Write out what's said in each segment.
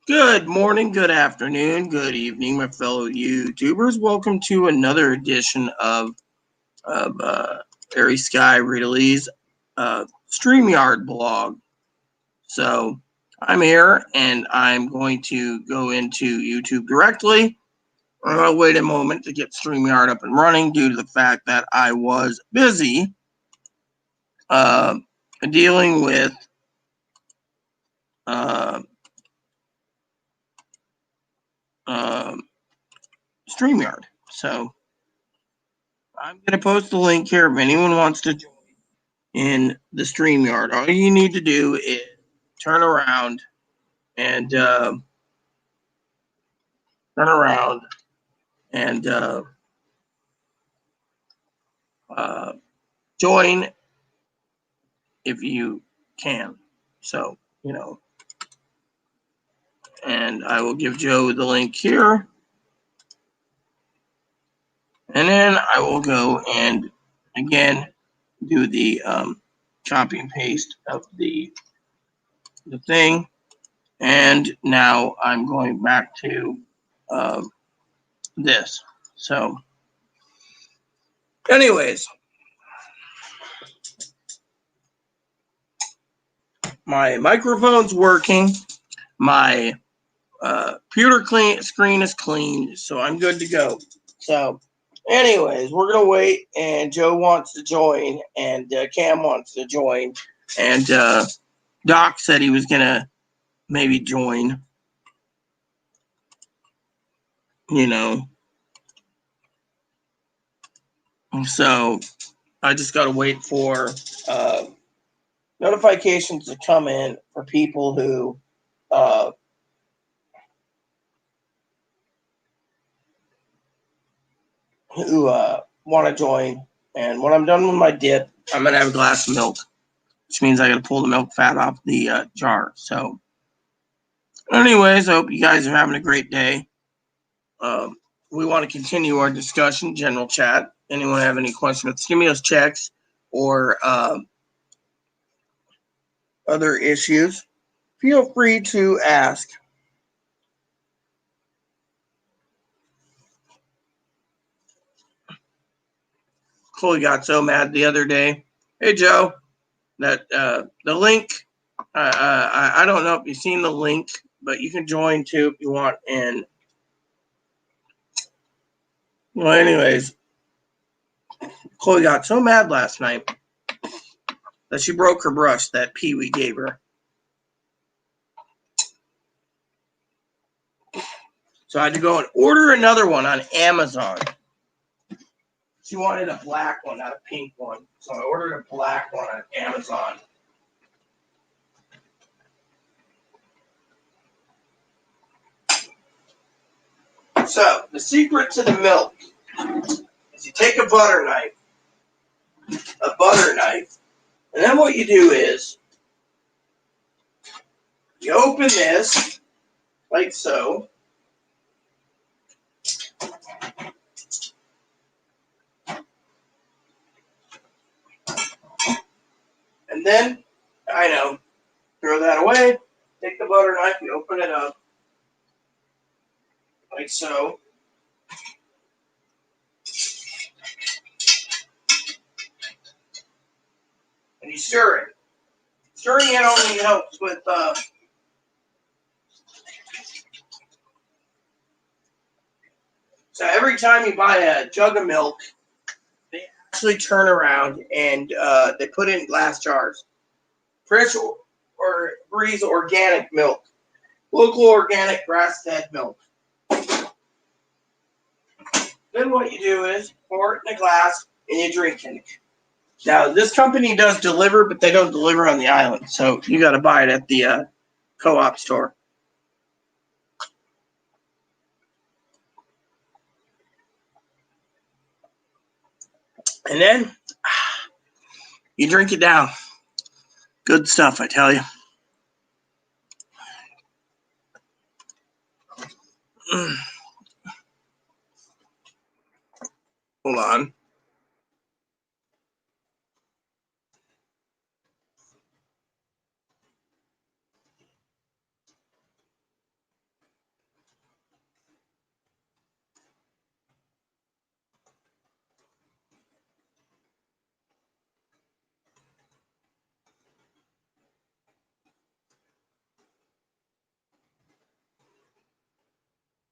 Good morning, good afternoon, good evening, my fellow YouTubers. Welcome to another edition of Airy Sky Ridley's StreamYard blog. So I'm here, and I'm going to go into YouTube directly. I'll wait a moment to get StreamYard up and running due to the fact that I was busy uh, dealing with uh, uh, StreamYard. So I'm going to post the link here if anyone wants to join in the StreamYard. All you need to do is turn around and turn around and uh, join if you can. So, and I will give Joe the link here. And then I will go and again do the copy and paste of the thing. And now I'm going back to uh, this. So, anyways, my microphone's working. My computer screen is clean, so I'm good to go. So, anyways, we're gonna wait, and Joe wants to join, and Cam wants to join, and Doc said he was gonna maybe join. You know, so I just gotta wait for notifications to come in for people who uh, want to join. And when I'm done with my dip, I'm gonna have a glass of milk, which means I got to pull the milk fat off the jar. So, anyways, I hope you guys are having a great day. We want to continue our discussion, general chat. Anyone have any questions about stimulus checks or other issues? Feel free to ask. Chloe got so mad the other day. Hey, Joe, that the link, I don't know if you've seen the link, but you can join too if you want. And, well, anyways, Chloe got so mad last night that she broke her brush that Pee Wee gave her. So I had to go and order another one on Amazon. She wanted a black one, not a pink one. So I ordered a black one on Amazon. So the secret to the milk is you take a butter knife, and then what you do is you open this like so. And then, throw that away. Take the butter knife, you open it up like so. And you stir it. Stirring it only helps with so every time you buy a jug of milk, they actually turn around and they put it in glass jars. Fresh or Breeze organic milk. Local organic grass-fed milk. Then what you do is pour it in a glass and you drink it. Now, this company does deliver, but they don't deliver on the island. So you got to buy it at the co-op store. And then you drink it down. Good stuff, I tell you. Hold on.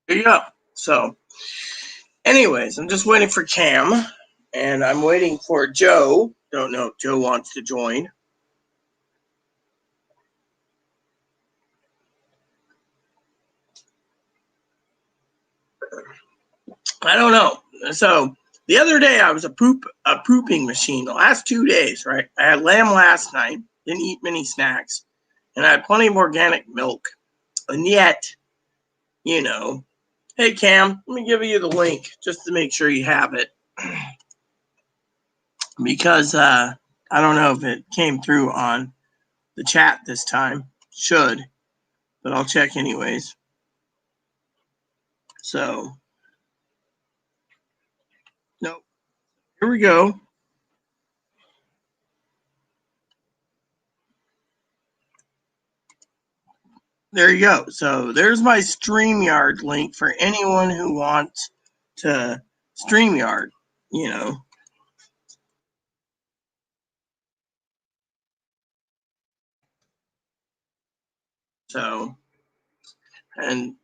There you go. So, anyways, I'm just waiting for Cam, and I'm waiting for Joe. Don't know if Joe wants to join. I don't know. So the other day I was a pooping machine. The last 2 days, right? I had lamb last night. Didn't eat many snacks, and I had plenty of organic milk. And yet, you know, hey Cam, let me give you the link just to make sure you have it, because I don't know if it came through on the chat this time. Should, but I'll check anyways. So, nope. Here we go. There you go. So there's my StreamYard link for anyone who wants to StreamYard, you know. So, and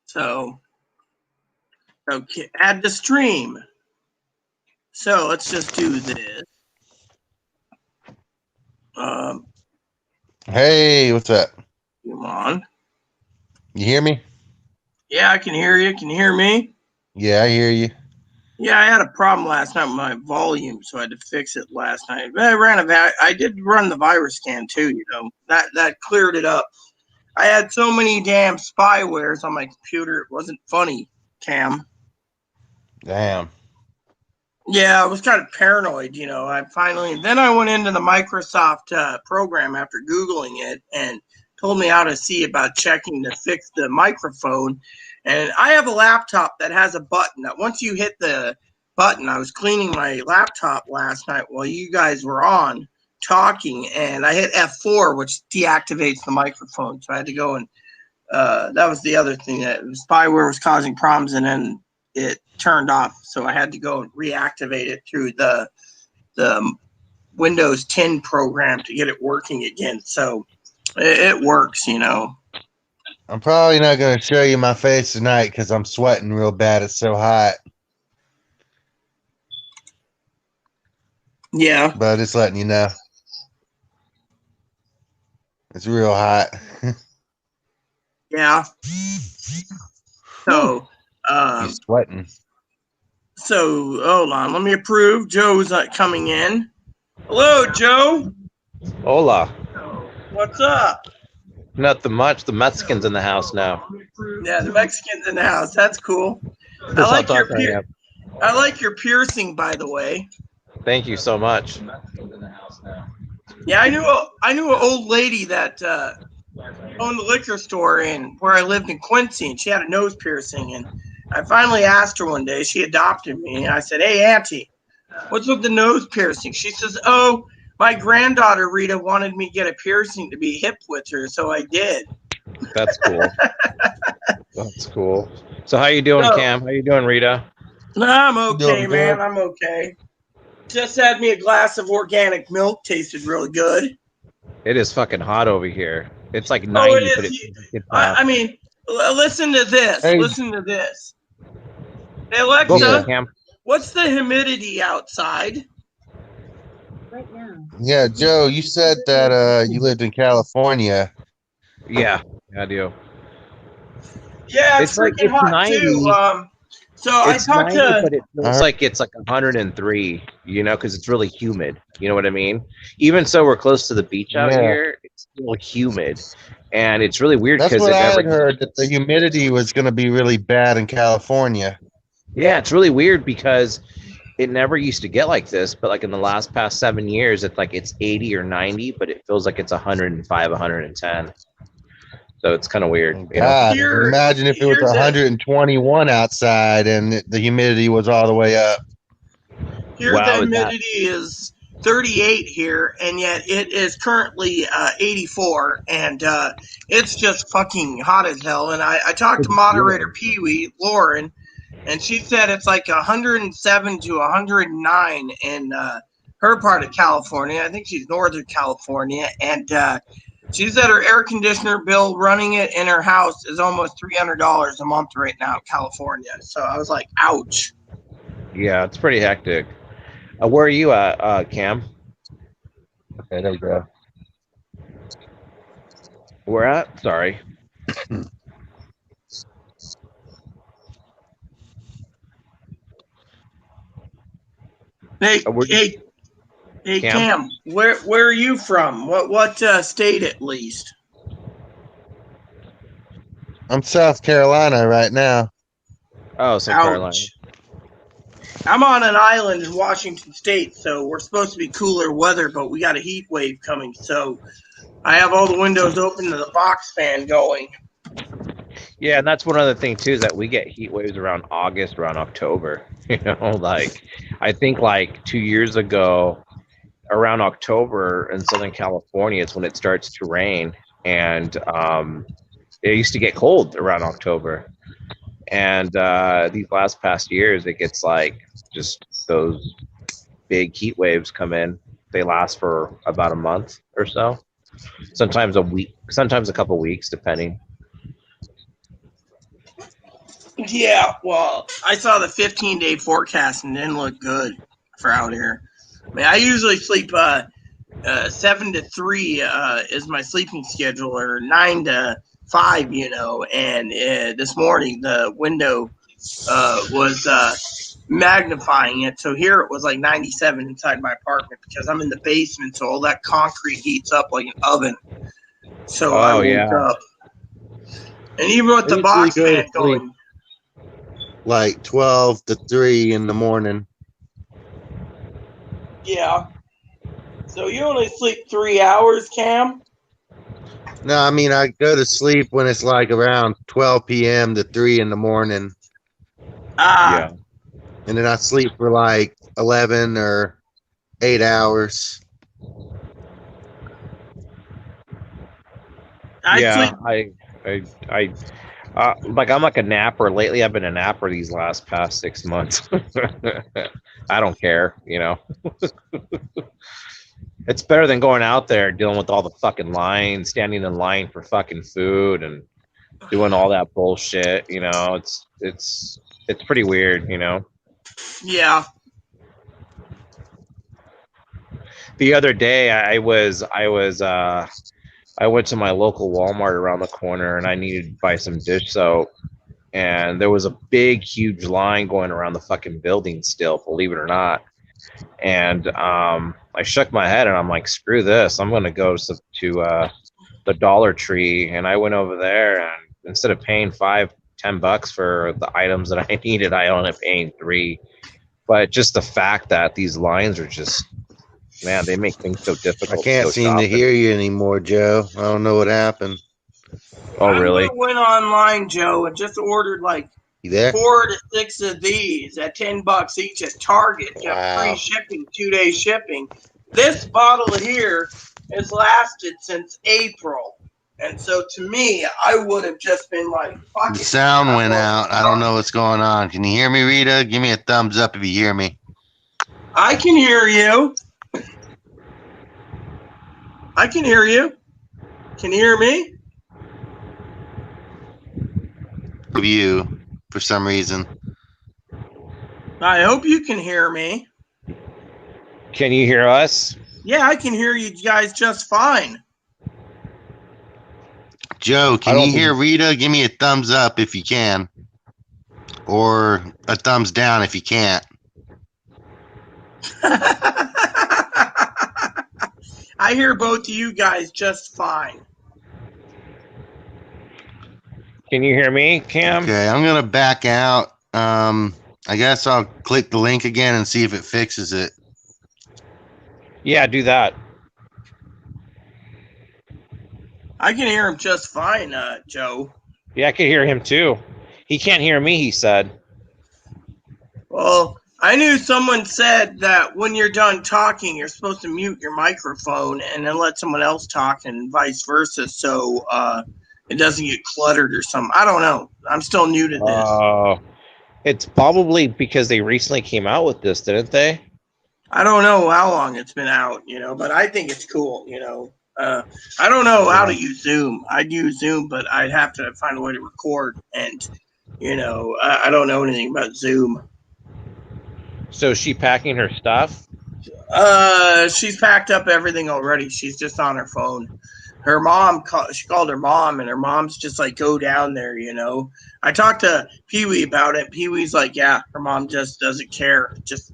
so, okay, add the stream. So let's just do this. Hey, what's up? Come on. You hear me? Yeah, I can hear you. Can you hear me? Yeah, I hear you. Yeah, I had a problem last night with my volume, so I had to fix it last night. I did run the virus scan too, you know. That cleared it up. I had so many damn spywares on my computer, it wasn't funny, Cam. Damn. Yeah, I was kind of paranoid, you know. Then I went into the Microsoft program after Googling it and told me how to see about checking to fix the microphone. And I have a laptop that has a button that once you hit the button, I was cleaning my laptop last night while you guys were on talking, and I hit F4, which deactivates the microphone. So I had to go and that was the other thing, that spyware was causing problems, and then it turned off. So I had to go and reactivate it through the Windows 10 program to get it working again. So it works, you know. I'm probably not going to show you my face tonight because I'm sweating real bad. It's so hot. Yeah. But just letting you know. It's real hot. Yeah. So, He's sweating. So, hold on. Let me approve. Joe's coming in. Hello, Joe. Hola. What's up? Nothing much. The Mexicans in the house now. Yeah, the Mexicans in the house. That's cool. That's I like your piercing, by the way. Thank you so much. Yeah, I knew an old lady that owned the liquor store in where I lived in Quincy, and she had a nose piercing. And I finally asked her one day. She adopted me. And I said, "Hey, Auntie, what's with the nose piercing?" She says, "Oh, my granddaughter Rita wanted me to get a piercing to be hip with her, so I did." That's cool. That's cool. So how you doing, Cam? How you doing, Rita? No, I'm okay, man. I'm okay. Just had me a glass of organic milk. Tasted really good. It is fucking hot over here. It's like 90, but it's I mean, listen to this. Hey. Listen to this. Hey, Alexa, go, Cam. What's the humidity outside? Right now. Yeah, Joe, you said that you lived in California. Yeah, I do. Yeah, it's freaking hot 90. Too. So I talked 90, to, but it feels like it's like 103, you know, because it's really humid. You know what I mean? Even so, we're close to the beach out here. It's still humid, and it's really weird. That's what I had heard, that the humidity was going to be really bad in California. Yeah, it's really weird because it never used to get like this, but like in the past 7 years, it's 80 or 90, but it feels like it's 105, 110. So it's kind of weird. God, imagine if it was 121 outside and the humidity was all the way up. Here, the humidity is 38 here, and yet it is currently 84, and it's just fucking hot as hell. And I talked to moderator Pee Wee, Lauren, and she said it's like 107 to 109 in her part of California. I think she's Northern California, and she said her air conditioner bill running it in her house is almost $300 a month right now in California. So I was like, ouch. Yeah, it's pretty hectic. Where are you at, Cam? Okay, there you go. Where at? Sorry. Hey, Cam, where are you from? What state at least? I'm South Carolina right now. Oh, South Carolina. I'm on an island in Washington State, so we're supposed to be cooler weather, but we got a heat wave coming, so I have all the windows open and the box fan going. Yeah, and that's one other thing too, is that we get heat waves around August, around October. You know, like I think like 2 years ago, around October in Southern California, it's when it starts to rain, and it used to get cold around October. And these past years, it gets like just those big heat waves come in. They last for about a month or so, sometimes a week, sometimes a couple weeks, depending. Yeah, well, I saw the 15-day forecast and it didn't look good for out here. I mean, I usually sleep 7 to 3 is my sleeping schedule, or 9 to 5, you know. And this morning the window was magnifying it, so here it was like 97 inside my apartment because I'm in the basement, so all that concrete heats up like an oven. So I woke up, and even with the box fan going, like 12 to 3 in the morning. Yeah. So you only sleep 3 hours, Cam? No, I mean, I go to sleep when it's like around 12 p.m. to 3 in the morning. Yeah. And then I sleep for like 11 or 8 hours. Like I'm like a napper. Lately, I've been a napper these past 6 months. I don't care, you know. It's better than going out there dealing with all the fucking lines, standing in line for fucking food and doing all that bullshit. You know, it's pretty weird, you know. Yeah. The other day, I went to my local Walmart around the corner, and I needed to buy some dish soap. And there was a big, huge line going around the fucking building still, believe it or not. And I shook my head, and I'm like, screw this. I'm going to go to the Dollar Tree. And I went over there, and instead of paying $5-10 for the items that I needed, I ended up paying $3. But just the fact that these lines are just, man, they make things so difficult. I can't seem to hear you anymore, Joe. I don't know what happened. Oh, really? I went online, Joe, and just ordered like 4 to 6 of these at $10 each at Target. Got free shipping, 2-day shipping. This bottle here has lasted since April. And so to me, I would have just been like, fuck it. The sound went out. I don't know what's going on. Can you hear me, Rita? Give me a thumbs up if you hear me. I can hear you. I can hear you. Can you hear me? Of you, for some reason. I hope you can hear me. Can you hear us? Yeah, I can hear you guys just fine. Joe, can you hear Rita? Give me a thumbs up if you can. Or a thumbs down if you can't. I hear both of you guys just fine. Can you hear me, Cam? Okay, I'm going to back out. I guess I'll click the link again and see if it fixes it. Yeah, do that. I can hear him just fine, Joe. Yeah, I can hear him too. He can't hear me, he said. Well, I knew someone said that when you're done talking, you're supposed to mute your microphone and then let someone else talk, and vice versa, so it doesn't get cluttered or something. I don't know. I'm still new to this. It's probably because they recently came out with this, didn't they? I don't know how long it's been out, but I think it's cool, I don't know how to use Zoom. I'd use Zoom, but I'd have to find a way to record, and I don't know anything about Zoom. So is she packing her stuff? She's packed up everything already. She's just on her phone. Her mom she called her mom, and her mom's just like, go down there. I talked to Pee Wee about it. Pee Wee's like, yeah, her mom just doesn't care. Just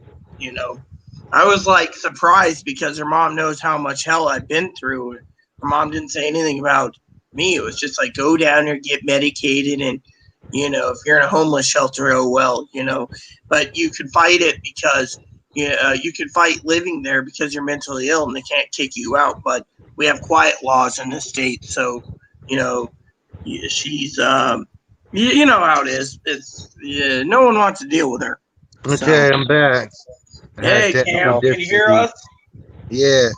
I was like surprised because her mom knows how much hell I've been through. Her mom didn't say anything about me. It was just like, go down there, get medicated, and if you're in a homeless shelter, oh well, but you could fight it because you could fight living there because you're mentally ill and they can't kick you out. But we have quiet laws in the state, so she's you know how it is. It's no one wants to deal with her. Okay, I'm back. Hey, Cam, can you hear us? Yeah.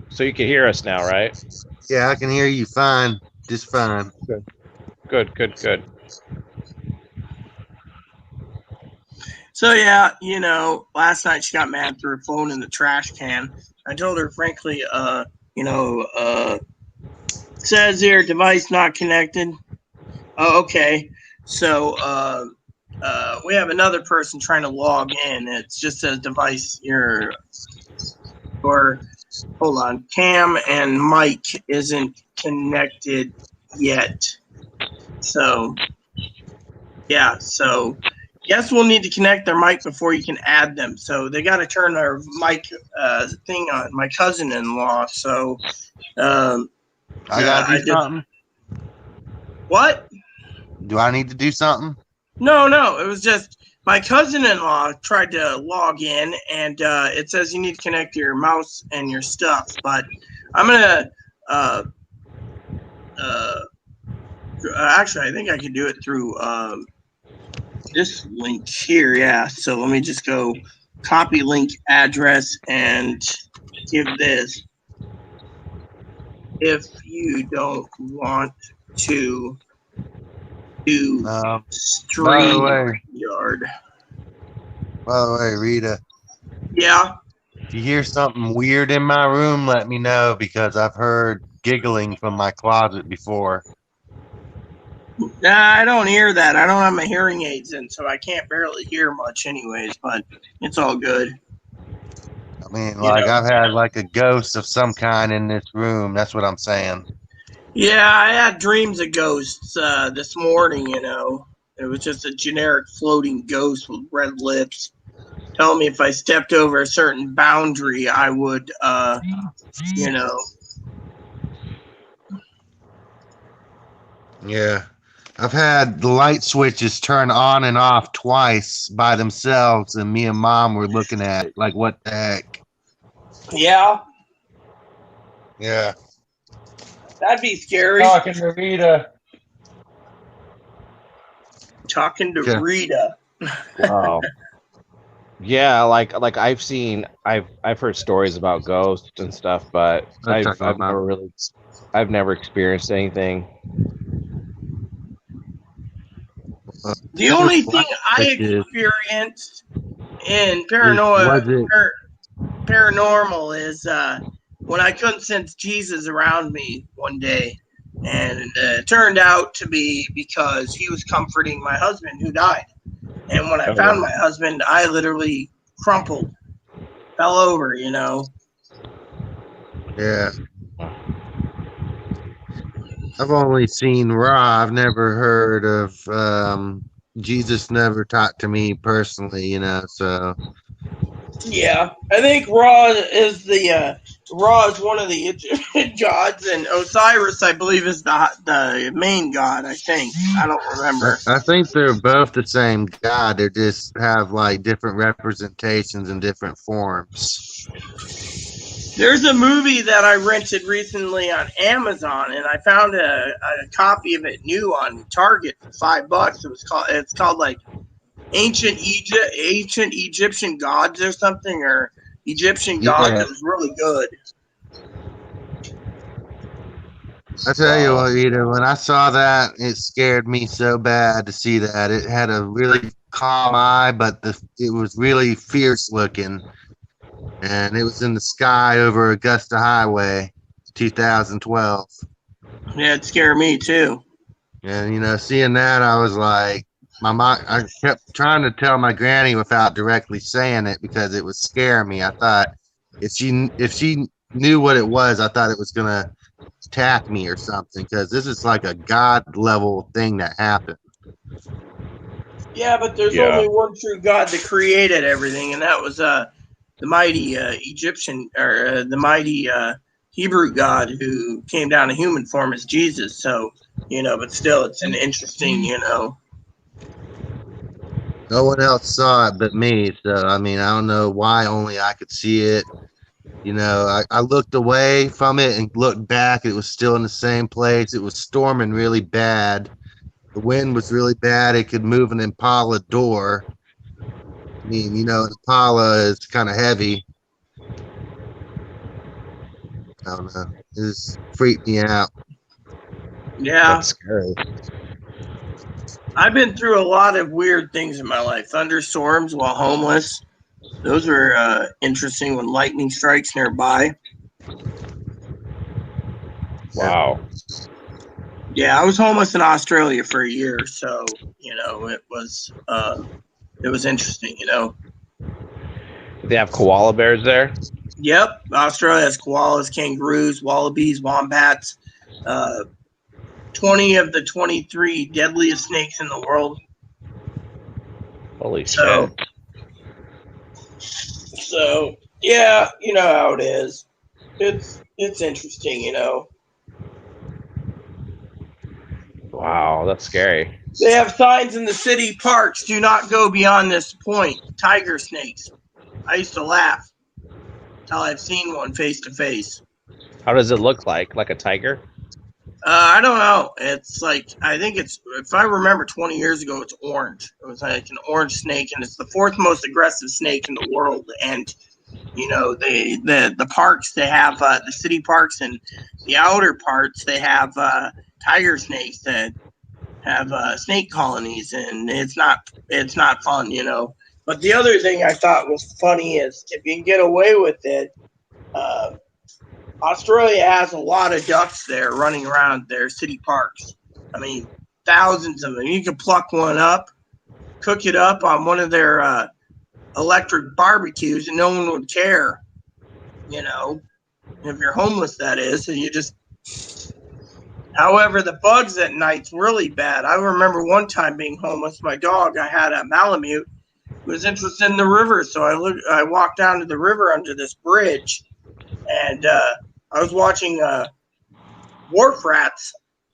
So you can hear us now, right? Yeah, I can hear you fine. Just fine. Good. So yeah, last night she got mad, threw her phone in the trash can. I told her, frankly, says here, device not connected. Oh, okay. So we have another person trying to log in. It just says device here, or hold on, Cam and Mike isn't connected yet. So yeah, so guess we'll need to connect their mic before you can add them. So they got to turn their mic thing on. My cousin-in-law. So I gotta do something. What? Do I need to do something? No. It was just my cousin-in-law tried to log in, and it says you need to connect your mouse and your stuff. But I'm gonna actually, I think I can do it through this link here. Yeah. So let me just go copy link address and give this. If you don't want to do StreamYard. By the way, Rita. Yeah. If you hear something weird in my room, let me know because I've heard giggling from my closet before. Nah, I don't hear that. I don't have my hearing aids in, so I can't barely hear much anyways, but it's all good. I mean, like, I've had like a ghost of some kind in this room. That's what I'm saying. Yeah, I had dreams of ghosts this morning, It was just a generic floating ghost with red lips. Telling me if I stepped over a certain boundary, I would, Yeah. I've had the light switches turn on and off twice by themselves, and me and Mom were looking at it like, what the heck? Yeah. Yeah. That'd be scary. Talking to Rita. Wow. Yeah, like I've heard stories about ghosts and stuff, but I've never experienced anything. The only thing I experienced in paranormal is when I couldn't sense Jesus around me one day, and it turned out to be because he was comforting my husband who died. And when I found my husband, I literally crumpled, fell over, Yeah. I've only seen Raw. I've never heard of Jesus never talked to me personally, so. Yeah, I think Ra is one of the Egyptian gods, and Osiris, I believe, is the main god. I think, I don't remember. I think they're both the same god. They just have like different representations in different forms. There's a movie that I rented recently on Amazon, and I found a copy of it new on Target for $5. It's called like ancient Egyptian gods or something, or Egyptian gods. Yeah. It was really good. I tell you Wow. what, Rita, when I saw that, it scared me so bad to see that. It had a really calm eye, but it was really fierce looking. And it was in the sky over Augusta Highway, 2012. Yeah, it scared me too. And, seeing that, I was like, my mom, I kept trying to tell my granny without directly saying it because it was scaring me. I thought if she knew what it was, I thought it was going to attack me or something because this is like a god level thing that happened. Yeah, but there's Yeah. only one true God that created everything, and that was the mighty Egyptian or the mighty Hebrew God who came down in human form as Jesus. So but still, it's an interesting. No one else saw it but me. So, I mean, I don't know why only I could see it. I looked away from it and looked back. It was still in the same place. It was storming really bad. The wind was really bad. It could move an Impala door. I mean, an Impala is kind of heavy. I don't know. It just freaked me out. Yeah, That's scary. I've been through a lot of weird things in my life. Thunderstorms while homeless. Those are interesting when lightning strikes nearby. Wow. Yeah, I was homeless in Australia for a year, so it was interesting. They have koala bears there. Yep, Australia has koalas, kangaroos, wallabies, wombats. 20 of the 23 deadliest snakes in the world. Holy So, shit. yeah, you know how it is. It's interesting. Wow, that's scary. They have signs in the city parks: "Do not go beyond this point." Tiger snakes. I used to laugh until I've seen one face to face. How does it look like? Like a tiger? I don't know. It's like, I think it's, if I remember 20 years ago, it's orange. It was like an orange snake, and it's the fourth most aggressive snake in the world. And the parks, they have the city parks, and the outer parts, they have tiger snakes that have snake colonies, and it's not fun. But the other thing I thought was funny is, if you can get away with it, uh, Australia has a lot of ducks there running around their city parks. I mean, thousands of them. You can pluck one up, cook it up on one of their electric barbecues, and no one would care. If you're homeless, that is, and you just. However, the bugs at night's really bad. I remember one time being homeless. My dog, I had a Malamute, was interested in the river, so I walked down to the river under this bridge, and I was watching wharf rats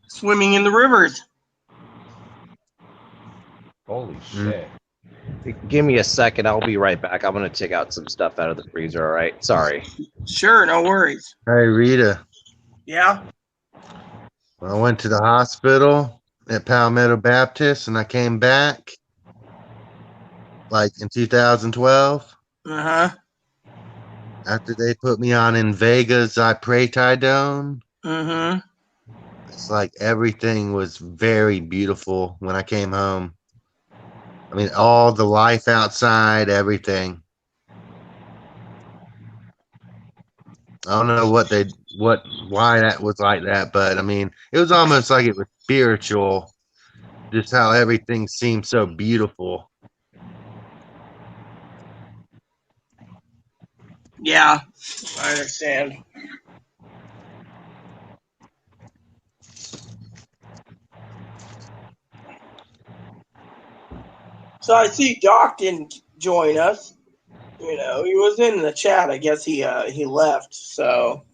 swimming in the rivers. Holy shit. Give me a second. I'll be right back. I'm going to take out some stuff out of the freezer. All right. Sorry. Sure, no worries. Hey, Rita. Yeah. I went to the hospital at Palmetto Baptist and I came back like in 2012 Uh-huh. after they put me on Invega's Ipratidone. Mm-hmm. It's like everything was very beautiful when I came home. I mean, all the life outside, everything. I don't know why that was like that, but I mean, it was almost like it was spiritual, just how everything seemed so beautiful. Yeah, I understand. So I see Doc didn't join us. He was in the chat. I guess he left. So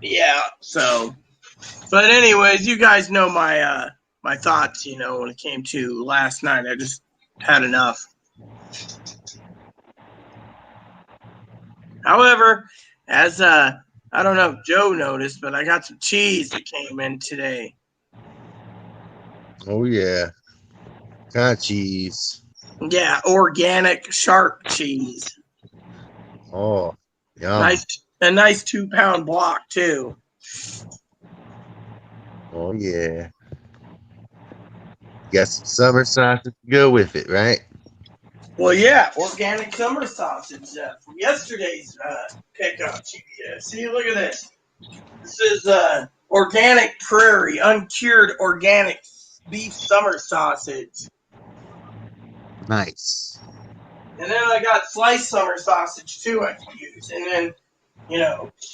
yeah. So, but anyways, you guys know my thoughts. When it came to last night, I just had enough. However, as I don't know if Joe noticed, but I got some cheese that came in today. Oh yeah. Kind of cheese. Yeah, organic shark cheese. Oh, yum. A nice 2-pound block too. Oh yeah. Got some summer sausage to go with it, right? Well, yeah, organic summer sausage from yesterday's pickup. See, look at this. This is organic prairie, uncured organic beef summer sausage. Nice. And then I got sliced summer sausage too I can use. And then,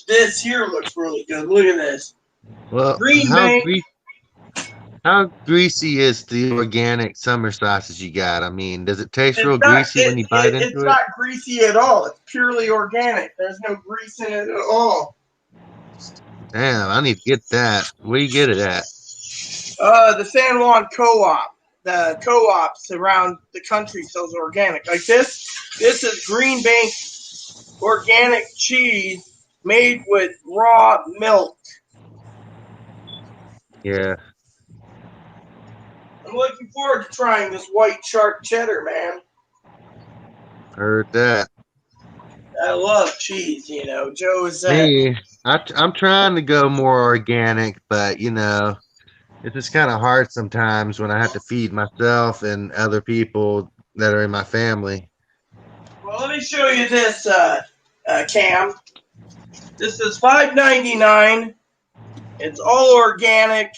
this here looks really good. Look at this. Well, Green Bank. how greasy is the organic summer sausage you got? I mean, does it taste real It's not, greasy when you bite it's into it? not greasy at all. It's purely organic. There's no grease in it at all. Damn, I need to get that. Where you get it at? The San Juan Co-op. The co-ops around the country sells organic. Like this is Green Bank organic cheese made with raw milk. Yeah, I'm looking forward to trying this white shark cheddar, man. heard that. I love cheese, Joe is Me, I'm trying to go more organic, but it's just kind of hard sometimes when I have to feed myself and other people that are in my family. Well, let me show you this, Cam. This is $5.99. It's all organic.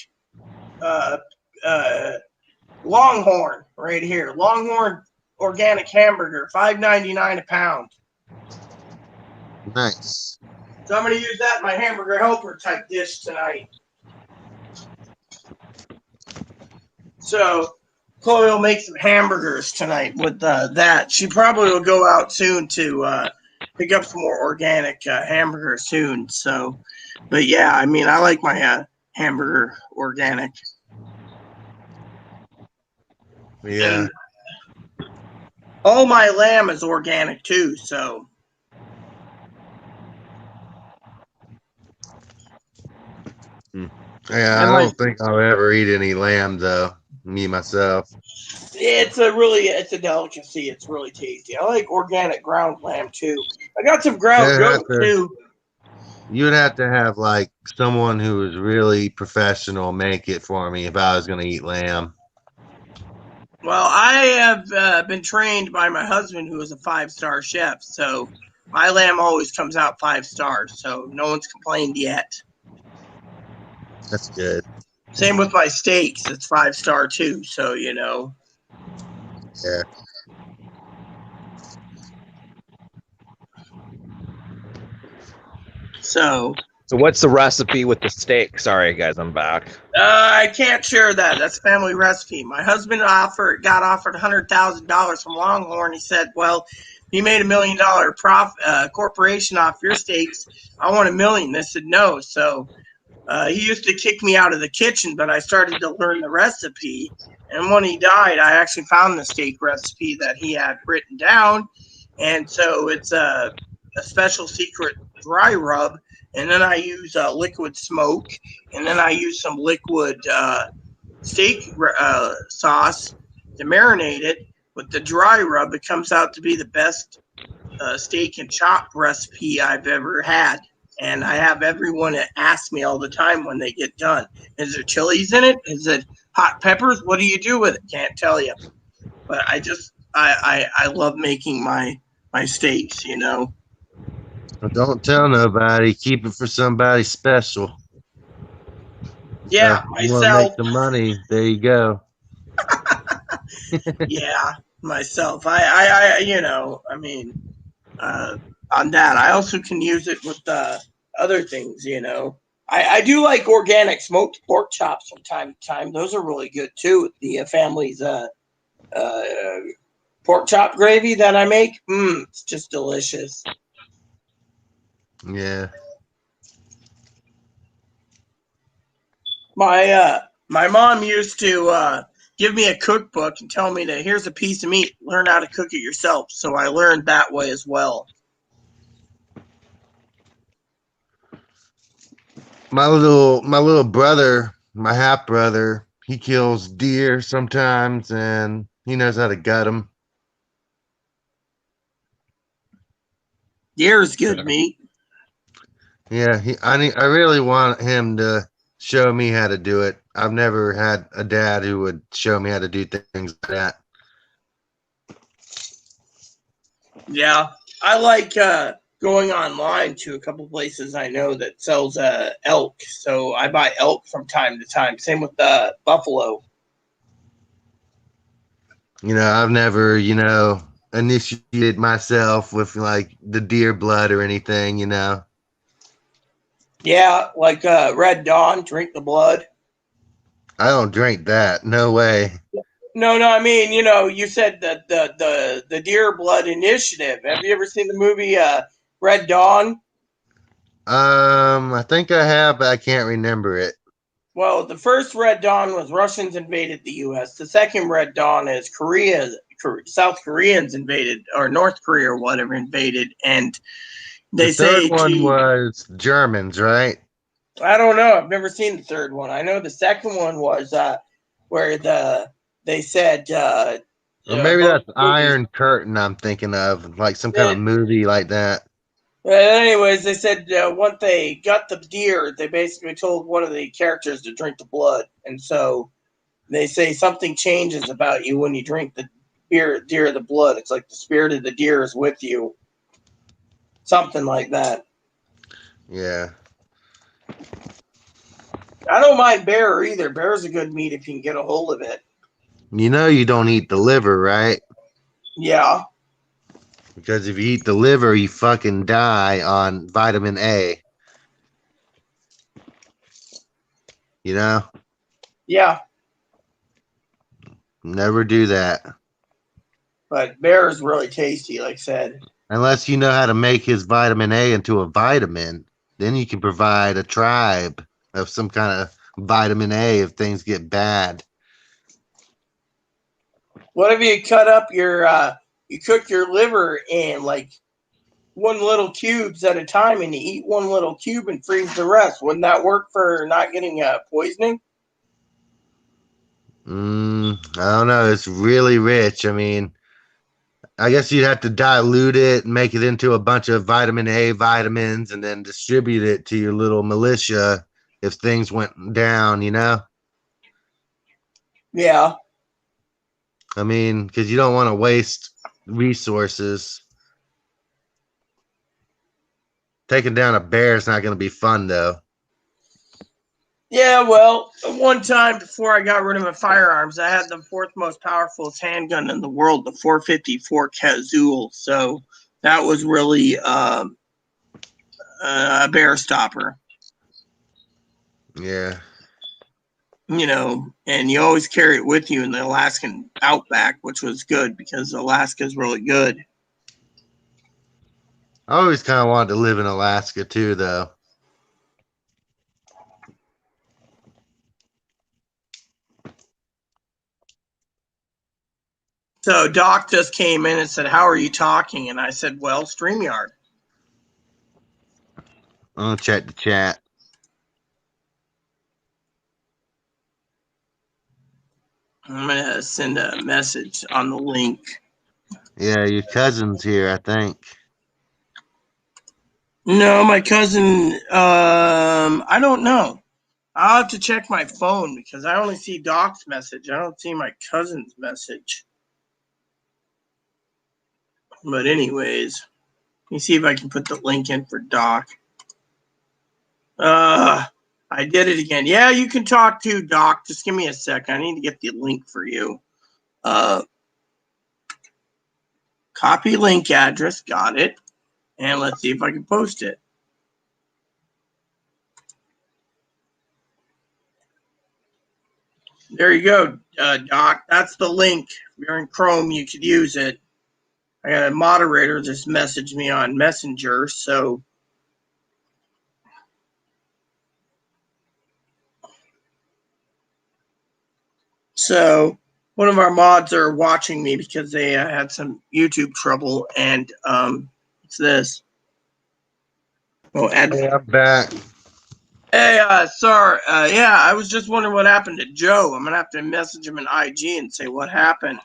Longhorn right here. Longhorn organic hamburger, $5.99 a pound. Nice. So I'm going to use that in my hamburger helper type dish tonight. So Chloe will make some hamburgers tonight with that. She probably will go out soon to pick up some more organic hamburgers soon. So, but yeah, I mean, I like my hamburger organic. Yeah. And all my lamb is organic too, so. Yeah, I don't think I'll ever eat any lamb though. Me myself. It's a delicacy. It's really tasty. I like organic ground lamb too. I got some ground goat too. You would have to have like someone who is really professional make it for me if I was going to eat lamb. Well, I have been trained by my husband, who is a 5-star chef. So my lamb always comes out 5 stars. So no one's complained yet. That's good. Same with my steaks. It's 5-star too. So, Yeah. So what's the recipe with the steak? Sorry, guys, I'm back. I can't share that. That's a family recipe. My husband got offered $100,000 from Longhorn. He said, "Well, you made $1 million corporation off your steaks. I want $1 million." They said no. So he used to kick me out of the kitchen, but I started to learn the recipe. And when he died, I actually found the steak recipe that he had written down. And so it's a special secret dry rub. And then I use liquid smoke. And then I use some liquid steak sauce to marinate it. With the dry rub, it comes out to be the best steak and chop recipe I've ever had. And I have everyone ask me all the time when they get done, is there chilies in it? Is it hot peppers? What do you do with it? Can't tell you. But I love making my steaks, Well, don't tell nobody. Keep it for somebody special. Yeah, you want to myself. make the money. There you go. Yeah, myself. I on that. I also can use it with other things, I do like organic smoked pork chops from time to time. Those are really good too. The family's pork chop gravy that I make, it's just delicious. Yeah. My mom used to give me a cookbook and tell me that here's a piece of meat, learn how to cook it yourself. So I learned that way as well. My little brother, my half brother, he kills deer sometimes, and he knows how to gut them. Deer's good meat. Yeah, I really want him to show me how to do it. I've never had a dad who would show me how to do things like that. Yeah, I like going online to a couple places I know that sells elk. So I buy elk from time to time. Same with buffalo. I've never, initiated myself with like the deer blood or anything. Yeah, like Red Dawn, drink the blood. I don't drink that. No way. No, I mean, you said that the Deer Blood Initiative. Have you ever seen the movie Red Dawn? I think I have, but I can't remember it. Well, the first Red Dawn was Russians invaded the U.S. The second Red Dawn is South Koreans invaded, or North Korea or whatever invaded, and they The third say, one was Germans, right? I don't know. I've never seen the third one. I know the second one was where they said Or maybe both that's movies. Iron Curtain I'm thinking of, like some kind of movie like that. But anyways, they said once they got the deer, they basically told one of the characters to drink the blood, and so they say something changes about you when you drink the deer of the blood. It's like the spirit of the deer is with you, something like that. Yeah. I don't mind bear either. Bear's a good meat if you can get a hold of it. You don't eat the liver, right? Yeah. Because if you eat the liver, you fucking die on vitamin A. You know? Yeah. Never do that. But bear is really tasty, like I said. Unless you know how to make his vitamin A into a vitamin, then you can provide a tribe of some kind of vitamin A if things get bad. What if you cut up you cook your liver in like one little cubes at a time and you eat one little cube and freeze the rest? Wouldn't that work for not getting poisoning? I don't know. It's really rich. I mean, I guess you'd have to dilute it and make it into a bunch of vitamin A vitamins and then distribute it to your little militia if things went down, Yeah. I mean, because you don't want to waste resources. Taking down a bear is not going to be fun, though. Yeah, well, one time before I got rid of my firearms, I had the fourth most powerful handgun in the world, the 454 Cazul. So that was really a bear stopper. Yeah. And you always carry it with you in the Alaskan outback, which was good because Alaska is really good. I always kind of wanted to live in Alaska, too, though. So Doc just came in and said, "How are you talking?" And I said, "Well, StreamYard." I'll check the chat. I'm going to send a message on the link. Yeah, your cousin's here, I think. No, my cousin, I don't know. I'll have to check my phone because I only see Doc's message. I don't see my cousin's message. But anyways, let me see if I can put the link in for Doc. I did it again. Yeah, you can talk to Doc. Just give me a sec. I need to get the link for you. Copy link address. Got it. And let's see if I can post it. There you go, Doc. That's the link. If you're in Chrome, you could use it. I got a moderator just messaged me on Messenger, so one of our mods are watching me because they had some YouTube trouble, and it's this. Oh, Hey, I'm back. Hey, sorry. Yeah, I was just wondering what happened to Joe. I'm gonna have to message him in IG and say what happened.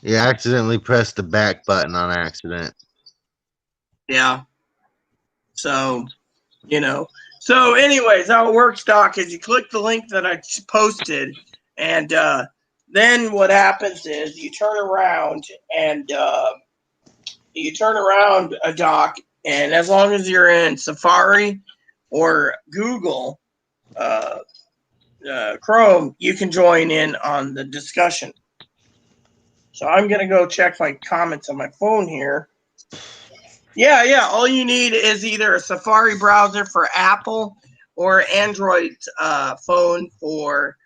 You accidentally pressed the back button on accident. Yeah. So, you know. So, anyways, how it works, Doc, is you click the link that I posted, and then what happens is you turn around and Doc, and as long as you're in Safari or Google Chrome, you can join in on the discussion. So I'm gonna go check my comments on my phone here. Yeah. All you need is either a Safari browser for Apple or Android phone for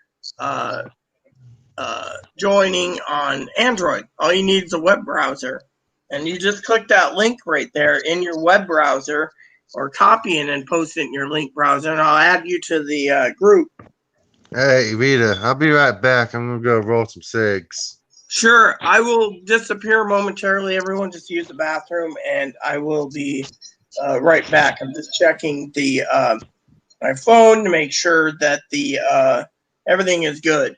joining on Android. All you need is a web browser, and you just click that link right there in your web browser, or copy it and post it in your link browser, and I'll add you to the group. Hey, Rita, I'll be right back. I'm gonna go roll some cigs. Sure, I will disappear momentarily. Everyone just use the bathroom, and I will be right back. I'm just checking the my phone to make sure that the everything is good,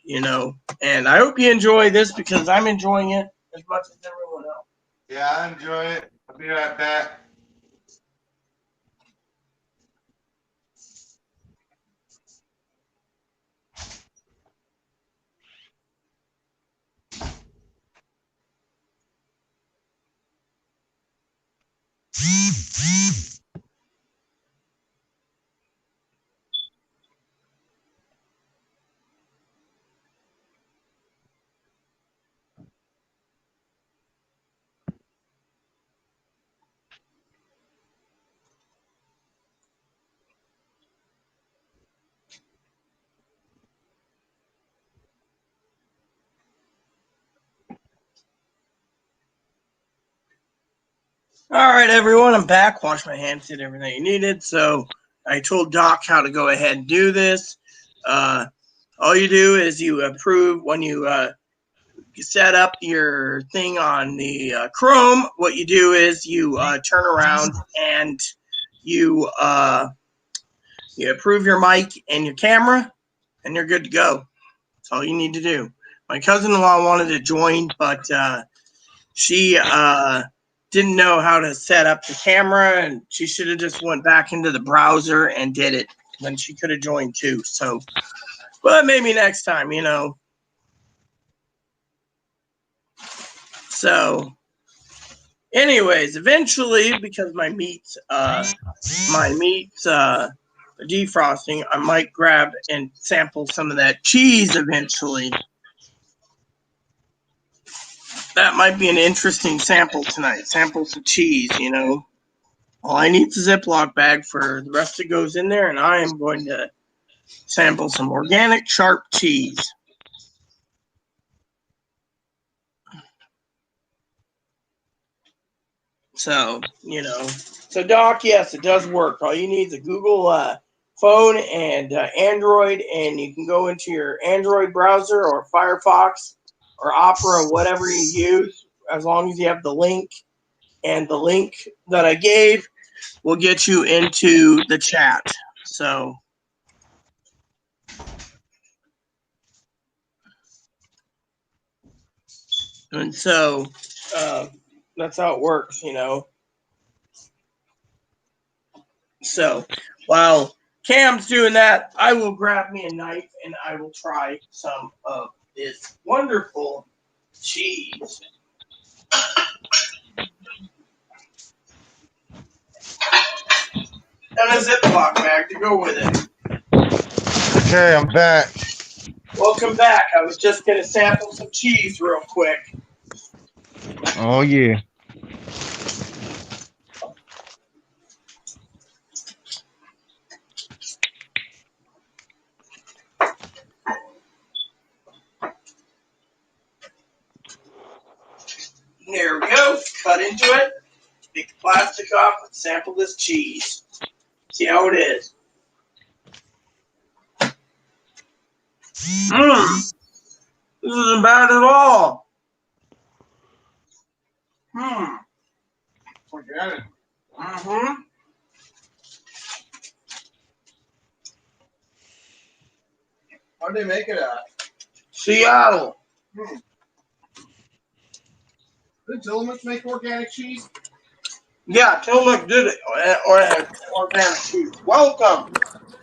And I hope you enjoy this because I'm enjoying it as much as everyone else. Yeah, I enjoy it. I'll be right back. All right, everyone, I'm back. Wash my hands, did everything you needed. So I told Doc how to go ahead and do this. All you do is you approve when you set up your thing on the Chrome. What you do is you turn around and you approve your mic and your camera, and you're good to go. That's all you need to do. My cousin-in-law wanted to join, but she didn't know how to set up the camera, and she should have just went back into the browser and did it. Then she could have joined too. So, but maybe next time, So, anyways, eventually, because my meat's defrosting, I might grab and sample some of that cheese eventually. That might be an interesting sample tonight. Sample some cheese, All I need is a Ziploc bag for the rest that goes in there, and I am going to sample some organic sharp cheese. So, So, Doc, yes, it does work. All you need is a Google phone and Android, and you can go into your Android browser or Firefox or Opera, whatever you use, as long as you have the link. And the link that I gave will get you into the chat. So, and so that's how it works, So while Cam's doing that, I will grab me a knife and I will try some of this wonderful cheese. And a Ziploc bag to go with it. Okay, I'm back. Welcome back. I was just going to sample some cheese real quick. Oh, yeah. There we go. Cut into it. Take the plastic off and sample this cheese. See how it is. This isn't bad at all. Forget it. Where'd they make it at? Seattle. Did Tillamook make organic cheese? Yeah, Tillamook did it. Or organic cheese. Welcome.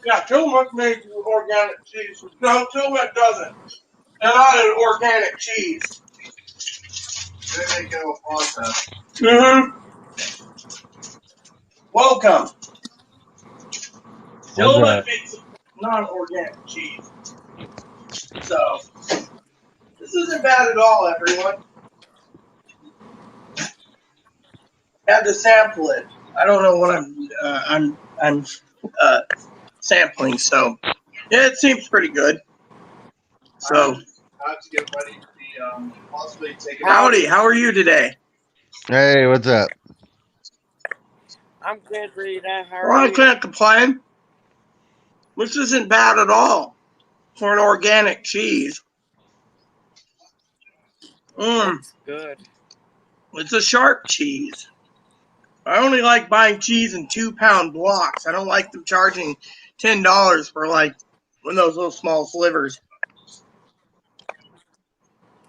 Yeah, Tillamook makes organic cheese. No, Tillamook doesn't. They're not an organic cheese. They make it all processed. Mm-hmm. Welcome. Tillamook makes non-organic cheese. So, this isn't bad at all, everyone. Had to sample it. I don't know what I'm sampling, so yeah, it seems pretty good. So, I have to get ready to be possibly taken. howdy, how are you today? Hey, what's up? I'm good, Rita. How Well, are I you? can't complain. This isn't bad at all for an organic cheese. Looks good. It's a sharp cheese. I only like buying cheese in 2-pound blocks. I don't like them charging $10 for like one of those little small slivers.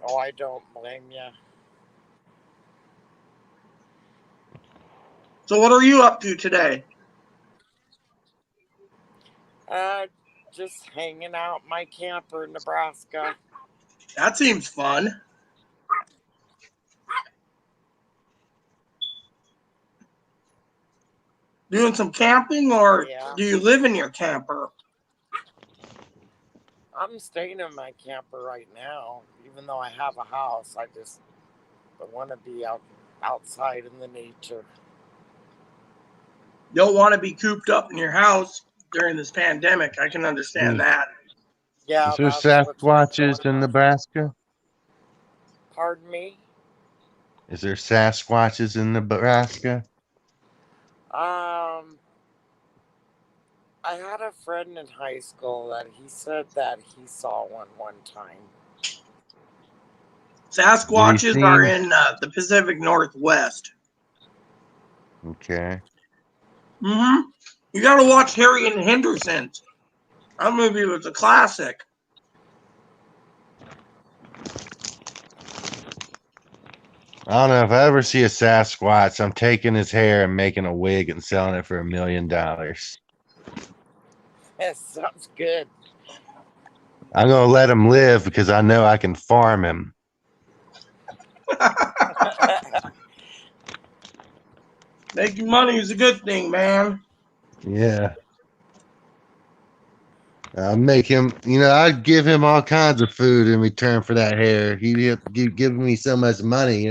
Oh, I don't blame you. So what are you up to today? Just hanging out in my camper in Nebraska. That seems fun. Doing some camping, or Yeah. do you live in your camper? I'm staying in my camper right now, even though I have a house. I want to be outside in the nature. Don't want to be cooped up in your house during this pandemic. I can understand that. Yeah. Is there That's what's been Sasquatches going in on. Nebraska? Pardon me? Is there Sasquatches in Nebraska? I had a friend in high school that he said that he saw one time. Sasquatches are in the Pacific Northwest. Okay. Mm-hmm. You got to watch Harry and the Hendersons. That movie was a classic. I don't know if I ever see a Sasquatch, I'm taking his hair and making a wig and selling it for $1 million. That sounds good. I'm gonna let him live because I know I can farm him. Making money is a good thing, man. Yeah. I'll make him, I'd give him all kinds of food in return for that hair. He'd give me so much money,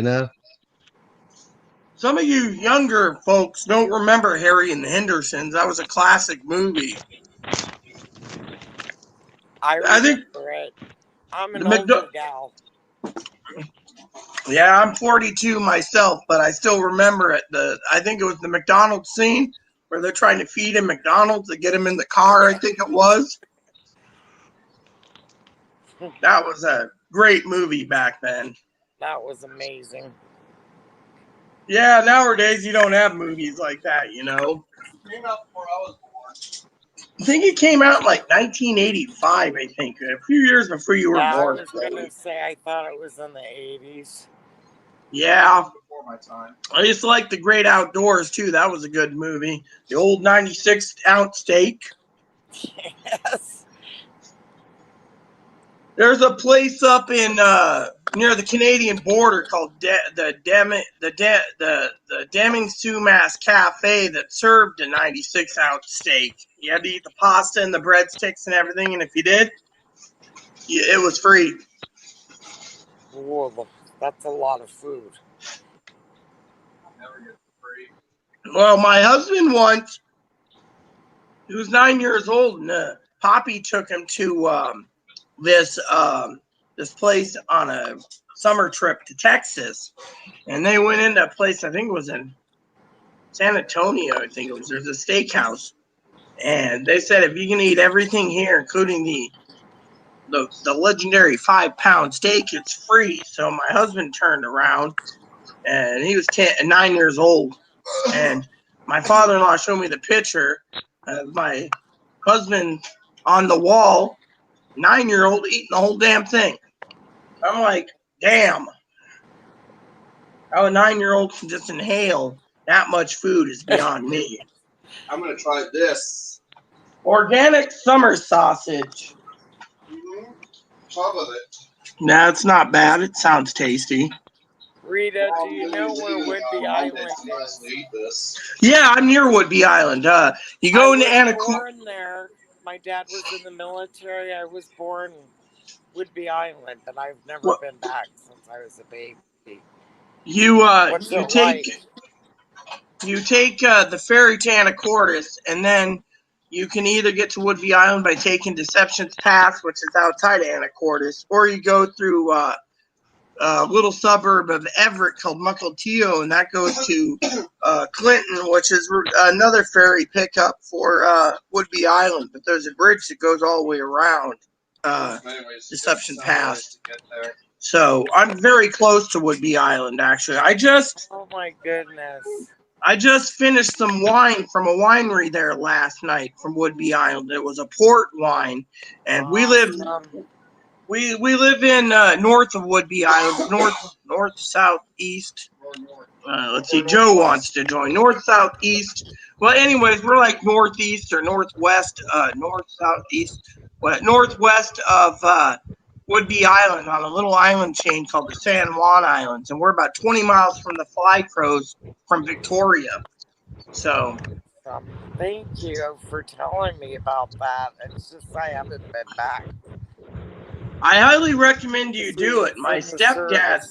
Some of you younger folks don't remember Harry and the Hendersons. That was a classic movie. I think remember it. I'm an the older gal. Yeah, I'm 42 myself, but I still remember it. I think it was the McDonald's scene where they're trying to feed him McDonald's to get him in the car, I think it was. That was a great movie back then. That was amazing. Yeah, nowadays you don't have movies like that, It came out before I was born. I think it came out in like 1985, I think, a few years before you were born. I was going to say I thought it was in the 80s. Yeah. Before my time. I used to like The Great Outdoors, too. That was a good movie. The old 96-ounce steak. Yes. There's a place up in near the Canadian border called the Deming Sumas Cafe that served a 96-ounce steak. You had to eat the pasta and the breadsticks and everything, and if you did, it was free. Whoa, that's a lot of food. Never get free. Well, my husband once, he was 9 years old, and Poppy took him to this place on a summer trip to Texas, and they went into a place, I think it was in San Antonio, I think it was. There's a steakhouse, and they said if you can eat everything here, including the legendary 5-pound steak, it's free. So my husband turned around, and he was 9 years old, and my father-in-law showed me the picture of my husband on the wall, 9-year-old eating the whole damn thing. I'm like, damn. How a 9-year-old can just inhale that much food is beyond me. I'm gonna try this. Organic summer sausage. Mm-hmm. Top of it. Nah, it's not bad. It sounds tasty. Rita, Well, do you I'm know gonna where do, Whidbey Monday Island to is? actually eat this. Yeah, I'm near Woodby Island. You go I into was Anacortes. born there. My dad was in the military. I was born Whidbey Island, but I've never been back since I was a baby. You What's it like? you take the ferry to Anacortes, and then you can either get to Woodby Island by taking Deception's Pass, which is outside of Anacortes, or you go through a little suburb of Everett called Mukilteo, and that goes to Clinton, which is another ferry pickup for Woodby Island. But there's a bridge that goes all the way around Deception Pass. So I'm very close to Woodby Island, actually. Oh my goodness. I just finished some wine from a winery there last night from Woodby Island. It was a port wine, and we live in north of Woodby Island, north, south, east. Let's see, Joe wants to join north, south, east. Well, anyways, we're like northeast or northwest, north, south, east, northwest of Woodby Island on a little island chain called the San Juan Islands, and we're about 20 miles from the Fly Crows from Victoria. So, thank you for telling me about that. It's just I haven't been back. I highly recommend you do it. My stepdad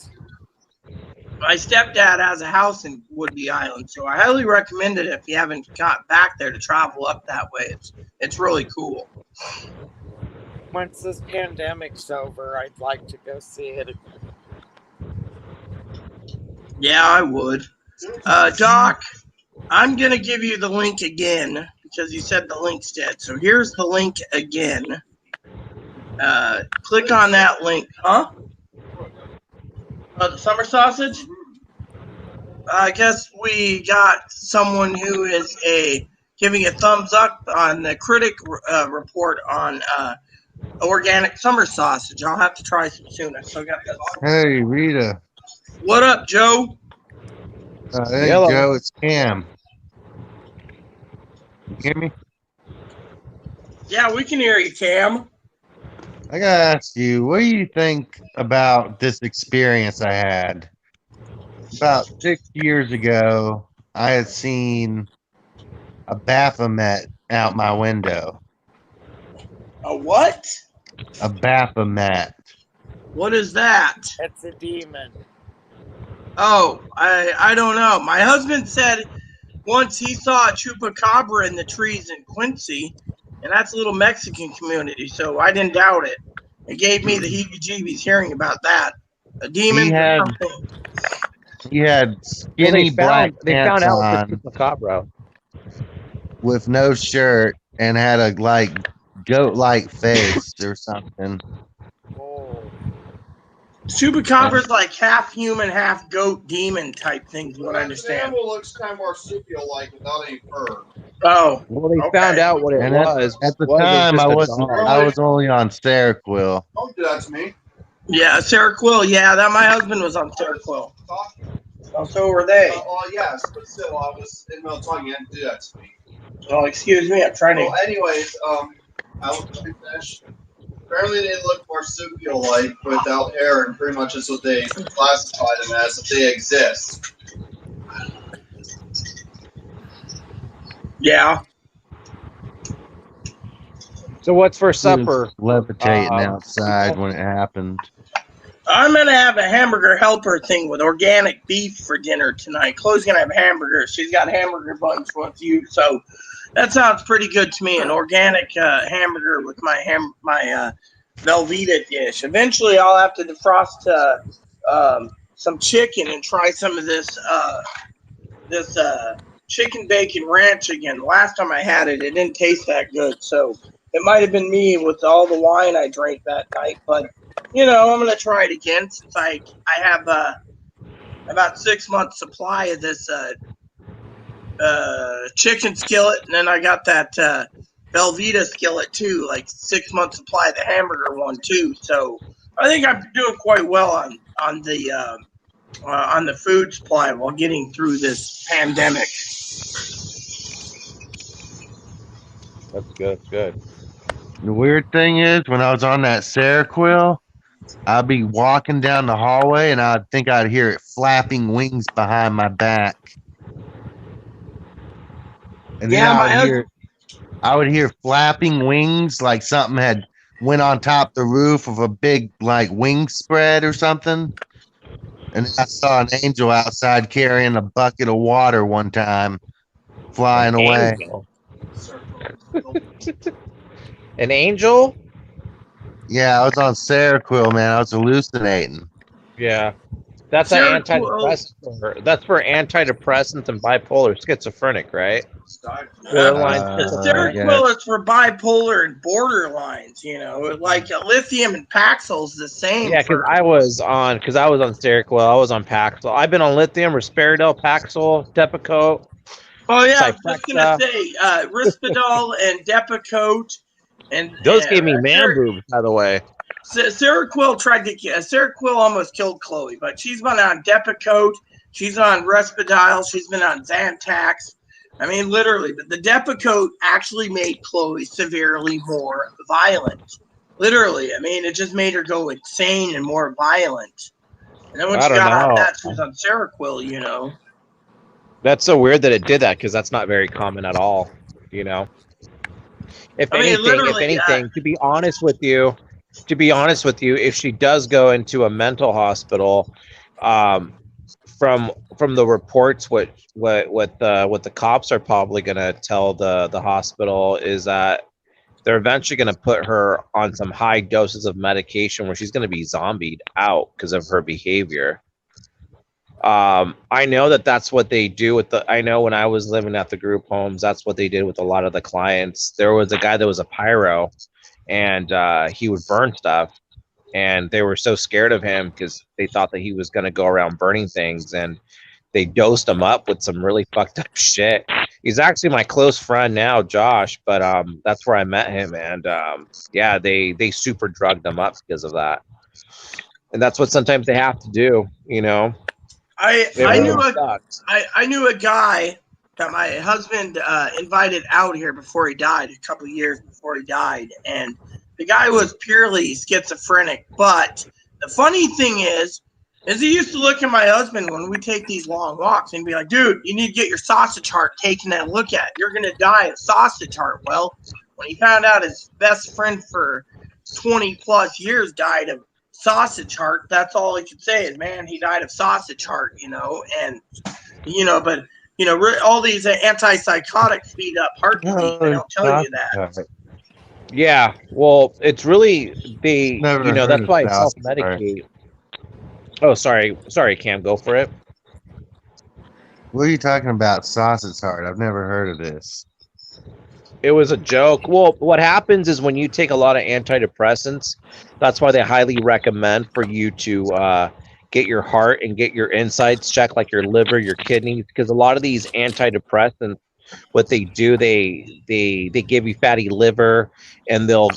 has a house in Woodby Island, so I highly recommend it if you haven't got back there to travel up that way. It's really cool. Once this pandemic's over, I'd like to go see it. Yeah, I would. Doc, I'm going to give you the link again because you said the link's dead. So here's the link again. Click on that link. Huh? The summer sausage? I guess we got someone who is giving a thumbs up on the critic report on organic summer sausage. I'll have to try some soon. I still got that. Hey, Rita. What up, Joe? Hey, Hello. Joe, it's Cam. You hear me? Yeah, we can hear you, Cam. I gotta ask you, what do you think about this experience I had? About 6 years ago, I had seen a Baphomet out my window. A what? A Baphomet. What is that? It's a demon. Oh, I don't know. My husband said once he saw a chupacabra in the trees in Quincy, and that's a little Mexican community, so I didn't doubt it. It gave me the heebie-jeebies hearing about that. A demon or something. He had skinny black they found pants out on with the chupacabra. with no shirt and had a like goat-like face or something. Oh. Chupacabra's like half human, half goat demon type thing, is what I understand. The animal looks kind of marsupial-like without any fur. Oh, Well, they okay. found out what it And was. at the was time, just I a wasn't. dog. I was only on Seroquel. Don't do that to me. Yeah, Seroquel. Yeah, that my husband was on Seroquel. Oh, so were they. Yes, but still, I was in the middle of talking. You didn't do that to me. Oh, excuse me. I'm trying to. Well, anyways, I will finish. Apparently, they look marsupial-like without hair, and pretty much is what they classify them as if they exist. Yeah. So what's for He was supper? levitating outside when it happened. I'm going to have a hamburger helper thing with organic beef for dinner tonight. Chloe's going to have hamburgers. She's got hamburger buns for you. So that sounds pretty good to me. An organic hamburger with my Velveeta dish. Eventually, I'll have to defrost some chicken and try some of this chicken bacon ranch again. Last time I had it, it didn't taste that good. So it might have been me with all the wine I drank that night. But, you know, I'm going to try it again since I have about 6 months supply of this chicken skillet. And then I got that Velveeta skillet too, like 6 months supply of the hamburger one too. So I think I'm doing quite well on the food supply while getting through this pandemic. That's good. That's good. The weird thing is, when I was on that Seroquel, I'd be walking down the hallway and I'd think I'd hear it flapping wings behind my back. And then Yeah, I would hear flapping wings like something had went on top the roof of a big like wing spread or something. And I saw an angel outside carrying a bucket of water one time, flying away. Angel. An angel? Yeah, I was on Seroquel, man. I was hallucinating. Yeah. That's an antidepressant. That's for antidepressants and bipolar schizophrenic, right? Borderline schizophrenic. Seroquel is for bipolar and borderlines. Like lithium and Paxil is the same. Yeah, because I was on Seroquel. I was on Paxil. I've been on lithium, risperidone, Paxil, Depakote. Oh yeah, I was just gonna say Risperdal and Depakote, and those gave me man boobs, by the way. Seroquel Seroquel almost killed Chloe, but she's been on Depakote, she's on Risperdal, she's been on Zantac. I mean, literally, but the Depakote actually made Chloe severely more violent. Literally, I mean, it just made her go insane and more violent. And then when she got out of that, she was on Seroquel, That's so weird that it did that, because that's not very common at all, If anything, to be honest with you, if she does go into a mental hospital, from the reports, what the cops are probably going to tell the hospital is that they're eventually going to put her on some high doses of medication where she's going to be zombied out because of her behavior. I know that's what they do I know when I was living at the group homes, that's what they did with a lot of the clients. There was a guy that was a pyro, and he would burn stuff, and they were so scared of him because they thought that he was going to go around burning things, and they dosed him up with some really fucked up shit. He's actually my close friend now, Josh, but that's where I met him, and yeah, they super drugged him up because of that. And that's what sometimes they have to do, I knew a guy that my husband invited out here before he died, a couple of years before he died, and the guy was purely schizophrenic. But the funny thing is he used to look at my husband when we take these long walks and be like, dude, you need to get your sausage heart taken and look at. You're going to die of sausage heart. Well, when he found out his best friend for 20 plus years died of sausage heart, that's all he could say is, man, he died of sausage heart, and but all these antipsychotics speed up heart disease. They don't tell you that. Yeah, well, it's really that's why I self-medicate. Oh, sorry, Cam, go for it. What are you talking about, sausage heart? I've never heard of this. It was a joke. Well, what happens is when you take a lot of antidepressants, that's why they highly recommend for you to get your heart and get your insides checked, like your liver, your kidneys, because a lot of these antidepressants, what they do, they give you fatty liver, and they'll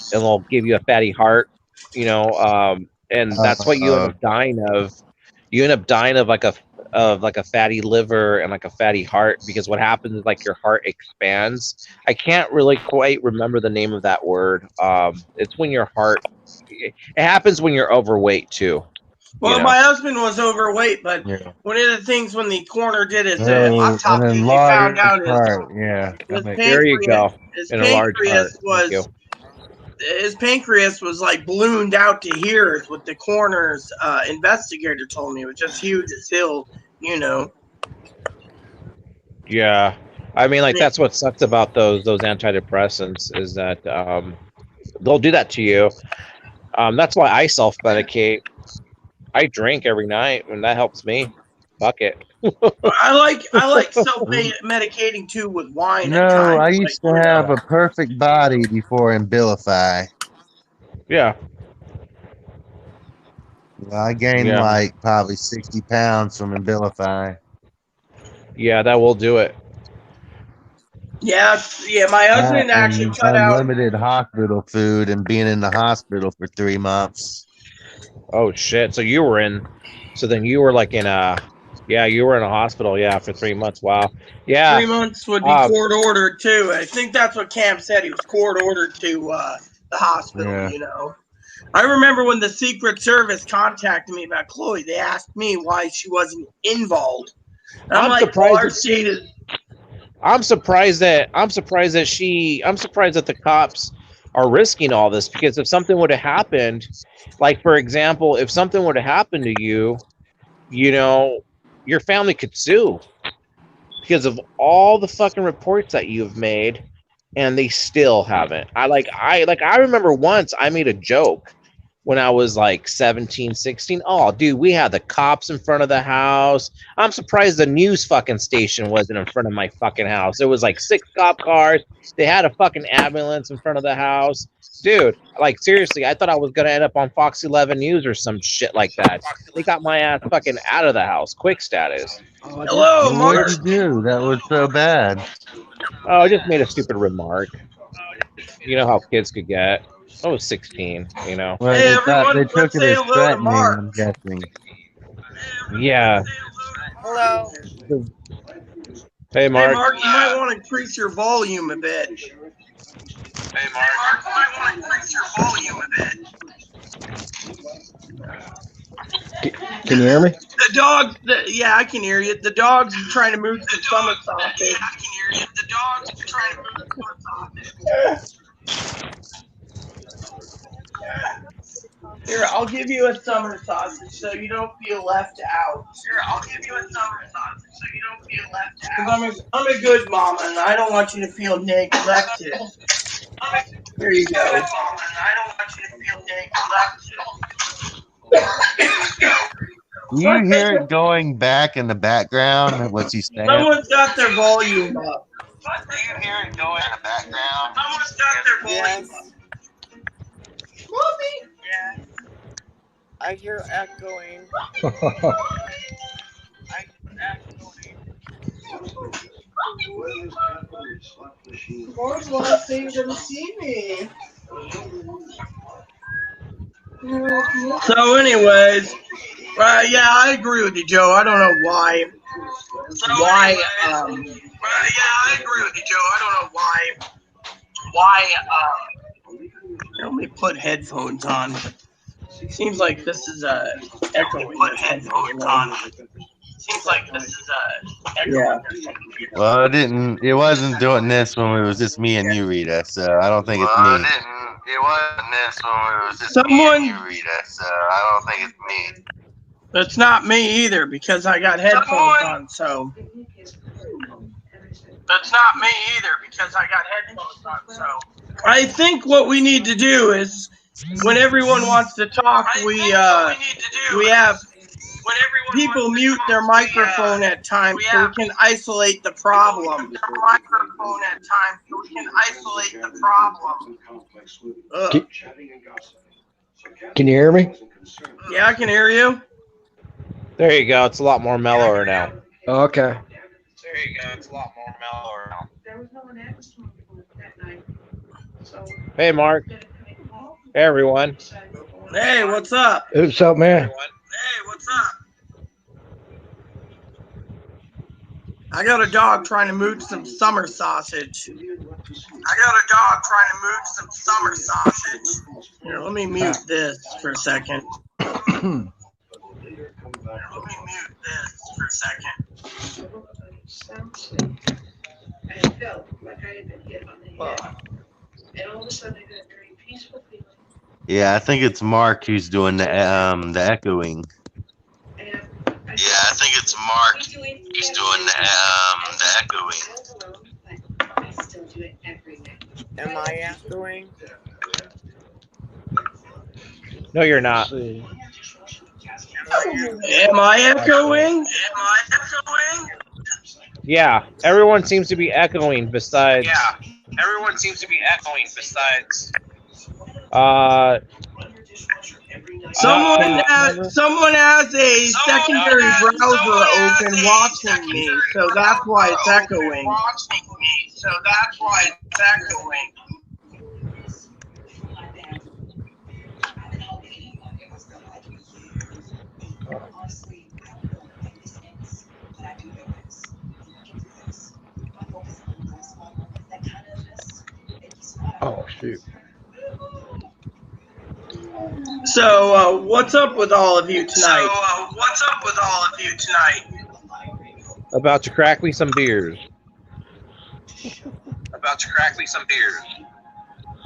give you a fatty heart, and that's what you end up dying of. You end up dying of like a fatty liver and like a fatty heart, because what happens is like your heart expands. I can't really quite remember the name of that word. It's when your heart, it happens when you're overweight too. Well, my husband was overweight, but one of the things when the coroner did his autopsy, they found out his pancreas, there you go. His pancreas was like ballooned out to here, is what the coroner's investigator told me. It was just huge as hell, Yeah, I mean, like, that's what sucks about those antidepressants, is that they'll do that to you. That's why I self-medicate. I drink every night, and that helps me. Fuck it. I like self-medicating too with wine. No, I used to have a perfect body before Abilify. Yeah. I gained like probably 60 pounds from Abilify. Yeah, that will do it. Yeah, yeah. My husband That actually and cut out. unlimited hospital food and being in the hospital for 3 months. Oh shit! So you were in. So then you were like in a. Yeah, you were in a hospital. Yeah, for 3 months. Wow. Yeah. 3 months would be court ordered too. I think that's what Cam said. He was court ordered to the hospital. Yeah. You know. I remember when the Secret Service contacted me about Chloe. They asked me why she wasn't involved. And I'm like, well, our state is. I'm surprised that the cops are risking all this, because if something would have happened, like for example, if something would have happened to you, you know, your family could sue because of all the fucking reports that you've made, and they still haven't. I remember once I made a joke when I was like 17, 16. Oh, dude, we had the cops in front of the house. I'm surprised the news fucking station wasn't in front of my fucking house. There was like 6 cop cars. They had a fucking ambulance in front of the house. Dude, like seriously, I thought I was going to end up on Fox 11 News or some shit like that. They got my ass fucking out of the house. Quick status. Hello, Well, Mark. what'd you do? That was so bad. Oh, I just made a stupid remark. You know how kids could get. I was 16, you know. Well, Hey, they thought everyone, they took let's it say as hello to threatening, Mark. I'm guessing. Yeah. Hello. Hey, Hey, Mark. Mark, you might want to increase your volume a bit. Hey, Mark, you might want to increase your volume a bit. Can you hear me? The dog, yeah, I can hear you. The dog's trying to move some summer sausage. Yeah, I can hear you. The dog's trying to move the sausage. Here, I'll give you a summer sausage so you don't feel left out. Here, I'll give you a summer sausage so you don't feel left out. Because I'm a good mama and I don't want you to feel neglected. There you go. I don't want you to feel neglected. Do you hear it going back in the background? What's he saying? Someone's got their volume up. Do you hear it going in the background? Someone's got their volume Yes. up. Mommy! Yeah. I hear echoing. Mark wants to see me. So, anyways, yeah, I agree with you, Joe. I don't know why. Yeah, I agree with you, Joe. I don't know why. Let me put headphones on. Seems like this is echoing. Put headphones on. Seems like this is Yeah. Well, it wasn't doing this when it was just me and you, Rita, so I don't think it's me. It wasn't this when it was just Someone- me and you, Rita, so I don't think it's me. It's not me either because I got headphones on, so. That's not me either because I got headphones on, so. I think what we need to do is when everyone wants to talk, we have people mute their microphone at times so we can isolate the problem. Ugh. Can you hear me? Yeah, I can hear you. There you go. It's a lot more mellower now. Oh, okay. There you go. It's a lot more mellower now. Hey, Mark. Hey, everyone. Hey, what's up? What's up, man? Hey, what's up? I got a dog trying to mooch some summer sausage. Here, let me mute this for a second. Yeah, I think it's Mark who's doing the echoing. Yeah, I think it's Mark. He's doing the echoing. Am I echoing? No, you're not. Am I echoing? Yeah, everyone seems to be echoing besides. Someone has a secondary browser open watching me, so that's why it's echoing. Oh shoot. So, what's up with all of you tonight? About to crack me some beers.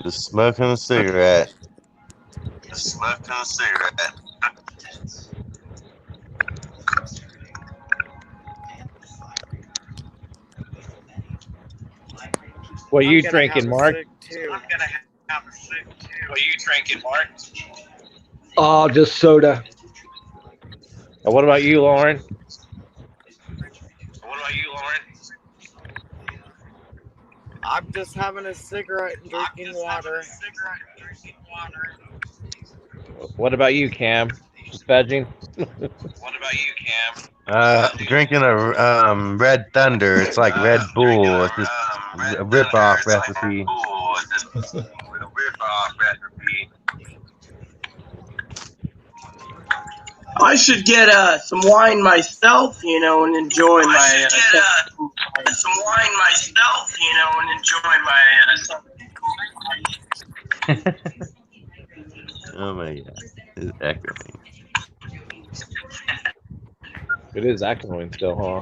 Just smoking a cigarette. What are you I'm gonna drinking, have a Mark? cig, too. Oh, just soda. And what about you, Lauren? I'm just having a cigarette and drinking water. What about you, Cam? Just vegging? Drinking a Red Thunder. It's like Red Bull. It's just a rip-off recipe. I should get some wine myself, and enjoy my. Oh my god, it's echoing. It is echoing still, huh?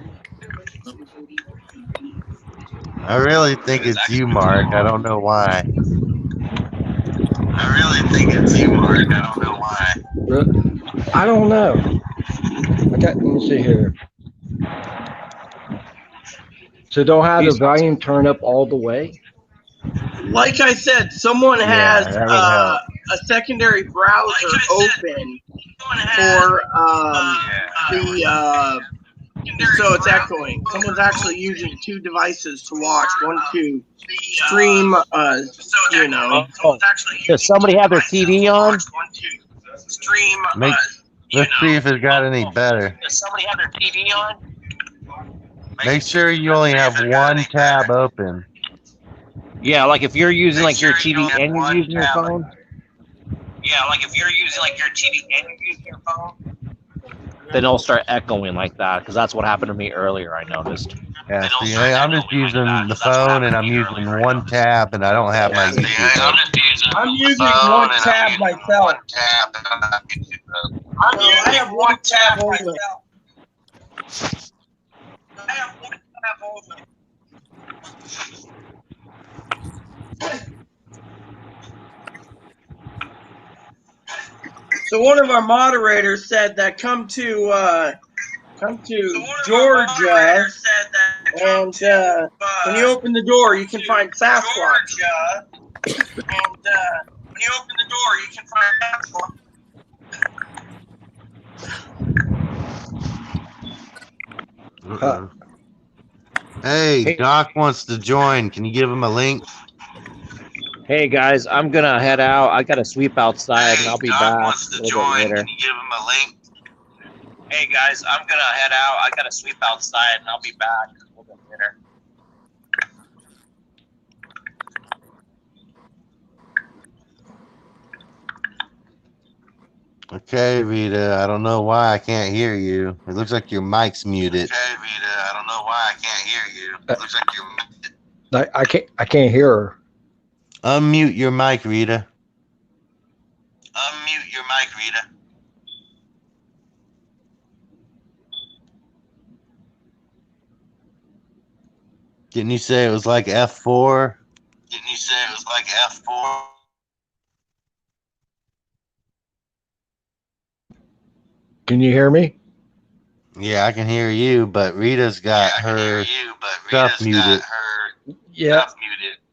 I really think it's you, Mark. I don't know why. I don't know. Let me see here. So don't have the volume turned up all the way? Like I said, someone has that would help. a secondary browser open for so it's echoing. Someone's actually using two devices to watch. One to stream, Does somebody have their TV on? Let's see if it's got any better. Make sure you only have one tab open. Yeah, like if you're using like your TV and you're using your phone. Then it'll start echoing like that because that's what happened to me earlier. I noticed. Yeah, see, I'm just using the phone and I'm using one tab and I don't have my YouTube up. I'm using one tab myself. I have one tab open. So one of our moderators said that come to Georgia, and when you open the door, you can find Sasquatch. Hey, Doc wants to join. Can you give him a link? Hey guys, I'm gonna head out. I gotta sweep outside, and I'll be back a little bit later. Can you give him a link? Hey guys, I'm gonna head out. I gotta sweep outside, and I'll be back a little bit later. Okay, Rita. I don't know why I can't hear you. It looks like your mic's muted. I can't hear her. Unmute your mic, Rita. Didn't you say it was like F4? Can you hear me? Yeah, I can hear you, but Rita's got her stuff muted. Yeah.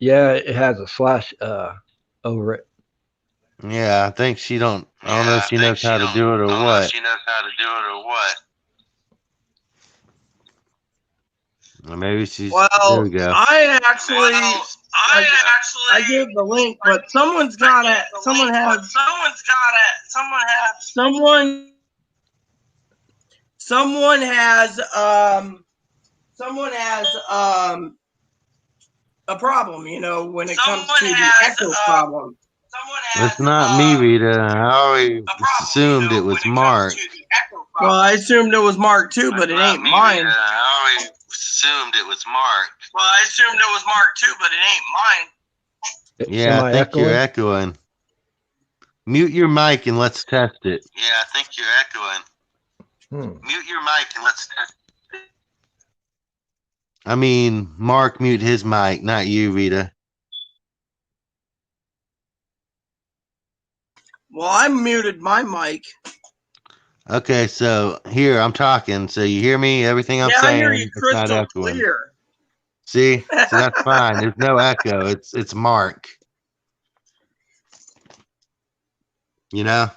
Yeah, it has a slash over it. Yeah, I think I don't know if she knows how to do it or what. Maybe she's. Well, There we go. I gave the link, but someone has a problem, you know, when it comes to the echo problem. It's not me, Rita. I always assumed it was Mark. Well, I assumed it was Mark too, but it ain't mine. I always assumed it was Mark. Yeah, I think you're echoing. Mute your mic and let's test it. Yeah, I think you're echoing. Mute your mic and let's test it. I mean, Mark, mute his mic, not you, Rita. Well, I muted my mic. Okay, so here I'm talking. So you hear me? Everything I'm saying. I hear you It's not crystal echoing. clear. See, so that's fine. There's no echo. It's Mark. You know.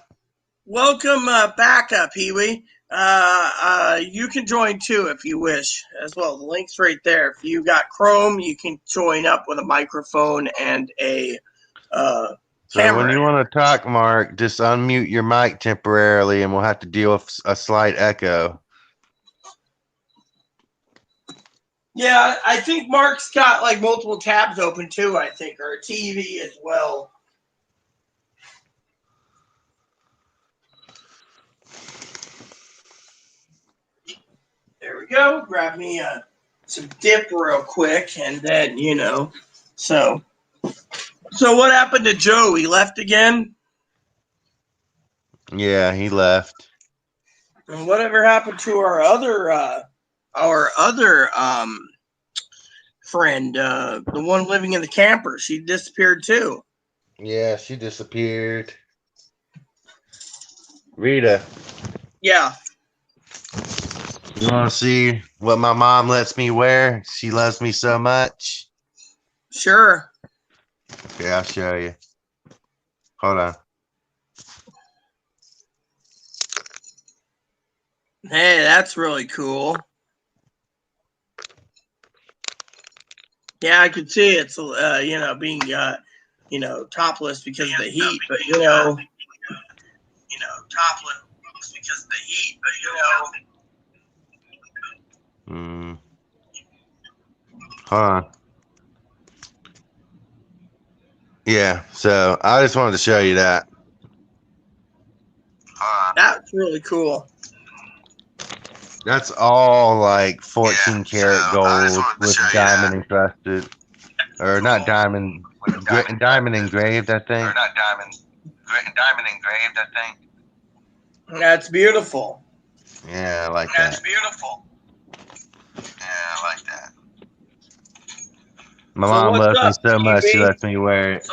Welcome back, Pee-wee. You can join too if you wish as well. The link's right there. If you got Chrome, you can join up with a microphone and a So camera. when you want to talk, Mark, just unmute your mic temporarily, and we'll have to deal with a slight echo. Yeah, I think Mark's got like multiple tabs open too, I think, or a TV as well. There we go. Grab me some dip real quick, and then, you know, so what happened to Joe? He left again? Yeah, he left. And whatever happened to our other friend, the one living in the camper? She disappeared too. Yeah, she disappeared. Rita. Yeah. You want to see what my mom lets me wear? She loves me so much. Sure. Okay, I'll show you. Hold on. Hey, that's really cool. Yeah, I can see it's you know, being you know, topless because of the heat, but you know, topless because of the heat, but you know. Hold on. Yeah, so I just wanted to show you that. That's really cool. That's all like 14 karat gold with diamond encrusted. Or not diamond, diamond engraved, I think. Or not diamond engraved, I think. That's beautiful. Yeah, I like that. That's beautiful. Yeah, I like that. My mom loves me so much, she lets me wear it.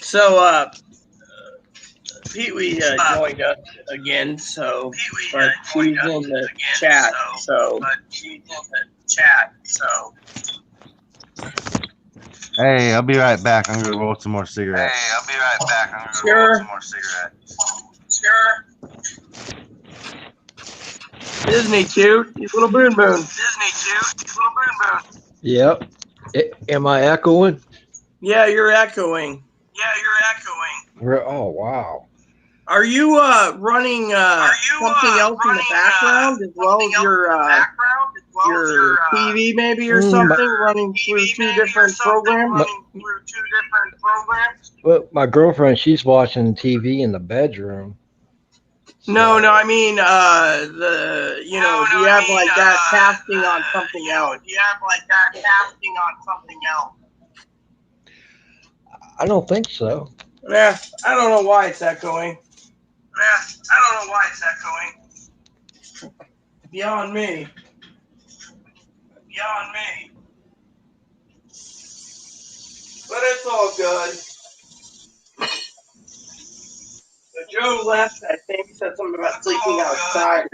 So, Pee-wee joined us again, so, but she's in the chat, so. Hey, I'll be right back. I'm gonna roll some more cigarettes. Sure. Disney cute. You little boon boon. Yep. Am I echoing? Yeah, you're echoing. Oh, wow. Are you running something else in the background as well as your TV maybe or something running through two different programs? Well, my girlfriend, she's watching TV in the bedroom. So. No, I mean the you know, do you have like that casting on something else? I don't think so. Yeah, I don't know why it's echoing. Beyond me. But it's all good. So Joe left, I think, said something about sleeping outside.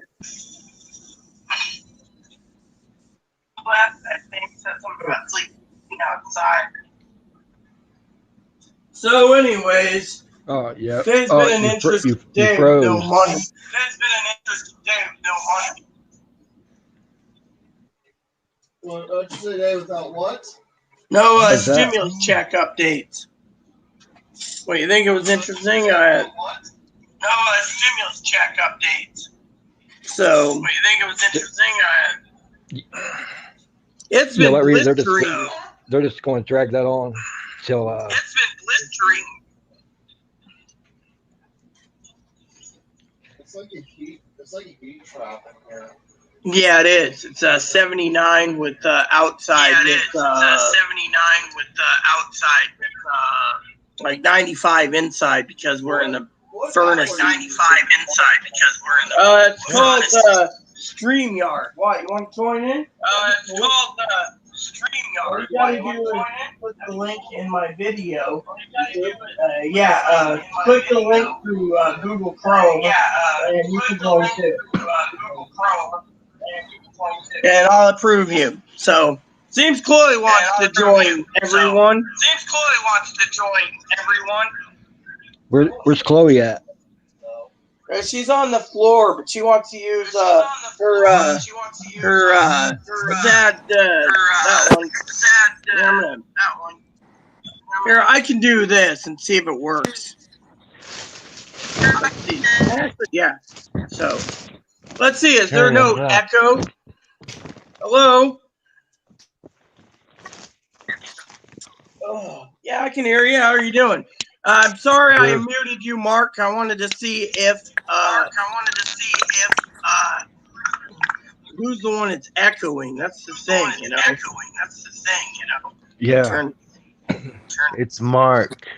So anyways, Oh, yeah. Today's Oh, been an interesting you day with no froze. money. Today's been an interesting day with no money. What you say today without what? No What is that? stimulus check updates. What, you think it was interesting? No stimulus check updates. So, What, you think it was interesting? it's Yeah, been what reason? blistering. They're just going to drag that on till It's been blistering. It's like a heat trap in here. Yeah, it is. It's 79 with outside. Yeah, it is. It's, It's 79 with outside. like 95 inside because we're in the furnace. 95 inside because we're in the. It's called StreamYard. Why? You want to join in? It's called All StreamYard. you gotta do is click the link in my video. Click the link through Google Chrome, and you can join too. And I'll approve you. So, seems Chloe wants to join everyone. Seems Chloe wants to join everyone. where's Chloe at? She's on the floor, but she wants to use that one. That one. Here, I can do this and see if it works. Let's see. Yeah. So, let's see. Is there no echo? Hello? Oh, yeah, I can hear you. How are you doing? I'm sorry I muted you, Mark. I wanted to see if who's the one that's echoing. That's the thing, you know. Yeah. Turn. It's Mark.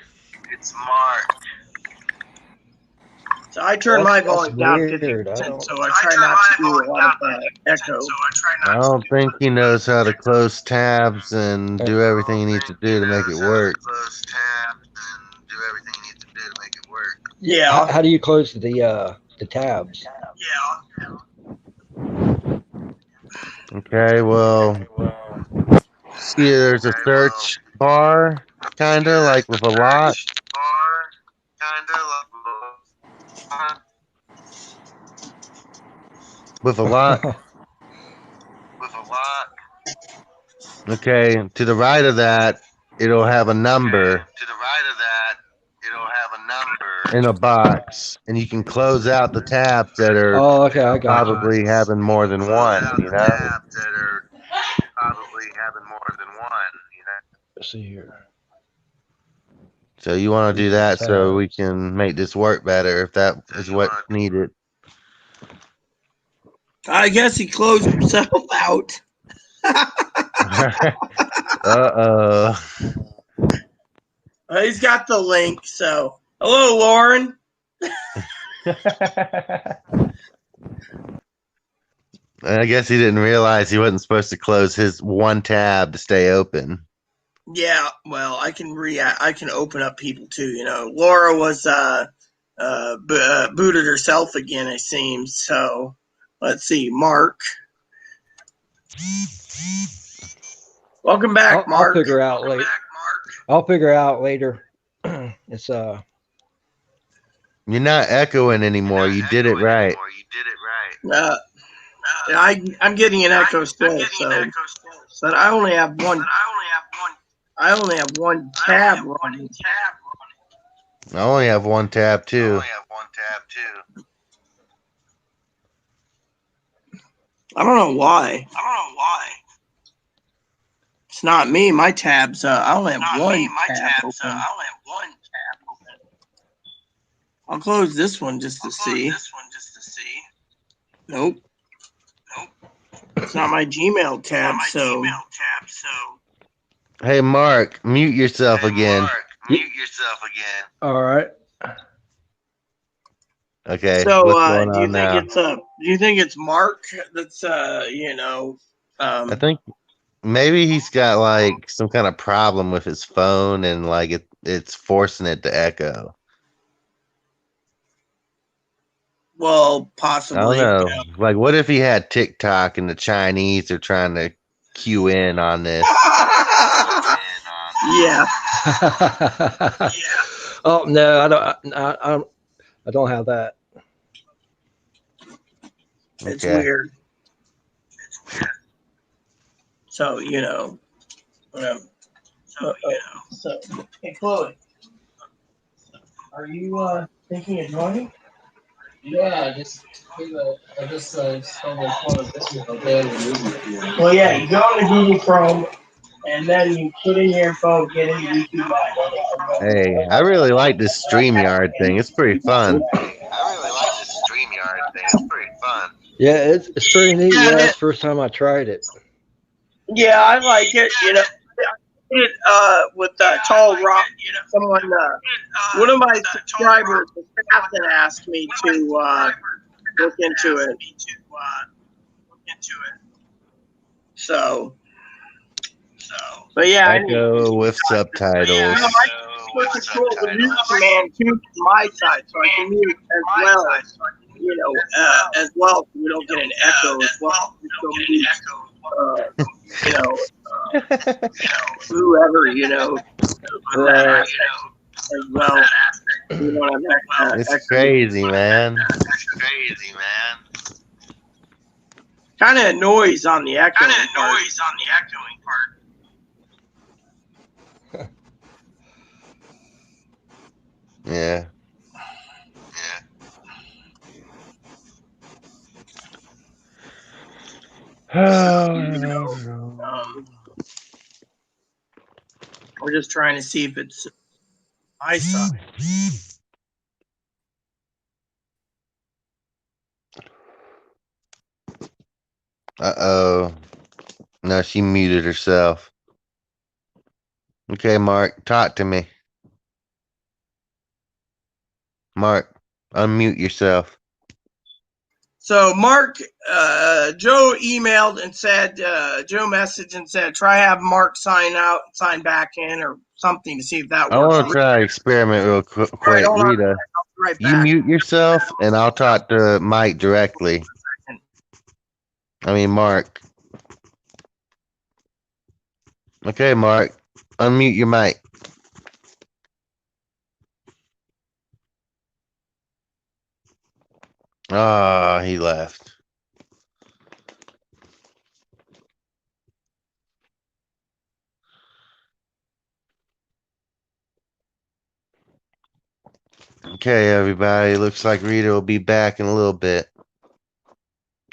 So I turn my That's volume down weird. 50%, so I try not to do a lot of echo. I don't think he knows how to close tabs and do everything he needs to do to make it work. Yeah. How do you close the tabs? Okay, well, see, there's a search bar, kind of like with a lot. With a lot. Okay, to the right of that, it'll have a number. In a box, and you can close out the tabs that are Oh, okay, I got you. probably having more than one, you know? Let's see here. So you want to do that so we can make this work better if that is what's needed. I guess he closed himself out. Uh-oh. He's got the link, so. Hello, Lauren. I guess he didn't realize he wasn't supposed to close his one tab to stay open. Yeah, well, I can open up people too, you know. Laura was booted herself again, it seems. So, let's see, Mark. Welcome back, Mark. I'll figure out later. I'll figure out later. It's You're not echoing anymore. You did it right. I'm getting an echo still, but I only have one. I only have one tab running. I only have one tab too. I don't know why. It's not me. My tabs. I only have one tab open. I'll close this one just to see. Nope. It's not my Gmail tab, so. Hey, Mark, mute yourself again. all right. Okay. So, what's going do you on think now? it's do you think it's Mark that's I think maybe he's got like some kind of problem with his phone and like it's forcing it to echo. well, I possibly. don't know. Like, what if he had TikTok and the Chinese are trying to cue in on this? Yeah. Oh no, I don't have that. It's Okay. weird. So So hey Chloe, are you thinking of joining? Yeah, I just stumbled upon a video of that. Well, yeah, you go on to Google Chrome, and then you put in your info, get into YouTube Live. Hey, I really like this StreamYard thing. It's pretty fun. Yeah, it's pretty neat. Yeah, Yeah, it's the first time I tried it. yeah, I like it. I did with Tall Rock. Someone, one of my subscribers, Captain, asked me to look into it. So, but yeah, Echo with subtitles. I control the mute command to my side, so I can mute as well. As well, so we don't get an echo as well. Whoever, Right. as well. We don't have It's crazy, man. kind of noise on the echo. Yeah. We're just trying to see if it's my side. Uh-oh. No, she muted herself. Okay, Mark, talk to me. Mark, unmute yourself. So Mark, Joe emailed and said, Joe messaged and said, try have Mark sign out, sign back in, or something to see if that works. I want to try an experiment real quick. Right, hold on. Rita, Right you back. mute yourself, and I'll talk to Mike directly. I mean, Mark. Okay, Mark, unmute your mic. Ah, he left. Okay, everybody. Looks like Rita will be back in a little bit.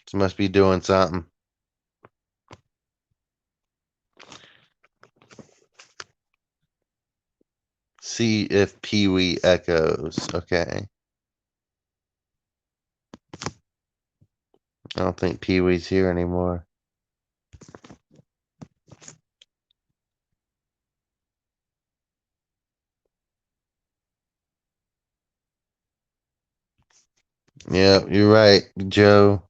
She must be doing something. See if Pee-wee echoes. Okay. I don't think Pee-wee's here anymore. Yeah, you're right, Joe.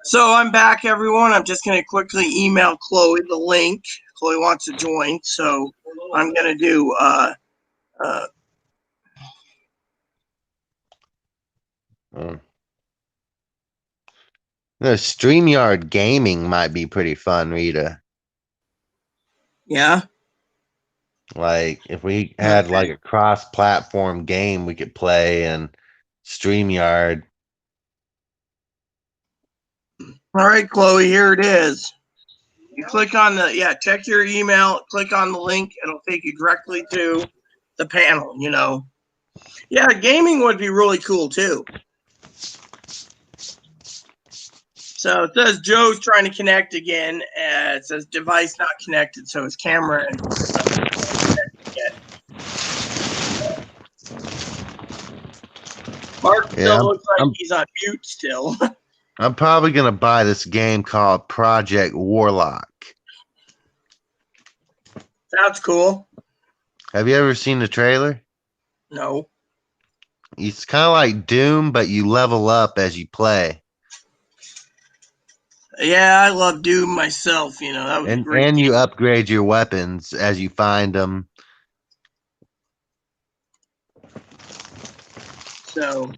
So I'm back, everyone. I'm just going to quickly email Chloe the link. Chloe wants to join, so I'm going to do The StreamYard gaming might be pretty fun, Rita. yeah. Like, if we had like a cross-platform game we could play and StreamYard. All right, Chloe, here it is. You click on check your email, click on the link, it'll take you directly to the panel, Yeah, gaming would be really cool too. So it says Joe's trying to connect again. It says device not connected, so his camera and Mark still looks like he's on mute still. I'm probably gonna buy this game called Project Warlock. Sounds cool. Have you ever seen the trailer? No. It's kind of like Doom, but you level up as you play. Yeah, I love Doom myself. That was great. And you upgrade your weapons as you find them. So,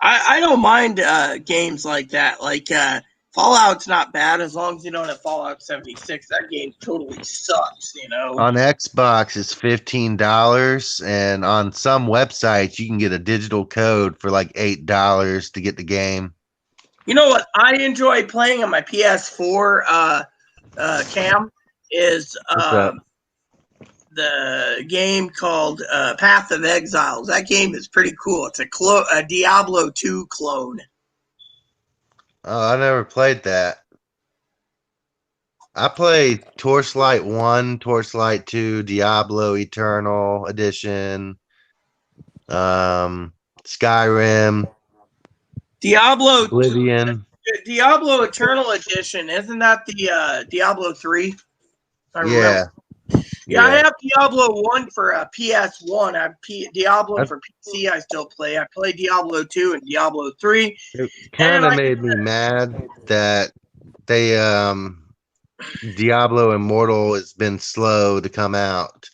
I don't mind games like that. Like Fallout's not bad as long as you don't have Fallout 76. That game totally sucks, you know. On Xbox, it's $15, and on some websites, you can get a digital code for like $8 to get the game. You know what I enjoy playing on my PS4 cam is What's that? the game called Path of Exiles. That game is pretty cool. It's a Diablo 2 clone. Oh, I never played that. I played Torchlight 1, Torchlight 2, Diablo Eternal Edition, Skyrim, Diablo Oblivion. Diablo Eternal Edition, isn't that the Diablo 3? Yeah. Yeah, I have Diablo 1 for PS1. I have Diablo for PC. I still play. I play Diablo 2 and Diablo 3. It kind of made me mad that they Diablo Immortal has been slow to come out.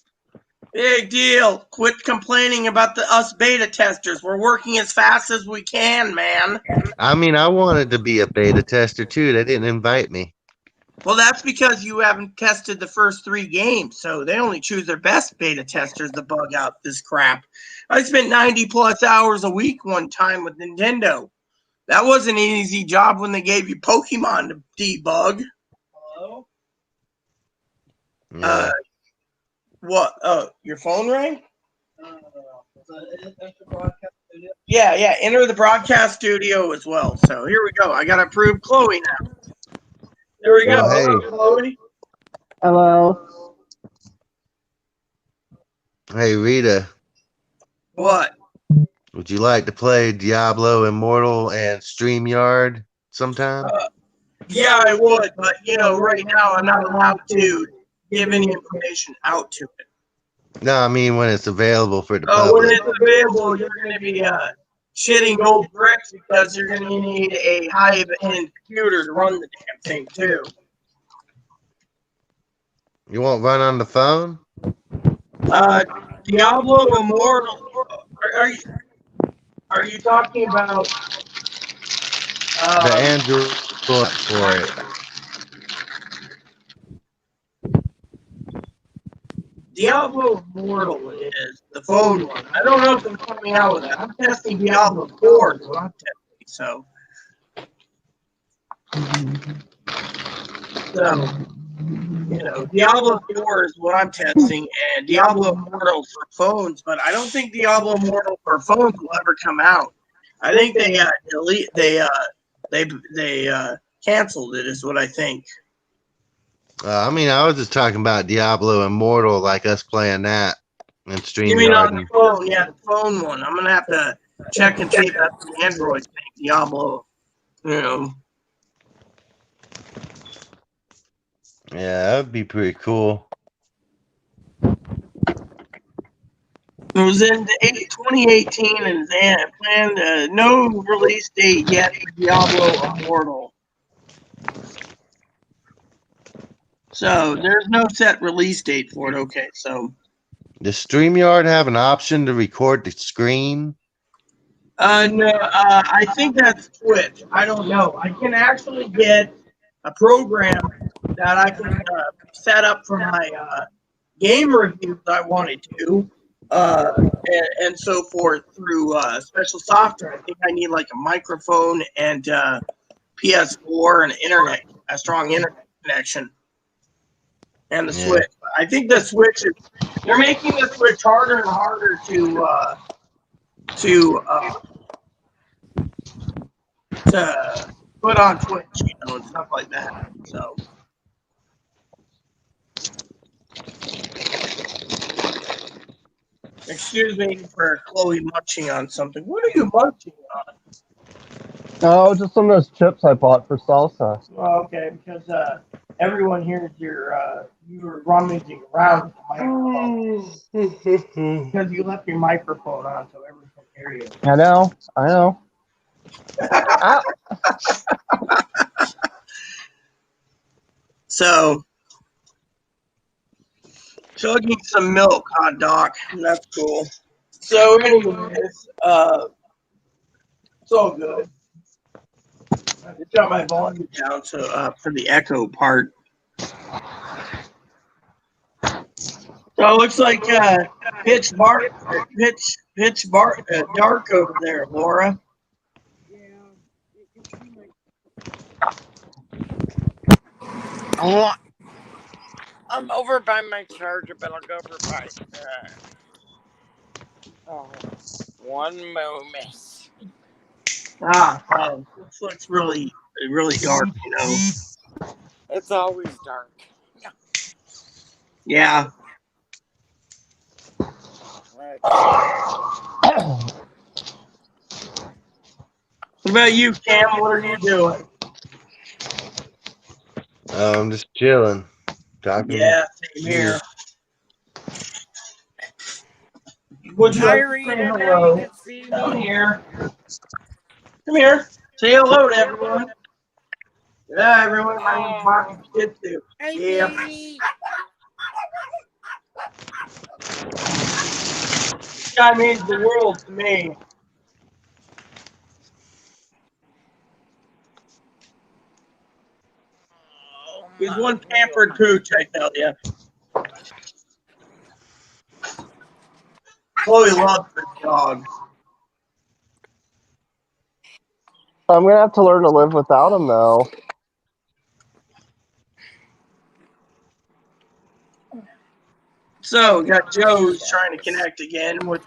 Big deal. Quit complaining about us beta testers. We're working as fast as we can, man. I mean, I wanted to be a beta tester too. They didn't invite me. Well, that's because you haven't tested the first 3 games, so they only choose their best beta testers to bug out this crap. I spent 90 plus hours a week one time with Nintendo. That wasn't an easy job when they gave you Pokemon to debug. Hello? Yeah. What? Oh, your phone rang? Yeah. Enter the broadcast studio as well. So here we go. I got to approve Chloe now. There we go. Hey. Hello, Chloe. Hello. Hey, Rita. What? Would you like to play Diablo Immortal and StreamYard sometime? Yeah, I would, but right now I'm not allowed to give any information out to it. No, I mean when it's available for the When public. it's available, you're going to be shitting gold bricks because you're going to need a high-end computer to run the damn thing too. You won't run on the phone? Diablo Immortal. Are you talking about The Android for it. Diablo Immortal is the phone one. I don't know if they're coming out with that. I'm testing Diablo 4 is what I'm testing. So Diablo 4 is what I'm testing, and Diablo Immortal for phones. But I don't think Diablo Immortal for phones will ever come out. I think they canceled it. Is what I think. I mean, I was just talking about Diablo Immortal, like us playing that and You mean on StreamYard. the phone? Yeah, the phone one. I'm gonna have to check and see if that's the Android thing. Diablo, Yeah, that would be pretty cool. It was in 2018 and then planned no release date yet for Diablo Immortal. So there's no set release date for it. Okay, so Does StreamYard have an option to record the screen? no, I think that's Twitch. I don't know. I can actually get a program that I can set up for my game reviews I wanted to, and so forth through special software. I think I need like a microphone and PS4 and a strong internet connection, and the Switch. I think the Switch they're making the Switch harder and harder to put on Twitch, and stuff like that. So. Excuse me for Chloe munching on something. What are you munching on? Oh, just some of those chips I bought for salsa. Oh, okay, because everyone hears you were rummaging around with the microphone. Because you left your microphone on so everyone can hear you. I know. So, chugging some milk, hot dog. That's cool. So, anyways, It's all good. I just got my volume down for the echo part. So it looks like pitch dark over there, Laura. I'm over by my charger, but I'll go over by. One moment. This looks really, really dark, you know. It's always dark. Yeah. Right. What about you, Cam? What are you doing? I'm just chilling. Talking. Yeah, same here. Would you like to say hello? Down here. Come here. Say hello to everyone. Yeah, everyone. My name's Mark Jitsu. Yeah. This guy means the world to me. He's one pampered pooch, I tell you. Chloe loves this dog. I'm gonna have to learn to live without him, though. So, we got Joe's trying to connect again with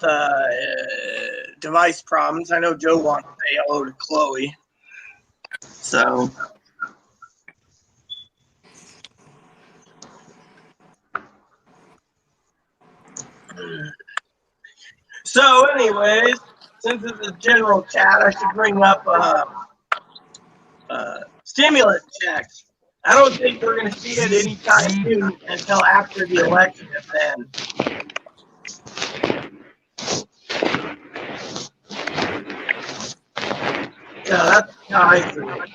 device problems. I know Joe wants to say hello to Chloe. So. So, anyways, since it's a general chat, I should bring up stimulus checks. I don't think we're going to see it anytime soon until after the election, then. Yeah, that's how I see it.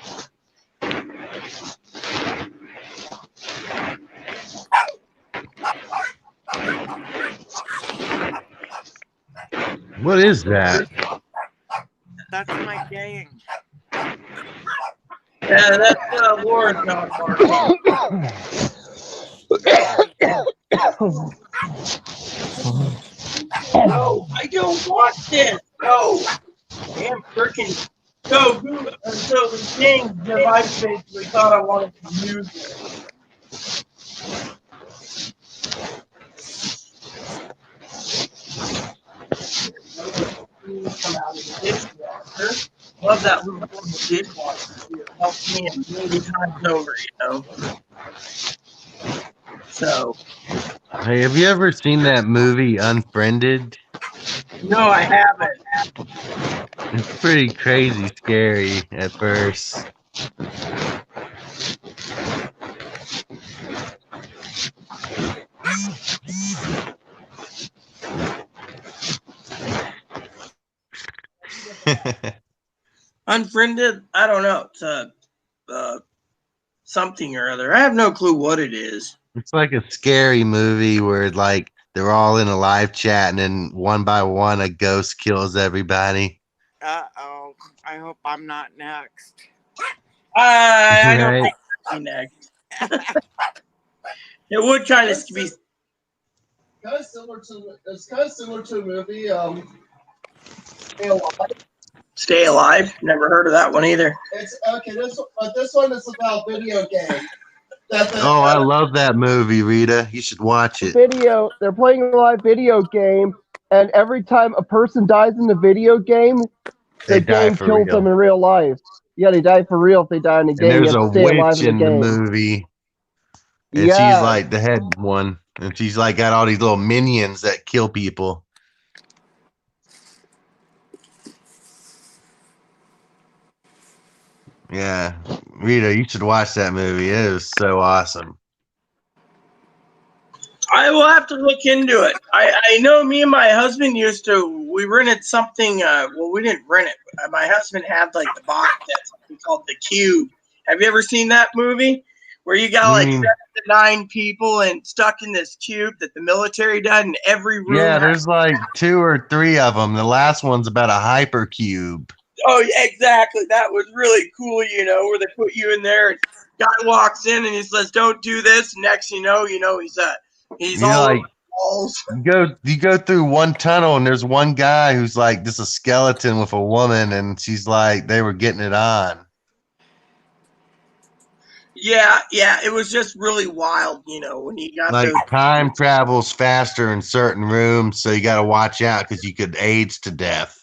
What is that? That's my gang. Yeah, that's Laura's dog barking. No, I don't want this. No. Damn freaking. So the gang device basically thought I wanted to use it. Come out of the dishwasher. Love that little dishwasher. It helps me a million times over, you know. So. Hey, have you ever seen that movie Unfriended? No, I haven't. It's pretty crazy scary at first. Unfriended? I don't know. It's something or other. I have no clue what it is. It's like a scary movie where like they're all in a live chat and then one by one a ghost kills everybody. Uh-oh. I hope I'm not next. I don't think I'll be next. It would kind of be It's kind of similar to a movie. Stay Alive. Never heard of that one either. It's okay. This one is about video game. I love that movie, Rita. You should watch it. They're playing a live video game, and every time a person dies in the video game, the game kills them in real life. Yeah, they die for real if they die in the game. And there's you a have to stay alive witch in the game. movie. And Yeah. she's like the head one. And she's like got all these little minions that kill people. Yeah. Rita, you should watch that movie. It is so awesome. I will have to look into it. I know me and my husband we rented something. Well, we didn't rent it. My husband had like the box that's something called The Cube. Have you ever seen that movie? Where you got like 7 to 9 people and stuck in this cube that the military done in every room. Yeah, there's like 2 or 3 of them. The last one's about a hypercube. Oh, yeah, exactly. That was really cool, where they put you in there and guy walks in and he says, "Don't do this." Next, he's You all like over the walls. you go through one tunnel and there's one guy who's like just a skeleton with a woman, and she's like they were getting it on. Yeah, it was just really wild, when you got Like those. time travels faster in certain rooms, so you got to watch out because you could age to death.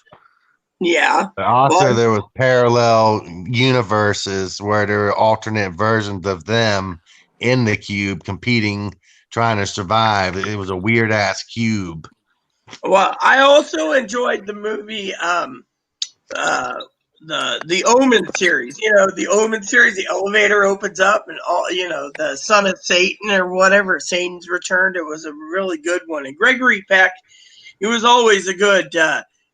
Yeah. But also, Well, there was parallel universes where there were alternate versions of them in the cube competing, trying to survive. It was a weird ass cube. Well, I also enjoyed the movie, the Omen series. The Omen series. The elevator opens up, and the son of Satan or whatever, Satan's returned. It was a really good one. And Gregory Peck, he was always a good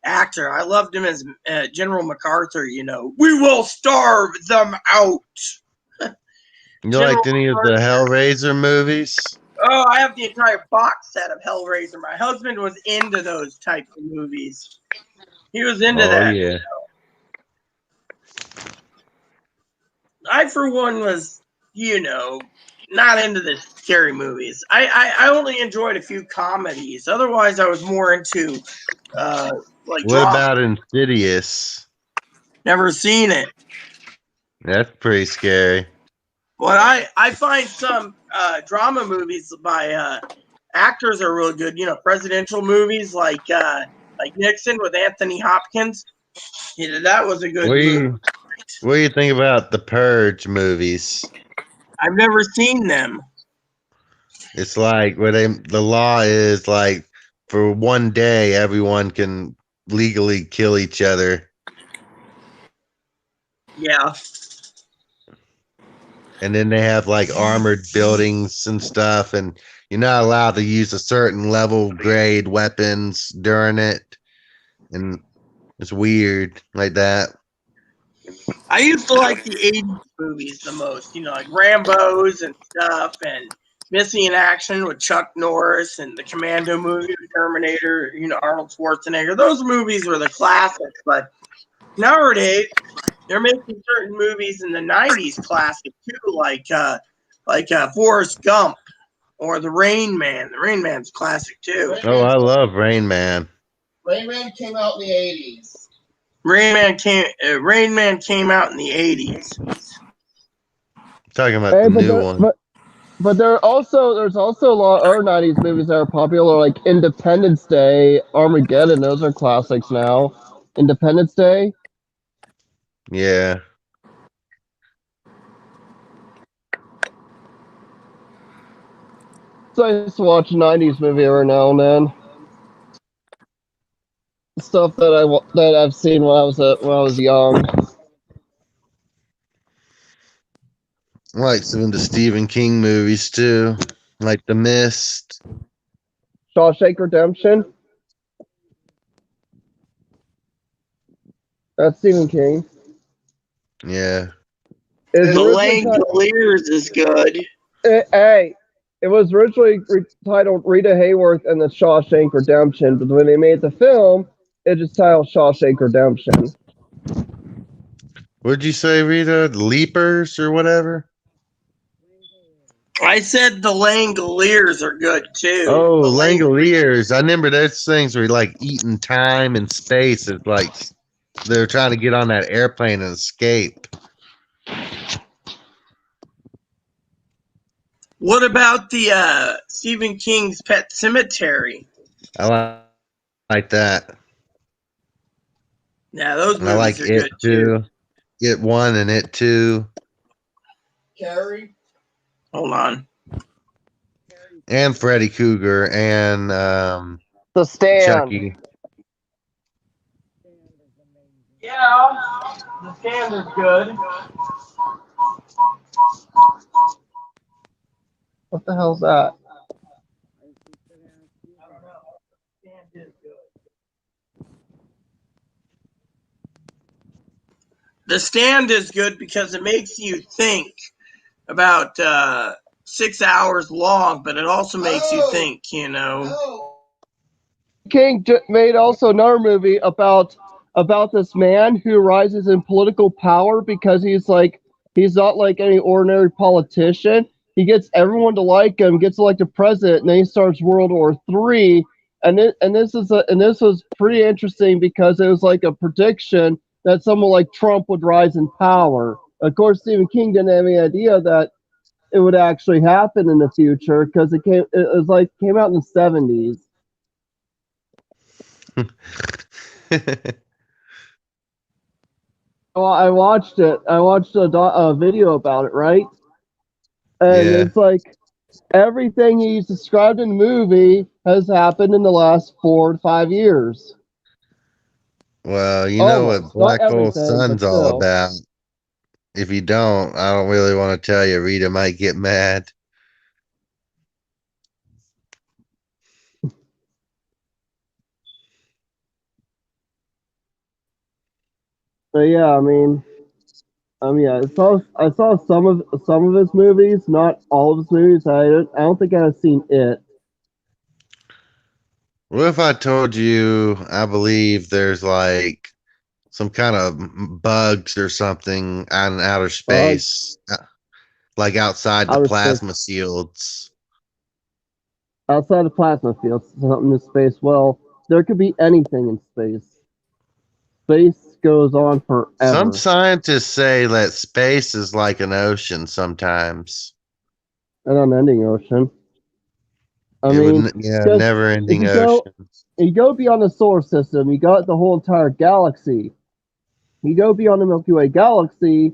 actor. I loved him as General MacArthur. We will starve them out. You liked any of the Hellraiser movies? Oh, I have the entire box set of Hellraiser. My husband was into those types of movies. He was into that. Yeah. I, for one, was, not into the scary movies. I only enjoyed a few comedies. Otherwise, I was more into, What drama. about Insidious? Never seen it. That's pretty scary. Well, I find some drama movies by actors are really good. Presidential movies like Nixon with Anthony Hopkins. That was a good movie. What do you think about the Purge movies? I've never seen them. It's like the law is like for one day everyone can legally kill each other. Yeah. And then they have like armored buildings and stuff, and you're not allowed to use a certain level grade weapons during it. And it's weird like that. I used to like the 80s movies the most, like Rambo's and stuff, and Missing in Action with Chuck Norris, and the Commando movie, the Terminator, Arnold Schwarzenegger. Those movies were the classics, but nowadays they're making certain movies in the 90s classic too, like Forrest Gump or The Rain Man. The Rain Man's classic too. Oh, I love Rain Man. Rain Man came out in the 80s. Rain Man came out in the 80s. Talking about the new one. But there's also a lot of other 90s movies that are popular, like Independence Day, Armageddon. Those are classics now. Independence Day. Yeah. So I used to watch a 90s movie every now and then. Stuff that I've seen when I was young. I like some of the Stephen King movies too, like The Mist, Shawshank Redemption. That's Stephen King. Yeah. The Langoliers is good. It was originally titled Rita Hayworth and the Shawshank Redemption, but when they made the film, it just titled Shawshank Redemption. What'd you say, Rita? The Leapers or whatever? I said the Langoliers are good too. Oh, Langoliers. I remember those things were like eating time and space. It's like they're trying to get on that airplane and escape. What about the Stephen King's Pet Cemetery? I like that. Yeah, those movies I like are It good too. It 1 and It 2. Carrie? Hold on. And Freddy Krueger and The Stand. Chucky. Yeah, The Stand is good. What the hell's that? The Stand is good because it makes you think about 6 hours long, but it also makes you think, King made also another movie about about this man who rises in political power because he's not like any ordinary politician. He gets everyone to like him, gets elected president, and then he starts World War III. And this was pretty interesting because it was like a prediction that someone like Trump would rise in power. Of course, Stephen King didn't have any idea that it would actually happen in the future because came out in the 70s. Well, I watched it. I watched a video about it, right? And Yeah. it's like everything he's described in the movie has happened in the last 4 to 5 years. Well, you know what Almost. Not Black Hole everything, but Sun's all still. about. If you don't, I don't really want to tell you. Rita might get mad. But yeah, yeah, I saw some of his movies, not all of his movies. I don't think I've seen it. What if I told you I believe there's like some kind of bugs or something out in outer space, like outside the Outer plasma space. shields? Outside of plasma fields, something in space. Well, there could be anything in space. Space goes on forever. Some scientists say that space is like an ocean sometimes. An unending ocean. Never-ending ocean. You go beyond the solar system, you got the whole entire galaxy. You go beyond the Milky Way galaxy,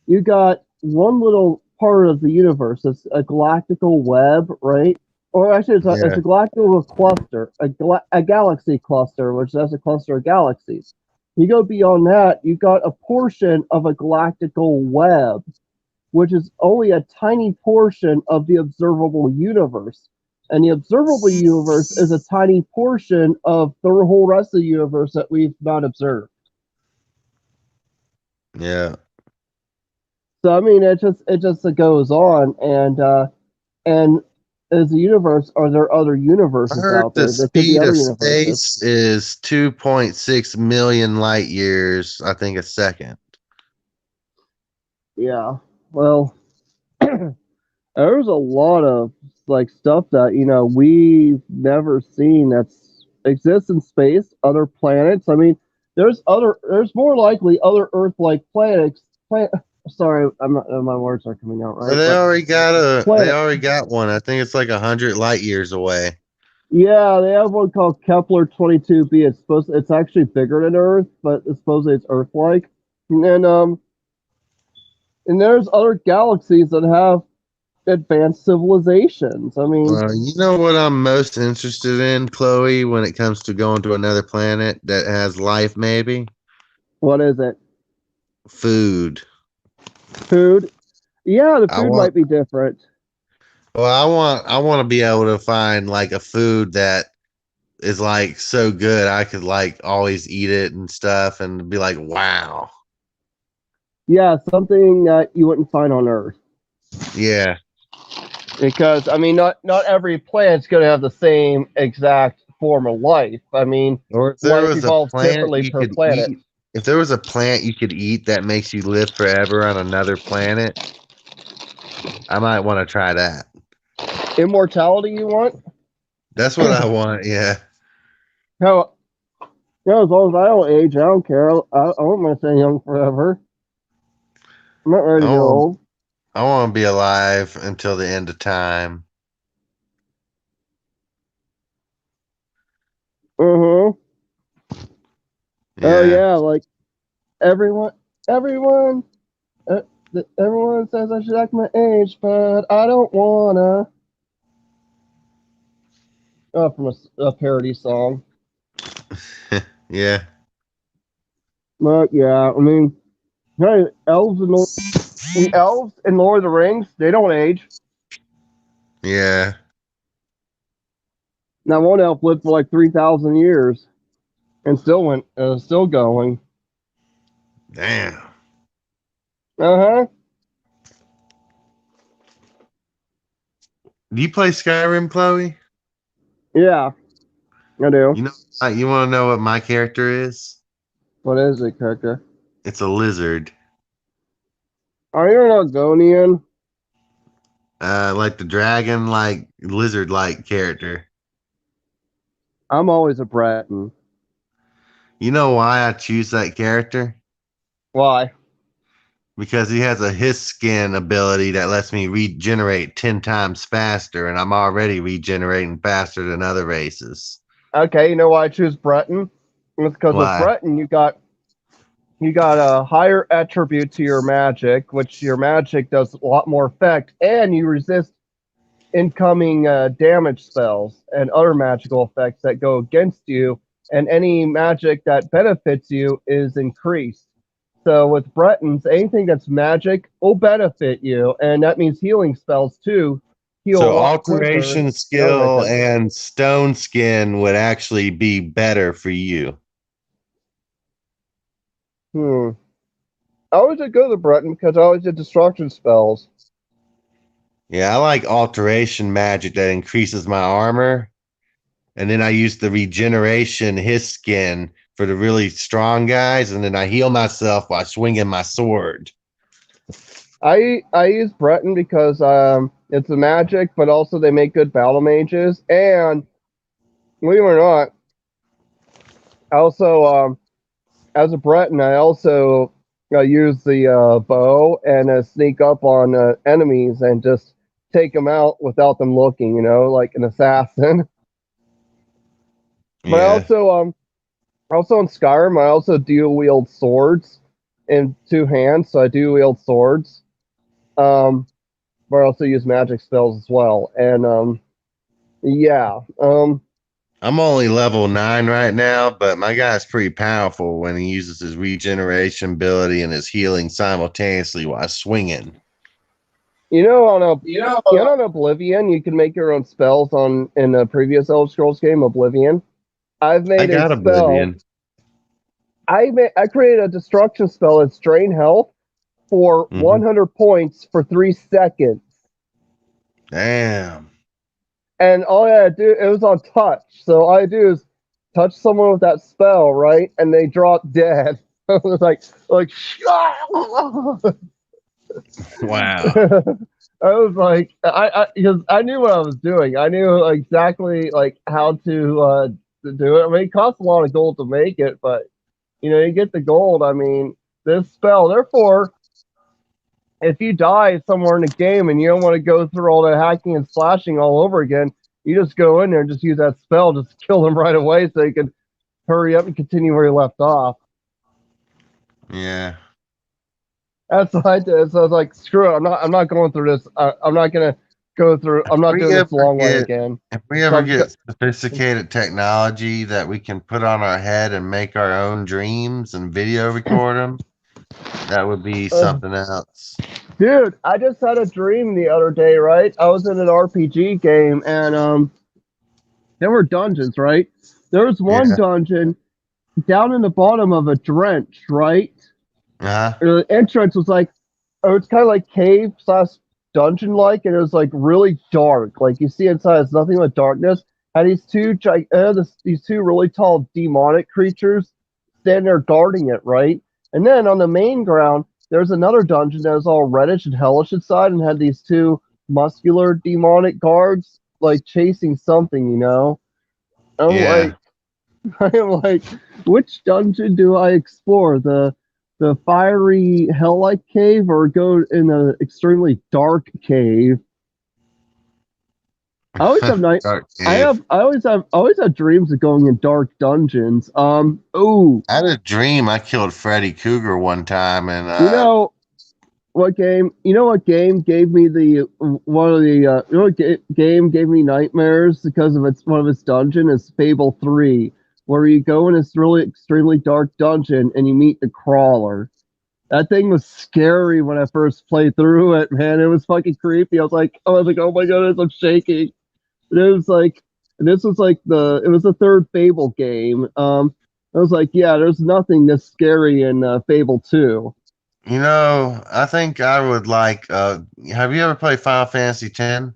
you got one little part of the universe. It's a galactical web, right? Or actually, it's a galactical cluster, a galaxy cluster, which is a cluster of galaxies. You go beyond that, you got a portion of a galactical web, which is only a tiny portion of the observable universe. And the observable universe is a tiny portion of the whole rest of the universe that we've not observed. Yeah. So it just goes on, and as a universe, are there other universes out there? The There could be speed other of universes. space is 2.6 million light years, I think, a second. Yeah. Well, there's a lot of stuff that we've never seen that's exists in space, other planets. There's more likely other Earth-like planets. Sorry, I'm not, my words are coming out right. So they already got one. I think it's like 100 light years away. Yeah, they have one called Kepler 22b. It's actually bigger than Earth, but supposedly it's Earth-like. And there's other galaxies that have advanced civilizations. You know what I'm most interested in, Chloe, when it comes to going to another planet that has life, maybe? What is it? Food. Food? Yeah, the food might be different. Well, I want to be able to find like a food that is like so good I could like always eat it and stuff and be like, wow. Yeah, something that you wouldn't find on Earth. Yeah. Because not every planet's going to have the same exact form of life. Or if there was a plant you per could planet. eat, if there was a plant you could eat that makes you live forever on another planet, I might want to try that. Immortality, you want? That's what I want. Yeah. No, as long as I don't age, I don't care. I want to stay young forever. I'm not ready to get old. I want to be alive until the end of time. Yeah. Oh yeah, like everyone says I should act my age, but I don't wanna. From a parody song. Yeah. But yeah, hey, elves in Lord of the Rings, they don't age. Yeah. Now one elf lived for like 3,000 years, and still going. Damn. Do you play Skyrim, Chloe? Yeah, I do. You want to know what my character is? What is it, character? It's a lizard. Are you an Argonian? Like the dragon, like lizard like character. I'm always a Breton. You know why I choose that character? Why? Because he has a his skin ability that lets me regenerate 10 times faster, and I'm already regenerating faster than other races. Okay, you know why I choose Breton? It's because with Why? Breton you got a higher attribute to your magic, which your magic does a lot more effect, and you resist incoming damage spells and other magical effects that go against you, and any magic that benefits you is increased. So with Bretons, anything that's magic will benefit you, and that means healing spells too. Heal So a lot quicker alteration than other skill races. and stone skin would actually be better for you. I always did go to Breton because I always did destruction spells. Yeah, I like alteration magic that increases my armor. And then I use the regeneration his skin for the really strong guys, and then I heal myself while swinging my sword. I use Breton because it's a magic, but also they make good battle mages. And believe it or not, I also as a Breton, I also use the bow and sneak up on enemies and just take them out without them looking. You know, like an assassin. But Yeah. also in Skyrim, I also dual wield swords in two hands, so I do wield swords. But I also use magic spells as well. And yeah. I'm only level 9 right now, but my guy's pretty powerful when he uses his regeneration ability and his healing simultaneously while swinging. You know, on Oblivion, you can make your own spells in a previous Elder Scrolls game, Oblivion. I've I made got a spell. Oblivion. I created a destruction spell that's drain health for 100 points for 3 seconds. Damn. And all I had to do, it was on touch. So all I do is touch someone with that spell, right? And they drop dead. I was like, Wow. I was like, because I knew what I was doing. I knew exactly like how to do it. I mean, it costs a lot of gold to make it, but you know, you get the gold. I mean, this spell. Therefore, if you die somewhere in the game and you don't want to go through all that hacking and slashing all over again, you just go in there and just use that spell, just kill them right away, so you can hurry up and continue where you left off. Yeah. That's what I did. So I was like, screw it. I'm not going through this. I'm not gonna go through. I'm not doing this long way again. If we ever get sophisticated technology that we can put on our head and make our own dreams and video record them, that would be something else. Dude, I just had a dream the other day, right? I was in an RPG game and there were dungeons, right? There was one dungeon down in the bottom of a drench, right? The entrance was like, it's kind of like cave / dungeon like, and it was like really dark. Like you see inside, it's nothing but darkness. And these two really tall demonic creatures standing there guarding it, right? And then on the main ground, there's another dungeon that was all reddish and hellish inside, and had these two muscular demonic guards like chasing something, you know. I'm like, which dungeon do I explore? The fiery hell-like cave, or go in an extremely dark cave? I always have I always have dreams of going in dark dungeons. I had a dream I killed Freddy Krueger one time, and you know what game? You know what game gave me game gave me nightmares because of one of its dungeon is Fable 3, where you go in this really extremely dark dungeon and you meet the Crawler. That thing was scary when I first played through it, man. It was fucking creepy. I was like, oh my goodness, I'm shaking. And it was like, it was the third Fable game. I was like, yeah, there's nothing this scary in Fable 2. You know, I think I would like. Have you ever played Final Fantasy X?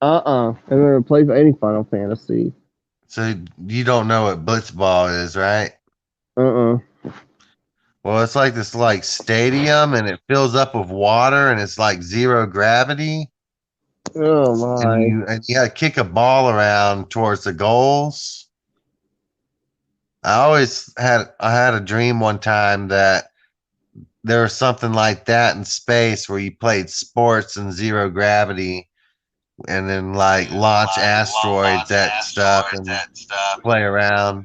I've never played any Final Fantasy. So you don't know what Blitzball is, right? Well, it's like this like stadium, and it fills up with water, and it's like zero gravity. Oh my! And you got to kick a ball around towards the goals. I had a dream one time that there was something like that in space where you played sports in zero gravity, and then like launch asteroids at stuff and play around.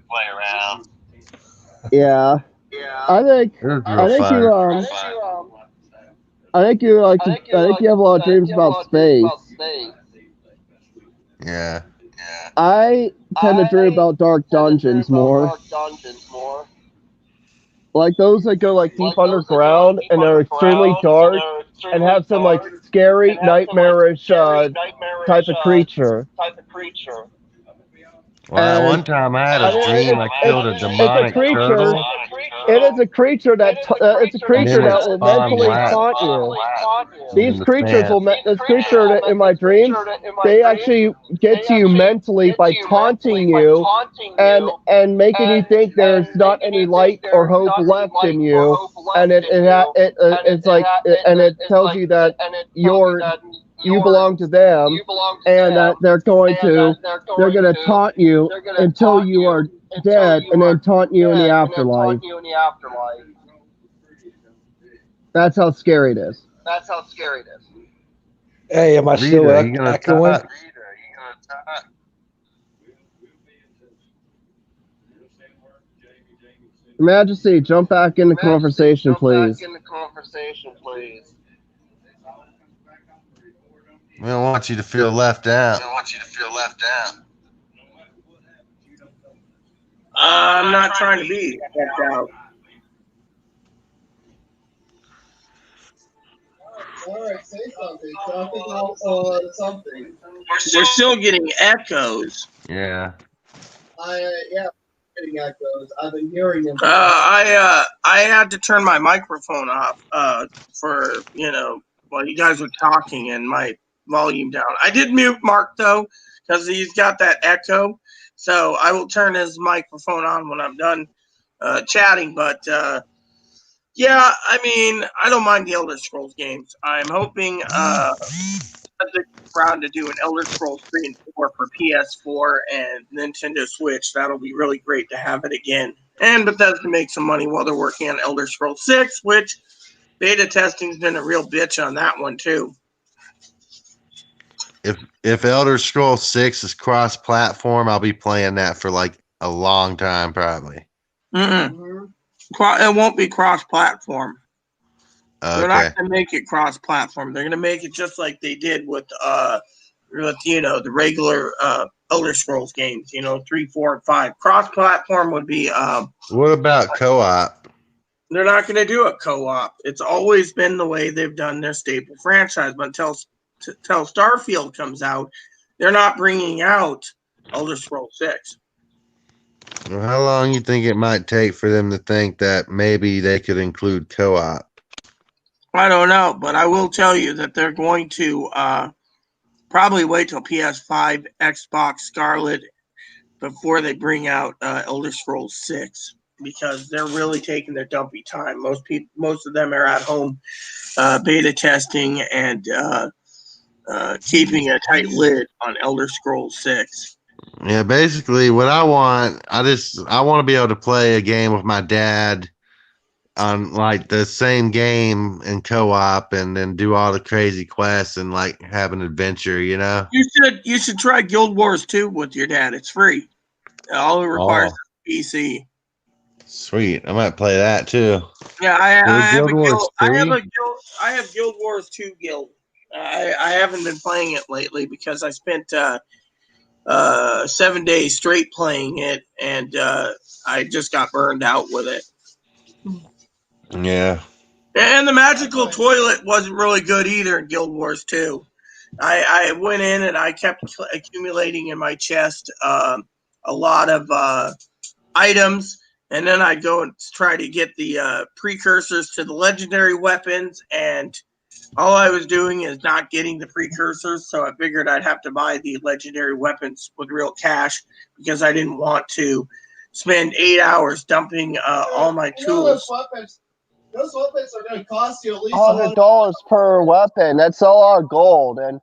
Yeah, I think It was I real think fun. you I think you like to, I think you have a lot of dreams about space. Yeah. I tend to dream about dark dungeons more. Like those that go like deep underground and are extremely dark and have some like scary, nightmarish type of creature. Well, at one time I had a dream I killed a It's a demonic creature. turtle, It is a creature it's a and then creature it that will spawned mentally rats taunt you. in These the creatures sand. will. This creature in my dreams, they actually get to you mentally by taunting you and making you think there's not any light or hope left in you, and it's like and it tells you that you belong to them, and that they're gonna taunt you until you are dead, and then taunt you in the afterlife. That's how scary it is. Hey, am I still Rita, are you gonna echoing? talk? Your Majesty, jump back in the conversation, please. We don't want you to feel left out. I'm not trying to be left out. All right, say something. Something about something. We're still getting echoes. Yeah. Yeah, getting echoes. I've been hearing them. I had to turn my microphone off for while you guys were talking and my volume down. I did mute Mark though because he's got that echo. So I will turn his microphone on when I'm done chatting. But yeah, I mean, I don't mind the Elder Scrolls games. I'm hoping around to do an Elder Scrolls 3 and 4 for PS4 and Nintendo Switch. That'll be really great to have it again. And Bethesda make some money while they're working on Elder Scrolls 6, which beta testing's been a real bitch on that one too. If Elder Scrolls 6 is cross-platform, I'll be playing that for like a long time, probably. It won't be cross-platform. Okay. They're not going to make it cross-platform. They're going to make it just like they did with the regular Elder Scrolls games. 3, 4, and 5. Cross-platform would be. What about co-op? They're not going to do a co-op. It's always been the way they've done their staple franchise. But until Starfield comes out, they're not bringing out Elder Scrolls 6. Well, how long you think it might take for them to think that maybe they could include co-op? I don't know, but I will tell you that they're going to probably wait till PS5, Xbox Scarlet before they bring out Elder Scrolls 6 because they're really taking their dumpy time. Most of them are at home beta testing and keeping a tight lid on Elder Scrolls 6. Yeah, basically what I want, I want to be able to play a game with my dad on like the same game in co-op and then do all the crazy quests and like have an adventure, You should try Guild Wars 2 with your dad. It's free. All it requires is PC. Sweet. I might play that too. Yeah, I have Guild Wars 3? I have Guild Wars 2 guild. I haven't been playing it lately because I spent 7 days straight playing it, and I just got burned out with it. Yeah. And the magical toilet wasn't really good either in Guild Wars 2. I went in and I kept accumulating in my chest a lot of items, and then I'd go and try to get the precursors to the legendary weapons, and all I was doing is not getting the precursors, so I figured I'd have to buy the legendary weapons with real cash because I didn't want to spend 8 hours dumping all my tools. Those weapons are going to cost you at least $100 per weapon. That's a lot of gold, and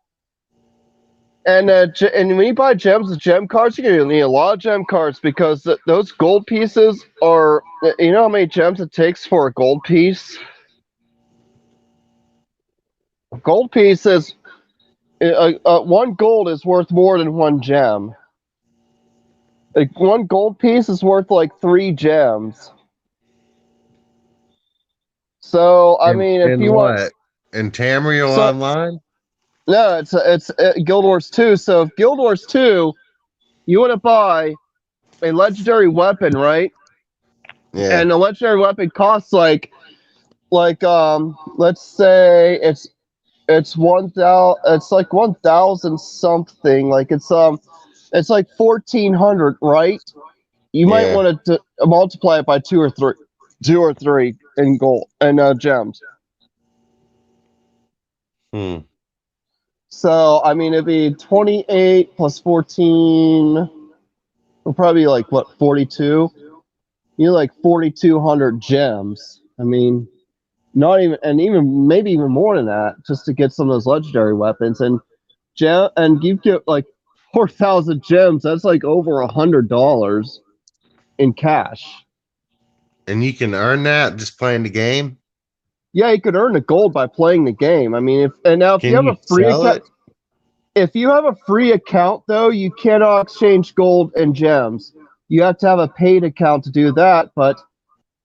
when you buy gems with gem cards, you're gonna need a lot of gem cards because those gold pieces are. You know how many gems it takes for a gold piece? Gold piece is one gold is worth more than one gem. Like one gold piece is worth like 3 gems. So I mean, if you want in Tamriel Online, no, it's Guild Wars 2. So if Guild Wars 2, you want to buy a legendary weapon, right? yeah, And the legendary weapon costs like let's say it's 1,000. It's like 1,000 something. Like it's like 1,400, right? You might want to multiply it by 2 or 3 in gold and gems. So I mean, it'd be 28 plus 14. It'll probably be like what 42. You need like 4,200 gems. I mean, not even, and even maybe even more than that, just to get some of those legendary weapons. And you get like 4,000 gems. That's like over $100 in cash. And you can earn that just playing the game. Yeah, you could earn the gold by playing the game. I mean, if you have a free account, if you have a free account though, you cannot exchange gold and gems. You have to have a paid account to do that. But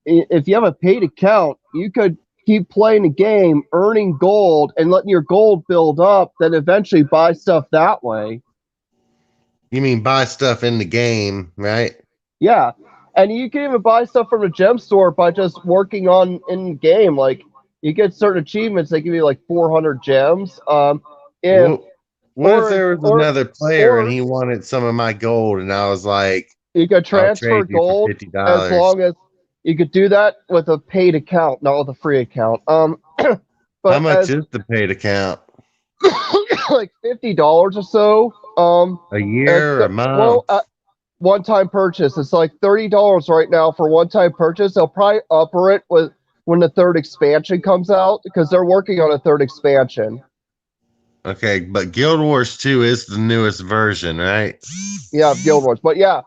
if you have a paid account, you could keep playing the game, earning gold, and letting your gold build up, then eventually buy stuff that way. You mean buy stuff in the game, right? Yeah. And you can even buy stuff from the gem store by just working on in game. Like you get certain achievements, they give you like 400 gems. What if there was another player and he wanted some of my gold, and I was like, you could transfer gold for $50. as long as you could do that with a paid account, not with a free account. But how much is the paid account? Like $50 or so. A year or a month? Well, one-time purchase. It's like $30 right now for one-time purchase. They'll probably upper it when the 3rd expansion comes out because they're working on a 3rd expansion. Okay, but Guild Wars 2 is the newest version, right? Yeah, Guild Wars. But yeah,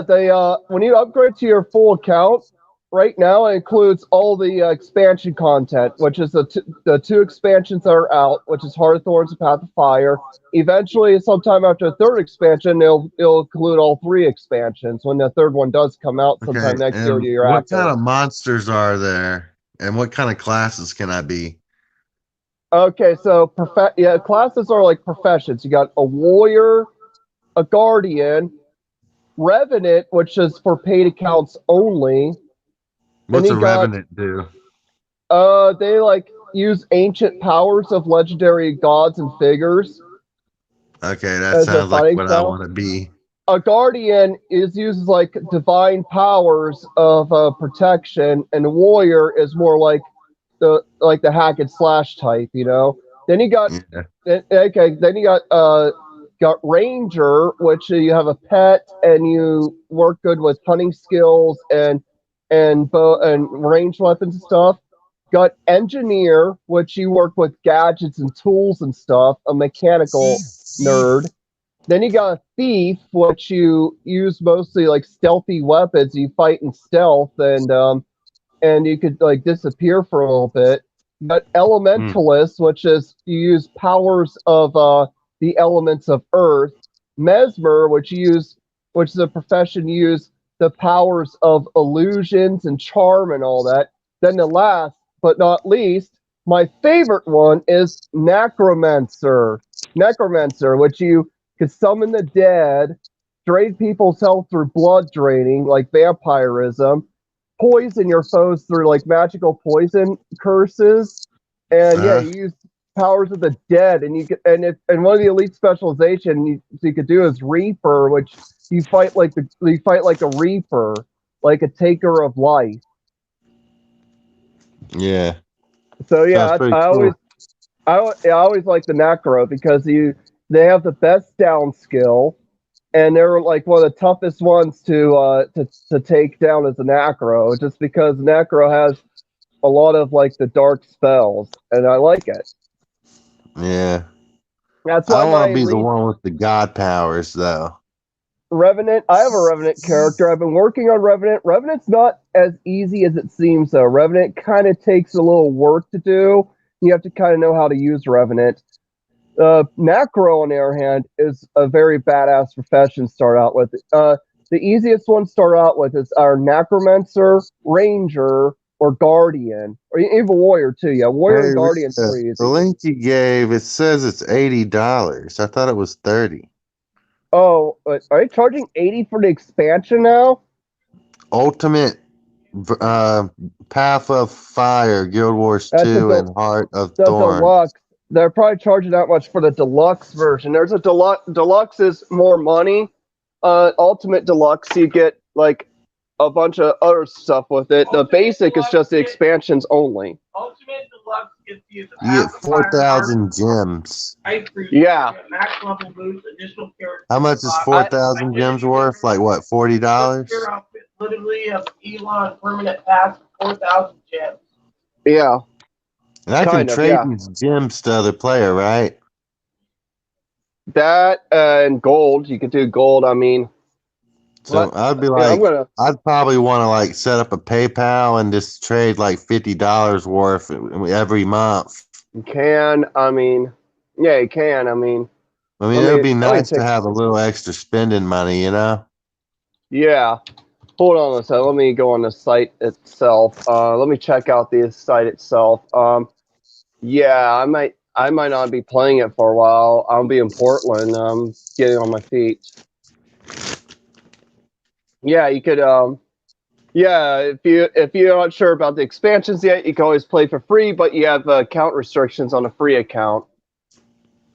they when you upgrade to your full account, right now it includes all the expansion content, which is the 2 expansions that are out, which is Heart of Thorns and Path of Fire. Eventually, sometime after the 3rd expansion, it'll include all 3 expansions when the 3rd one does come out sometime next year or the year after. What kind of monsters are there, and what kind of classes can I be? Okay, so classes are like professions. You got a warrior, a guardian, revenant, which is for paid accounts only. What's a revenant do? They like use ancient powers of legendary gods and figures. Okay, that sounds like what I want to be. A guardian uses like divine powers of protection, and a warrior is more like the hack and slash type, you know. Then you got then you got ranger, which you have a pet and you work good with hunting skills and ranged weapons and stuff. Got engineer, which you work with gadgets and tools and stuff, a mechanical nerd. Then you got a thief, which you use mostly like stealthy weapons. You fight in stealth and you could like disappear for a little bit. But elementalist, which is you use powers of the elements of earth. Mesmer, which is a profession you use the powers of illusions and charm and all that. Then the last but not least, my favorite one is necromancer. Necromancer, which you can summon the dead, drain people's health through blood draining, like vampirism, poison your foes through like magical poison curses, and you use powers of the dead, and you can, and one of the elite specialization you could do is Reaper, which you fight like a Reaper, like a taker of life. Yeah. So yeah, I always like the Necro because they have the best down skill. and they're like one of the toughest ones to take down as an acro, just because an acro has a lot of like the dark spells, and I like it. Yeah. That's I why don't want my to be the one with the god powers, though. Revenant. I have a Revenant character. I've been working on Revenant. Revenant's not as easy as it seems, though. Revenant kind of takes a little work to do. You have to kind of know how to use Revenant. Necro, on the other hand, is a very badass profession to start out with. The easiest one to start out with is our Necromancer, Ranger, or Guardian, or even Warrior too. Yeah, Warrior and Guardian's pretty The easy. link you gave, it says it's $80. I thought it was 30. Oh, are they charging 80 for the expansion now? Ultimate Path of Fire, Guild Wars That's 2, and Heart of the Thorn. deluxe. They're probably charging that much for the deluxe version. There's a deluxe. Deluxe is more money. Ultimate deluxe, you get like a bunch of other stuff with it. The basic is just the expansions only. Ultimate Deluxe gets you the You get 4,000 gems. Yeah. Max level boost, additional character. How much is 4,000 gems worth? Like what, $40? Your outfit literally has Elon permanent pass for 4,000 gems. Yeah. And I can Kind of, trade yeah. these gems to other player, right? That and gold. You could do gold. I mean, So I'd be yeah, like, I'm gonna. I'd probably want to like set up a PayPal and just trade like $50 worth every month. You can. I mean, yeah, you can. I mean, it would be nice to have a little extra spending money, you know? Yeah. Hold on a second. Let me go on the site itself. Let me check out the site itself. Yeah, I might not be playing it for a while. I'll be in Portland. Getting on my feet. Yeah, you could. Yeah, if you're not sure about the expansions yet, you can always play for free, but you have account restrictions on a free account.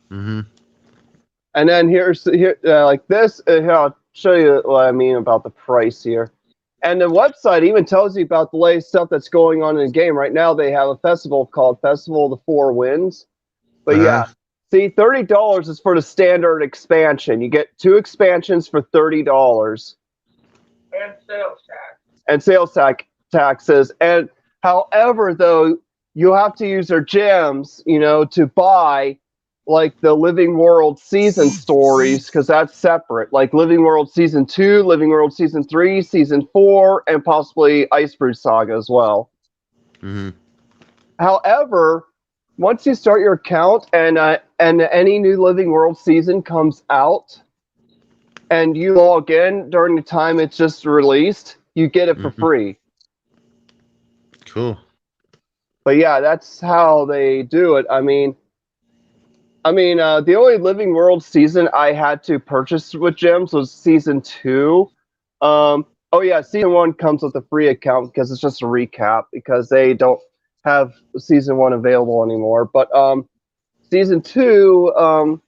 Mm-hmm. And then like this. Here, I'll show you what I mean about the price here. And the website even tells you about the latest stuff that's going on in the game. Right now, they have a festival called Festival of the Four Winds. But yeah, see, $30 is for the standard expansion. You get 2 expansions for $30. And sales tax. And sales taxes. And however, though, you have to use their gems, to buy like the Living World season stories, because that's separate. Like Living World Season 2, Living World Season 3, Season 4, and possibly Icebrew Saga as well. Mm-hmm. However, once you start your account and any new Living World season comes out, and you log in during the time it's just released, you get it for free. Cool. But yeah, that's how they do it. I mean, the only Living World season I had to purchase with gems was Season 2. Oh yeah, Season 1 comes with a free account because it's just a recap, because they don't have Season 1 available anymore. But Season 2,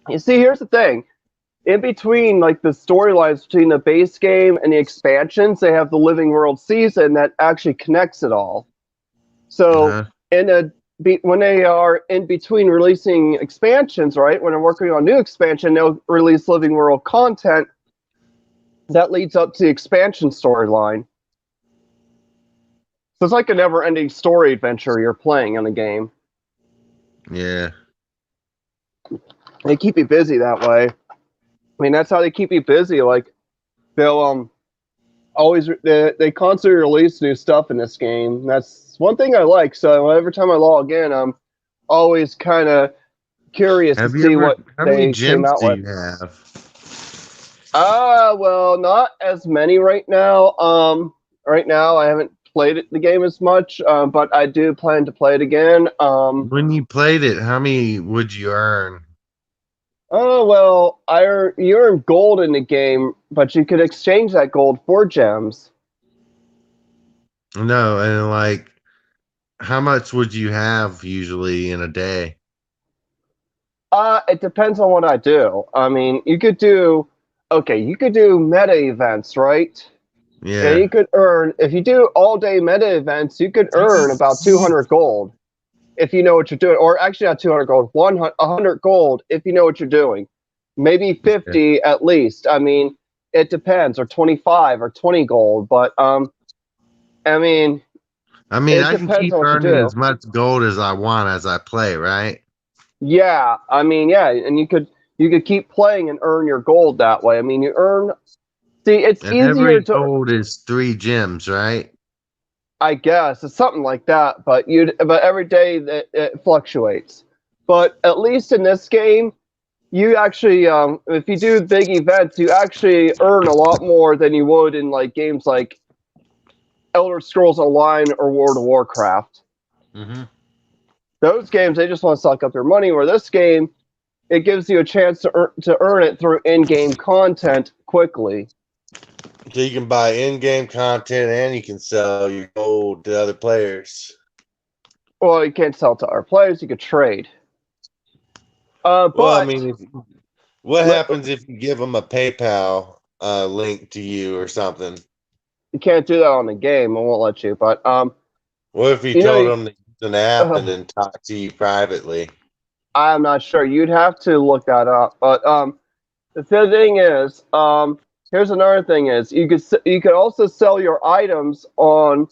you see, here's the thing. In between, like, the storylines between the base game and the expansions, they have the Living World season that actually connects it all. So, when they are in between releasing expansions, right, when they're working on new expansion, they'll release Living World content that leads up to the expansion storyline. So it's like a never-ending story adventure you're playing in the game. Yeah. They keep you busy that way. I mean, that's how they keep you busy. Like, they'll they constantly release new stuff in this game. That's one thing I like. So every time I log in, I'm always kind of curious to see what they came out with. How many gems do you have? Well, not as many right now. Right now I haven't played the game as much, but I do plan to play it again. When you played it, how many would you earn? Oh, well, you earn gold in the game, but you could exchange that gold for gems. No, and like, how much would you have usually in a day? It depends on what I do. I mean, you could do meta events, right? Yeah. And you could earn, if you do all-day meta events, you could earn about 200 gold if you know what you're doing. Or actually not 200 gold, 100 gold if you know what you're doing. maybe 50 at least. I mean, it depends, or 25 or 20 gold. But I mean, I mean, it I can depends keep on what you earning do. as much gold as I want as I play, right? Yeah, I mean, yeah, and you could keep playing and earn your gold that way. I mean, you earn. See, it's And easier every to, gold is 3 gems, right? I guess, it's something like that. But every day that it fluctuates. But at least in this game, you actually, if you do big events, you actually earn a lot more than you would in like games like Elder Scrolls Online or World of Warcraft. Mm-hmm. Those games, they just want to suck up your money. Where this game, it gives you a chance to earn it through in-game content quickly. So you can buy in-game content and you can sell your gold to other players. Well, you can't sell to our players. You could trade. Well, But I mean, what happens if you give them a PayPal link to you or something? you can't do that on the game. I won't let you. But What if you you know, told them to use an app and then talk to you privately? I'm not sure. You'd have to look that up. But the thing is, here's another thing: is you could also sell your items in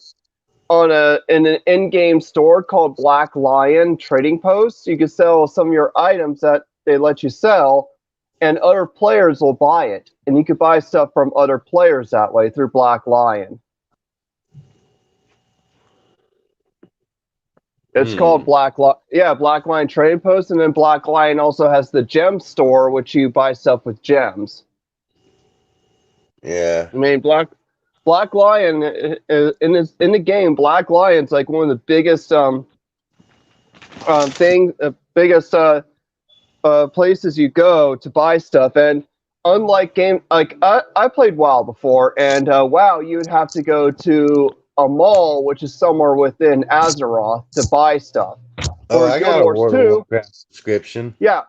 an in-game store called Black Lion Trading Post. You could sell some of your items that they let you sell, and other players will buy it. And you could buy stuff from other players that way through Black Lion. It's called Black Lion Trading Post, and then Black Lion also has the gem store, which you buy stuff with gems. Yeah. I mean, Black Lion in the game, Black Lion's like one of the biggest places you go to buy stuff. And unlike game, like I played WoW before, and WoW you would have to go to a mall, which is somewhere within Azeroth, to buy stuff. Oh, I Guild got a Wars World 2, of Warcraft subscription. Yeah,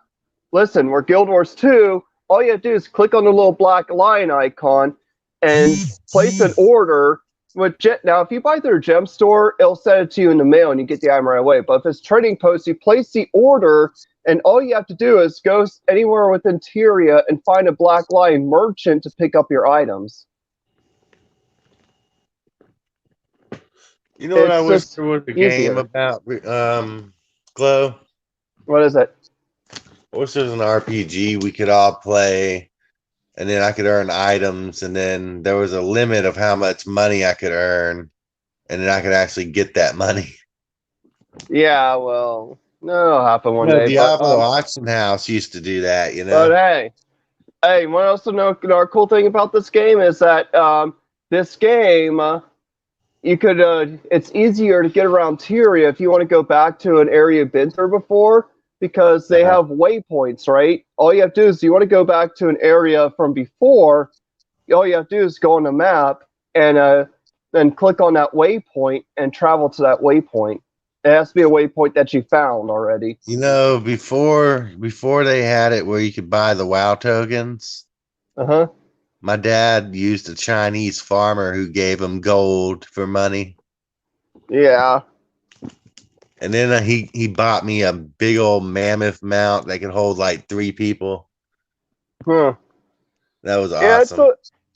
listen, where Guild Wars 2, all you have to do is click on the little Black Lion icon and place an order with now, if you buy through a gem store, it'll send it to you in the mail and you get the item right away. But if it's Trading Post, you place the order, and all you have to do is go anywhere within Tyria and find a Black Lion merchant to pick up your items. You know what I wish there was a easier. game about, Glow? What is it? I wish there was an RPG we could all play, and then I could earn items, and then there was a limit of how much money I could earn, and then I could actually get that money. Yeah, well, that'll happen one day. Diablo Auction House used to do that, you know? But hey, you want to also know our cool thing about this game is that this game, you could it's easier to get around Tyria if you want to go back to an area you've been through before, because they have waypoints, right? All you have to do is, you want to go back to an area from before, all you have to do is go on the map and then click on that waypoint and travel to that waypoint. It has to be a waypoint that you found already. You know, before they had it where you could buy the WoW tokens, my dad used a Chinese farmer who gave him gold for money. Yeah. And then he bought me a big old mammoth mount that could hold like 3 people. Huh. That was awesome. Yeah,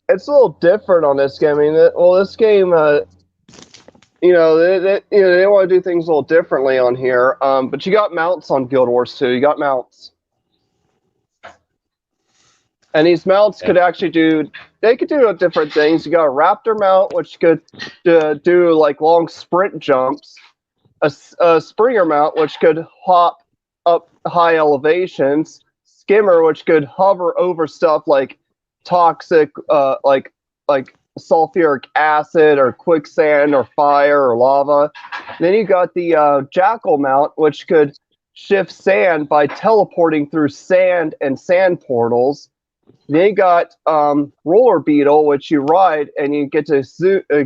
it's a little different on this game. I mean, this game, you know, they want to do things a little differently on here. But you got mounts on Guild Wars 2. You got mounts. And these mounts could actually do different things. You got a raptor mount, which could do like long sprint jumps. A Springer mount, which could hop up high elevations. Skimmer, which could hover over stuff like toxic, like sulfuric acid or quicksand or fire or lava. Then you got the Jackal mount, which could shift sand by teleporting through sand and sand portals. Then you got Roller Beetle, which you ride and you get to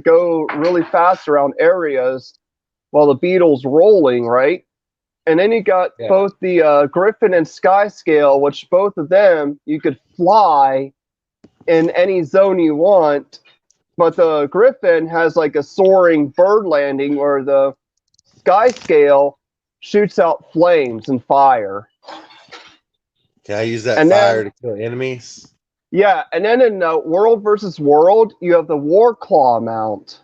go really fast around areas while the beetle's rolling, right? And then you got both the Griffin and Sky Scale, which both of them you could fly in any zone you want. But the Griffin has like a soaring bird landing, where the Sky Scale shoots out flames and fire. Can I use that And fire then to kill enemies? yeah, and then in World versus World, you have the War Claw mount.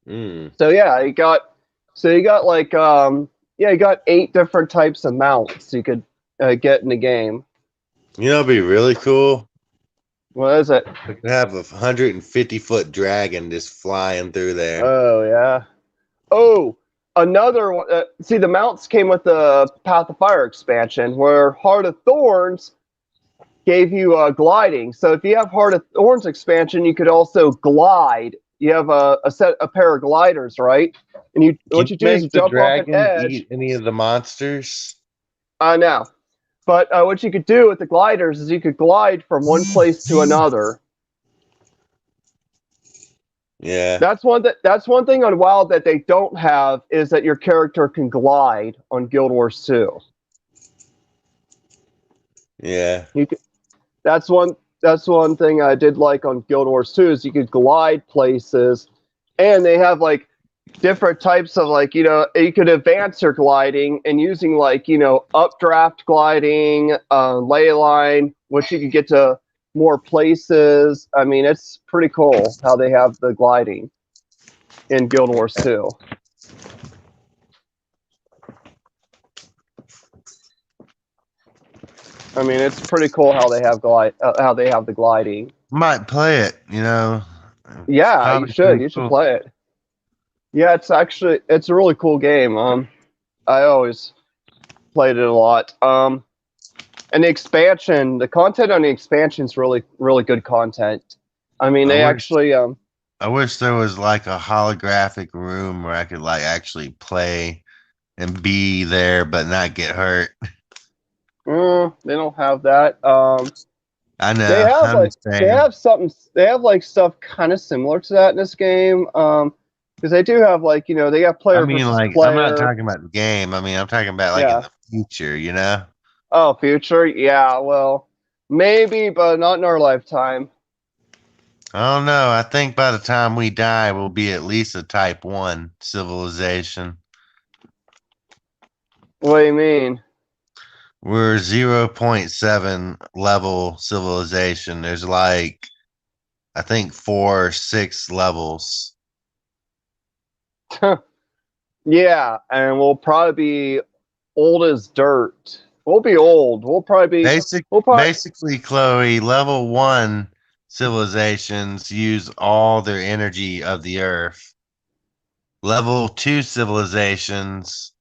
So yeah, you got like you got 8 different types of mounts you could get in the game. You know, it'd be really cool. What is it? We could have a 150-foot dragon just flying through there. Oh yeah. Oh, another one. See, the mounts came with the Path of Fire expansion, where Heart of Thorns gave you gliding. So if you have Heart of Thorns expansion, you could also glide. You have a pair of gliders, right? And what you do is you jump off an edge. Eat any of the monsters? I know. But what you could do with the gliders is you could glide from one place to another. Yeah. That's one thing on WoW that they don't have is that your character can glide on Guild Wars 2. Yeah. That's one thing I did like on Guild Wars 2 is you could glide places, and they have like different types of like, you could advance your gliding and using like, updraft gliding, ley line, which you could get to more places. I mean, it's pretty cool how they have the gliding in Guild Wars 2. I mean, it's pretty cool how they have the gliding. Might play it, Yeah, you should. You should play it. Yeah, it's a really cool game. I always played it a lot. And the content on the expansion is really, really good content. I mean, I wish there was like a holographic room where I could like actually play and be there but not get hurt. They don't have that. I know. They have like stuff kind of similar to that in this game. Because they do have like, they got player versus player. I'm not talking about the game. I mean, I'm talking about like in the future, Oh, future? Yeah, well, maybe, but not in our lifetime. I don't know. I think by the time we die, we'll be at least a type 1 civilization. What do you mean? We're 0.7 level civilization. There's like, I think 4 or 6 levels. Yeah, and we'll probably be old as dirt. We'll be old. We'll probably be basically, Chloe, level 1 civilizations use all their energy of the earth. Level 2 civilizations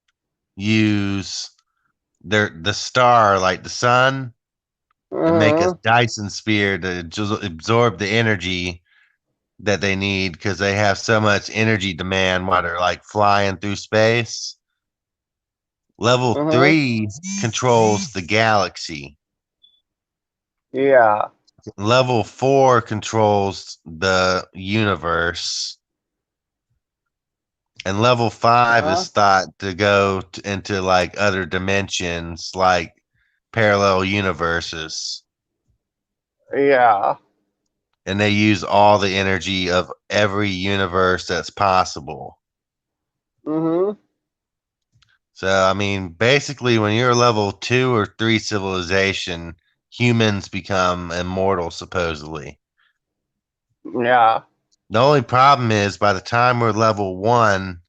use the star, like the sun, and make a Dyson sphere to just absorb the energy that they need because they have so much energy demand while they're like flying through space. Level 3 controls the galaxy. Yeah. Level 4 controls the universe. And level 5 is thought to go into like other dimensions, like parallel universes. Yeah. And they use all the energy of every universe that's possible. So, I mean, basically, when you're level 2 or 3 civilization, humans become immortal, supposedly. Yeah. The only problem is by the time we're level 1,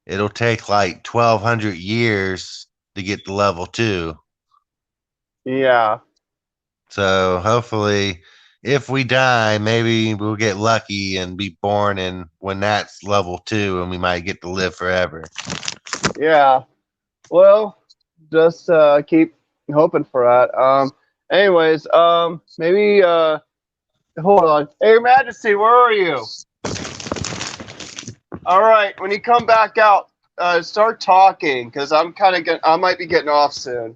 it'll take like 1,200 years to get to level 2. Yeah. So hopefully, if we die, maybe we'll get lucky and be born in when that's level 2 and we might get to live forever. Yeah. Well, just keep hoping for that. Anyways, maybe hold on. Hey, Your Majesty, where are you? All right, when you come back out, start talking because I might be getting off soon.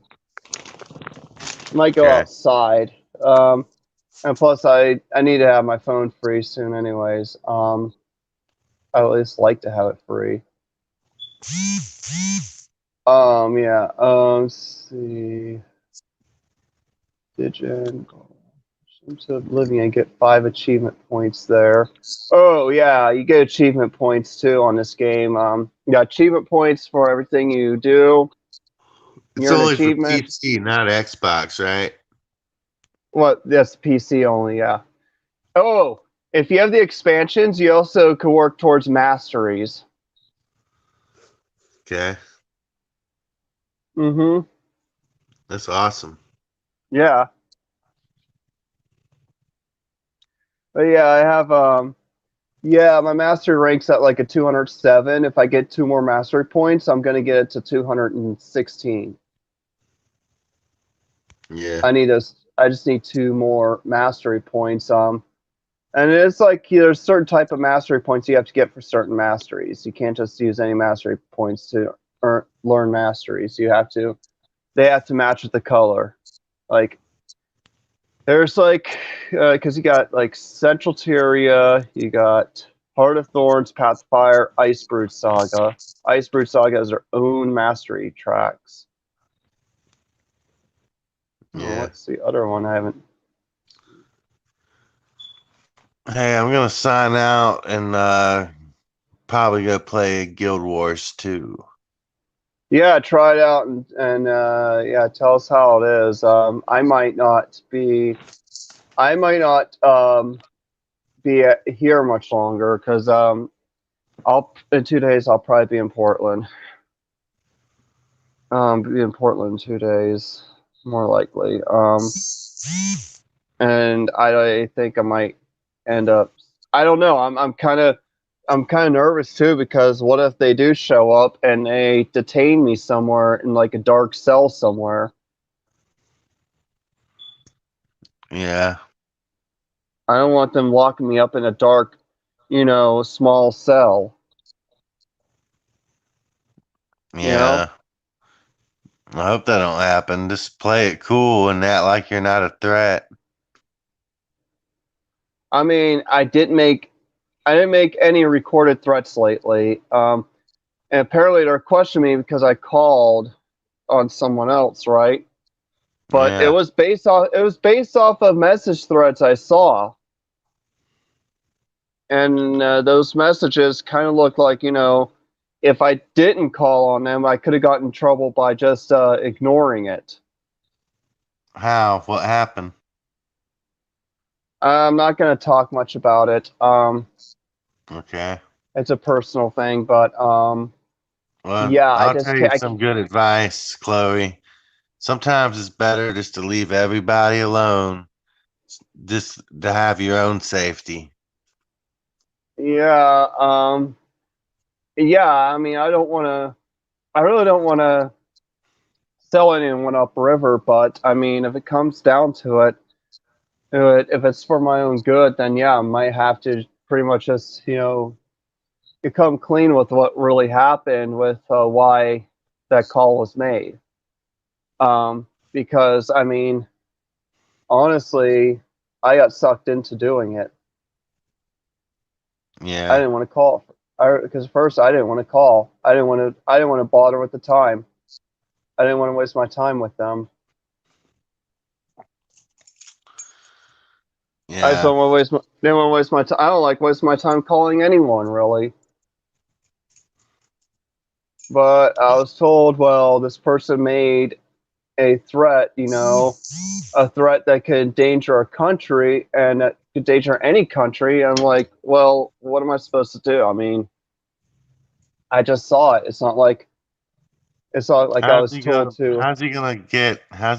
Might go outside. And plus, I need to have my phone free soon, anyways. I at least like to have it free. Yeah. Let's see. Digit. Of living, I get 5 achievement points there. Oh yeah, you get achievement points too on this game. You got achievement points for everything you do. It's You're an only for achievement. PC, not Xbox, right? What? That's PC only. Yeah. Oh, if you have the expansions, you also could work towards masteries. Okay, Mm-hmm. that's awesome. Yeah. But yeah, I have yeah, my mastery rank's at like a 207. If I get 2 more mastery points, I'm gonna get it to 216. Yeah, I just need 2 more mastery points. And it's like there's certain type of mastery points you have to get for certain masteries. You can't just use any mastery points to learn masteries. They have to match with the color. Like there's like because you got like Central Tyria, you got Heart of Thorns, Path of Fire, Icebrood Saga. Icebrood Saga has their own mastery tracks. yeah. What's the other one I haven't? Hey, I'm gonna sign out and probably go play Guild Wars 2. Yeah, try it out and yeah, tell us how it is. I might not be here much longer because I'll in 2 days I'll probably be in Portland. Be in Portland in 2 days, more likely. And I think I might end up. I don't know. I'm kind of nervous too because what if they do show up and they detain me somewhere in like a dark cell somewhere? Yeah, I don't want them locking me up in a dark, small cell. You know? yeah. I hope that don't happen. Just play it cool and act like you're not a threat. I mean, I didn't make any recorded threats lately. And apparently they're questioning me because I called on someone else, right? But it Yeah. was based off of message threads I saw. And those messages kind of looked like, if I didn't call on them, I could have gotten in trouble by just ignoring it. How? What happened? I'm not going to talk much about it. Okay. It's a personal thing, but Well, yeah, I I'll just tell you can't. some good advice, Chloe. Sometimes it's better just to leave everybody alone, just to have your own safety. Yeah, yeah. I mean, I really don't want to sell anyone upriver, but I mean, if it comes down to it, if it's for my own good, then yeah, I might have to pretty much just, come clean with what really happened with why that call was made. Because I mean, honestly, I got sucked into doing it. I Yeah. didn't want to call because first I didn't want to call. I didn't want to bother with the time. I didn't want to waste my time with them. I just Yeah. don't want to didn't want to waste my time. I don't like wasting my time calling anyone really. But I was told, well, this person made a threat, a threat that could endanger our country and that could endanger any country. I'm like, well, what am I supposed to do? I mean, I just saw it. It's not like I was told to. How's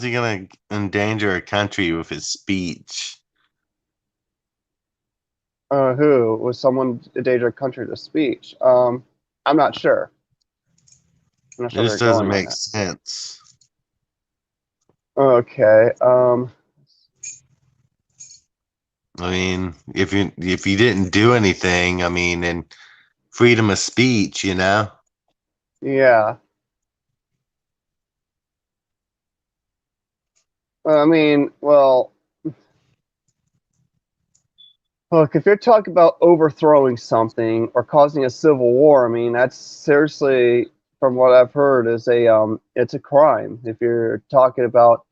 he gonna endanger a country with his speech? Who was someone endanger a country to speech? I'm not sure. I'm not It sure where just you're doesn't going on make that. sense. Okay. I mean, if you didn't do anything, I mean, and freedom of speech, Yeah. I mean, well, look, if you're talking about overthrowing something or causing a civil war, I mean, that's seriously, from what I've heard, it's a crime. If you're talking about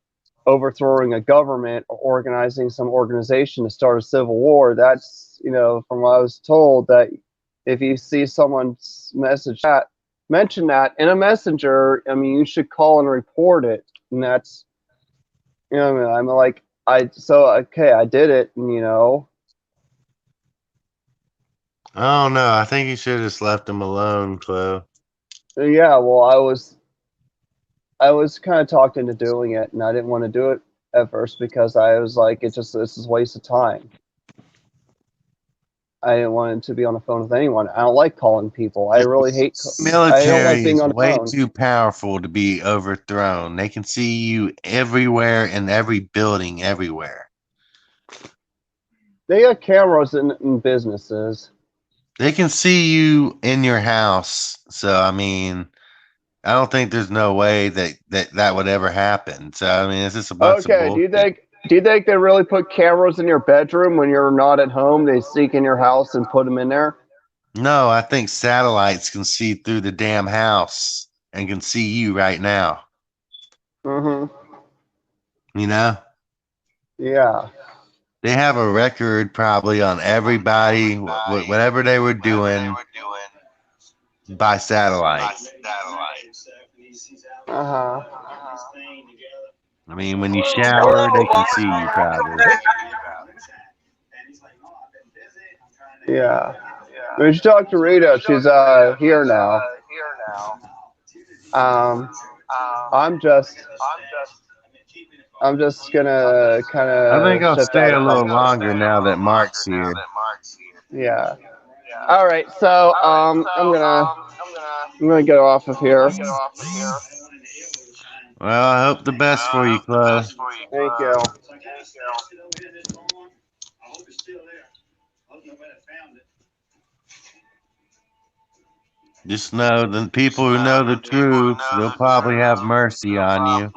overthrowing a government or organizing some organization to start a civil war, that's, from what I was told, that if you see someone's message that, mention that in a messenger, I mean, you should call and report it. And that's, you know, what I mean, I'm like, okay, I did it, and I don't know. I think you should have just left him alone, Chloe. yeah. Well, I was kind of talked into doing it, and I didn't want to do it at first because I was like, this is a waste of time. I didn't want to be on the phone with anyone. I don't like calling people. I really hate. I don't like Military being is on the way phone. too powerful to be overthrown. They can see you everywhere in every building, everywhere. They got cameras in businesses. They can see you in your house. So, I mean, I don't think there's no way that would ever happen. So, I mean, it's just a bunch of Okay, bullshit. do you think they really put cameras in your bedroom when you're not at home? They sneak in your house and put them in there? No, I think satellites can see through the damn house and can see you right now. You know? Yeah. They have a record probably on everybody, whatever they were doing by satellite. I mean, when you shower, they can see you probably. Yeah. We should talk to Rita. She's here now. I'm just gonna kind of. I think I'll stay a little longer now that Mark's here. Yeah. All right. So I'm gonna get off of here. Well, I hope the best for you, Chloe. Thank you. Just know the people who know the truth, they'll probably have mercy on you.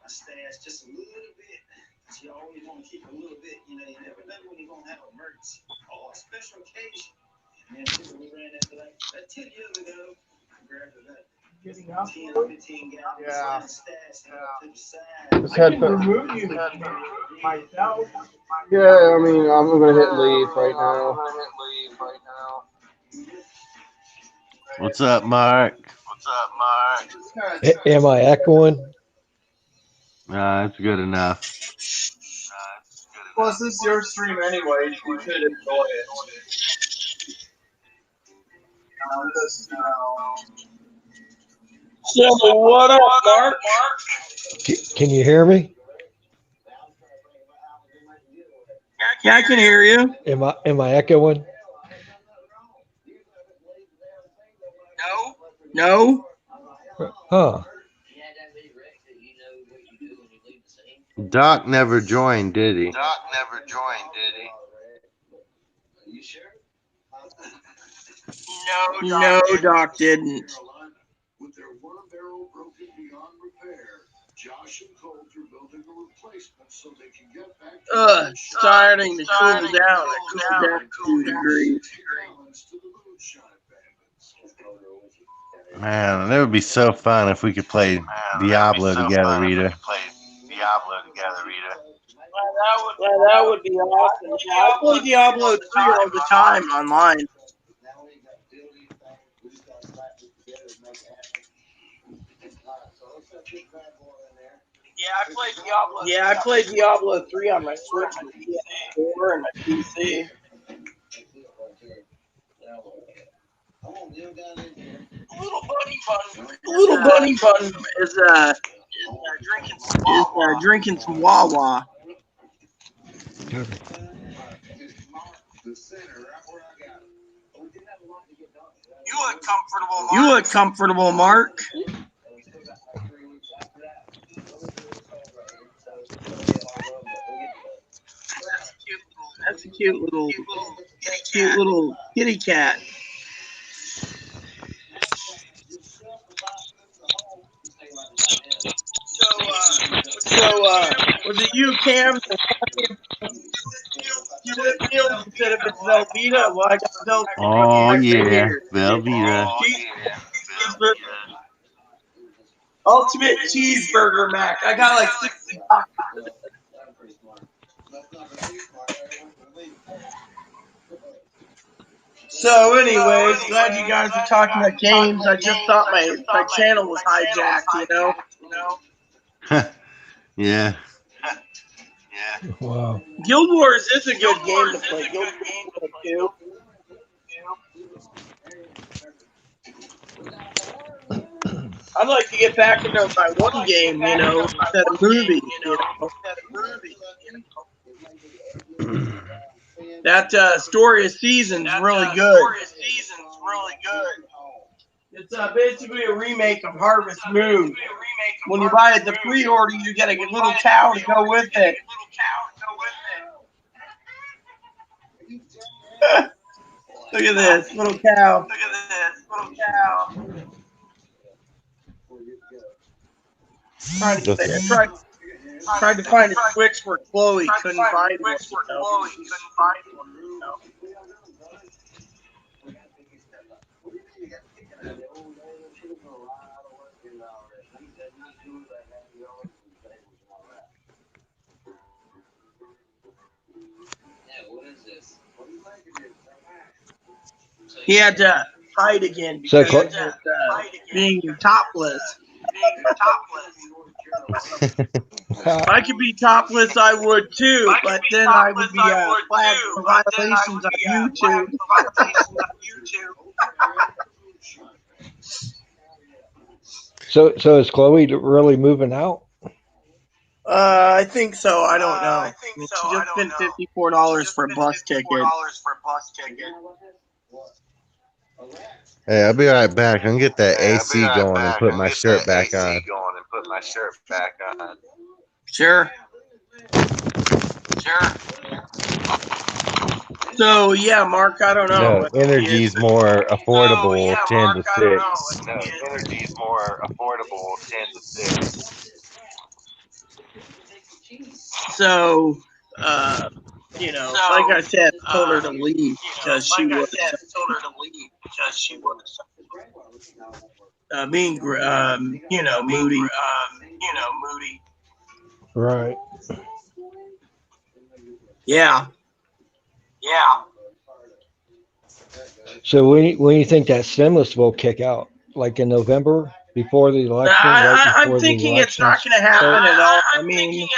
I stash just a little bit. You always want to keep a little bit. You never know when you're gonna have an emergency or a special occasion. Man, we ran into that 10 years ago. I grabbed that 10, 15 gallons of stash to the side. I can remove you myself. Yeah, I mean, I'm gonna hit leave right now. What's up, Mark? Am I echoing? It's good enough. Plus, this is your stream anyway. You could enjoy it. So what up, Mark? Can you hear me? Yeah, I can hear you. Am I echoing? No. Huh. Doc never joined, did he? No, Doc didn't. Starting to cool down. It cooled down 2 degrees. Man, that would be so fun if we could play Diablo together, Rita. That would be awesome. Yeah, I play Diablo 3 all the time online. Yeah, I played Diablo 3 on my Switch and PS4 and my PC. Little bunny bun is drinking some Wawa. You look comfortable, Mark. That's a cute little kitty cat. So was it you, Cam? Field instead if it's Velveeta. Well, I got Velveeta Oh right yeah, here. Velveeta. Cheeseburger. Ultimate cheeseburger, Mac. I got like 60 boxes. So, anyways, glad you guys are talking about games. I just thought my channel was hijacked, you know? Yeah. Wow. Guild Wars is a good game to play. Guild Wars 2. I'd like to get back into my one game, you know, instead of movie, you know. That Story of Seasons really good. It's basically a remake of Harvest Moon. When you buy it the pre-order, you get a little cow to go with it. Look at this little cow. Tried to find a Switch for Chloe, couldn't find one. He had to hide again because of his, being topless. If I could be topless, I would too, but then I would be flagged for violations on YouTube. So is Chloe really moving out? I think so. I don't know. She just spent $54 for a bus ticket. Hey, I'll be right back. I'm gonna get that AC going and put my shirt back on. Sure. So yeah, Mark, I don't know. No, energy's more affordable, 10 to 6. So, you know, like I said, told her to leave because she was being, you know, moody. Right. Yeah. So when do you think that stimulus will kick out? Like in November before the election? I'm thinking it's not going to happen at all. I mean,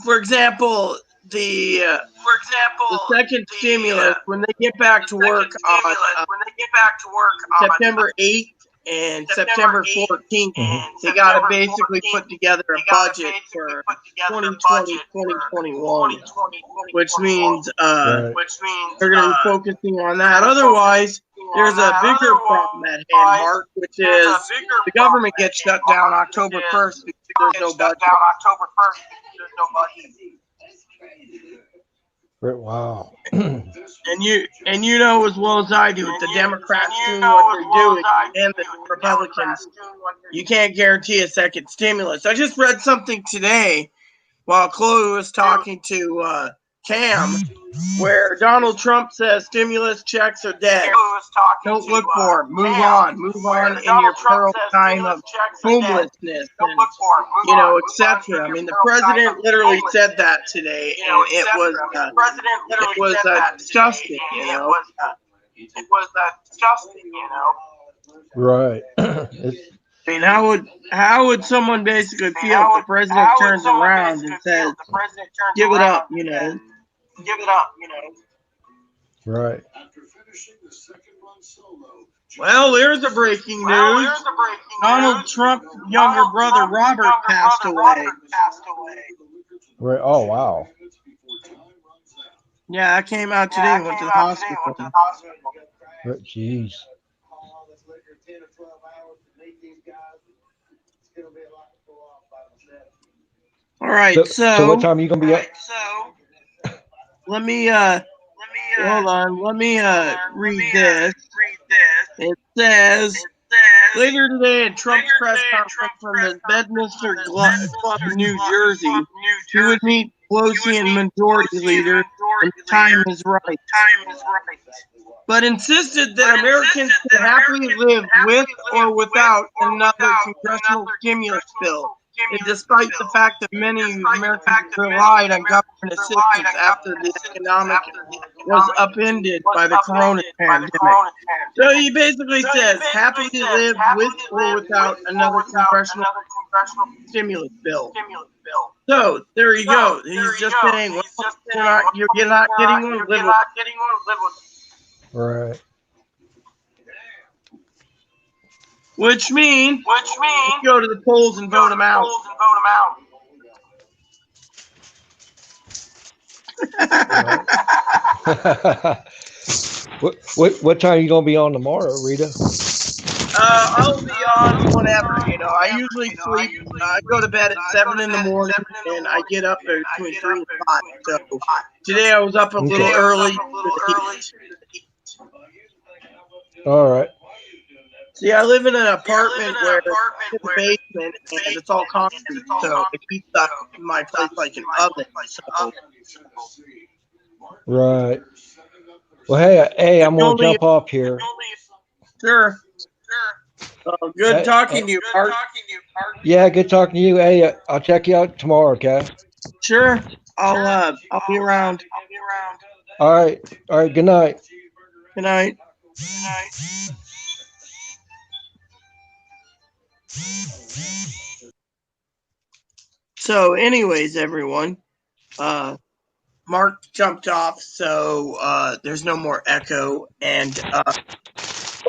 for example, the second stimulus, when they get back to work on September 8th and September 14th, they got to basically put together a budget for 2020, 2021, which means they're going to be focusing on that. Otherwise, there's a bigger problem at hand, Mark, which is the government gets shut down October 1st because there's no budget. Wow. And you know as well as I do, if the Democrats doing what they're doing and the Republicans, you can't guarantee a second stimulus. I just read something today while Chloe was talking to Cam, where Donald Trump says stimulus checks are dead. Don't look for them. Move on in your pearl time of homelessness and, you know, etc. I mean, the president literally said that today, and it was disgusting, you know. Right. I mean, how would someone basically feel if the president turns around and says, "Give it up," you know? Right. Well, there's the breaking news. Donald Trump's younger brother Robert passed away. Right. Oh wow. Yeah, I came out today and went to the hospital. Jeez. All right, so what time are you gonna be up? Let me hold on. Let me read this. It says later today at Trump's press conference from the Bedminster Club in New Jersey, he would meet Pelosi and Majority Leader, and the time is right. But insisted that Americans could happily live with or without another congressional stimulus bill. And despite the fact that many Americans relied on government assistance after the economic was upended by the corona pandemic. So he basically says, happily live with or without another congressional stimulus bill. So there you go. He's just saying, well, you're not getting one, live with it. Right. Which means go to the polls and vote them out. What time are you gonna be on tomorrow, Rita? I'll be on whenever, I usually sleep. I go to bed at 7 in the morning, and I get up between 3 and 5. So today I was up a little early. All right. See, I live in an apartment where it's in the basement, and it's all concrete, so it keeps my place like an oven. So. Right. Well, hey, I'm gonna jump off here. Sure. Good talking to you, Art. Yeah, good talking to you. Hey, I'll check you out tomorrow, okay? Sure. I'll be around. All right. Good night. Good night. So, anyways, everyone, Mark jumped off, so there's no more echo. And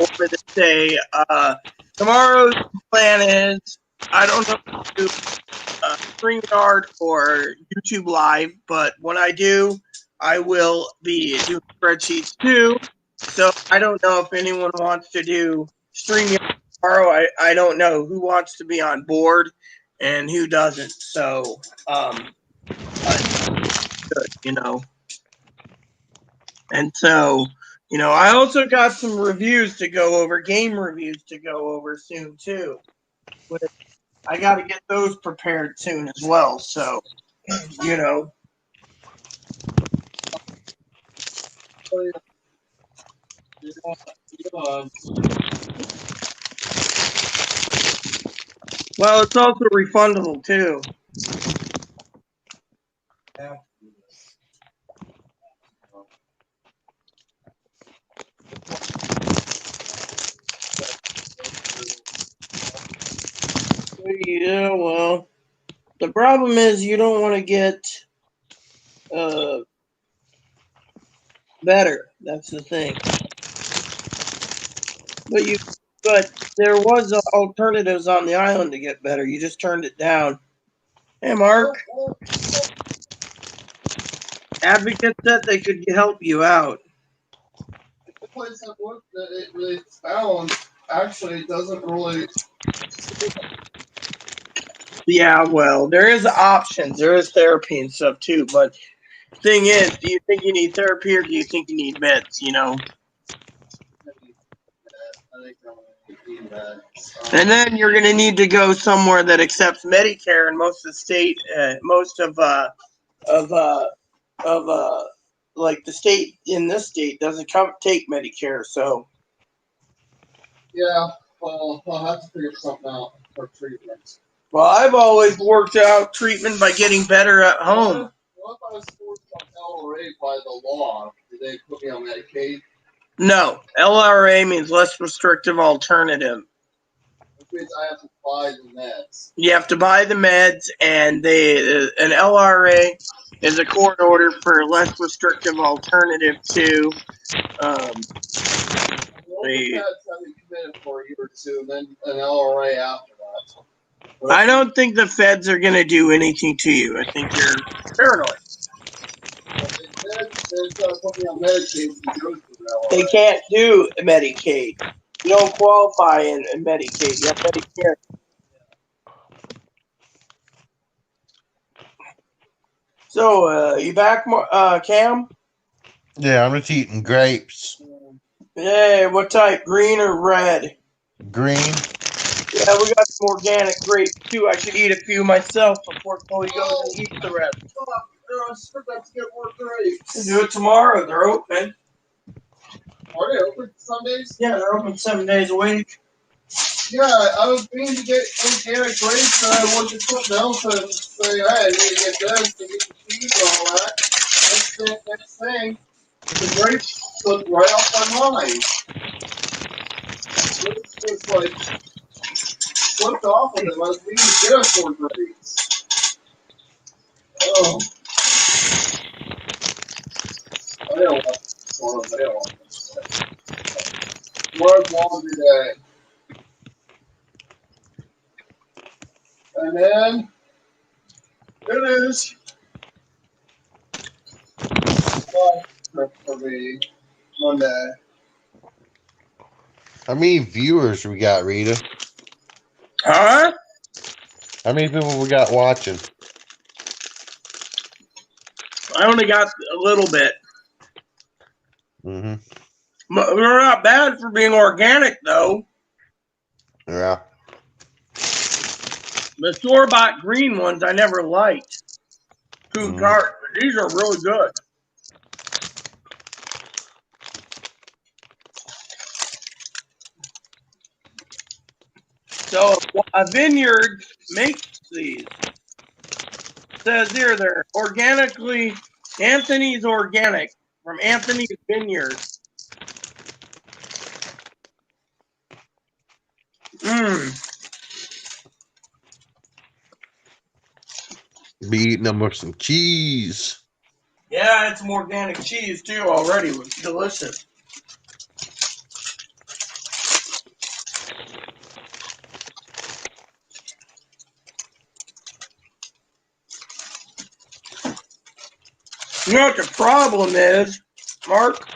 over to say, tomorrow's plan is, I don't know if to do StreamYard or YouTube Live, but when I do, I will be doing spreadsheets too. So I don't know if anyone wants to do StreamYard tomorrow. I don't know who wants to be on board and who doesn't. So, good. And so, I also got some reviews to go over, game reviews to go over soon too. But I got to get those prepared soon as well. So, Well, it's also refundable too. Yeah. Yeah, well, the problem is you don't want to get better. That's the thing. But there was alternatives on the island to get better. You just turned it down. Hey, Mark. Advocate said they could help you out. The place I've looked that it really found actually doesn't really. Yeah, well, there is options. There is therapy and stuff too. But thing is, do you think you need therapy or do you think you need meds? And then you're going to need to go somewhere that accepts Medicare, and most of the state, like the state in this state doesn't take Medicare. So yeah, well, I'll have to figure something out for treatment. Well, I've always worked out treatment by getting better at home. What if I was forced on LRA by the law? Did they put me on Medicaid? No, LRA means less restrictive alternative. Which means I have to buy the meds. You have to buy the meds, and an LRA is a court order for a less restrictive alternative to. The meds have been committed for a year or two, then an LRA after that. I don't think the feds are going to do anything to you. I think you're paranoid. They can't do Medicaid. You don't qualify in Medicaid. You have Medicare. So, you back, Cam? Yeah, I'm just eating grapes. Yeah, what type? Green or red? Green. Yeah, we got some organic grapes too. I should eat a few myself before Chloe goes and eats the rest. I forgot to get more grapes. Do it tomorrow. They're open. Are they open Sundays? Yeah, they're open 7 days a week. Yeah, I was meaning to get organic grapes, and I looked at something else and say, hey, I need to get this to get the cheese and all that. Next thing, the grapes slipped right off my mind. It's just like slipped off of them. I was meaning to get us more grapes. Oh, I don't want this one. I don't want this one. Tomorrow's laundry day. And then it is for me Monday. How many viewers we got, Rita? Huh? How many people we got watching? I only got a little bit. Mm-hmm. But they're not bad for being organic, though. Yeah. The store-bought green ones I never liked. Too tart. But these are really good. So a vineyard makes these. It says here they're organically, Anthony's Organic from Anthony's Vineyard. Be eating them with some cheese. Yeah, I had some organic cheese too already. It was delicious. You know what the problem is, Mark?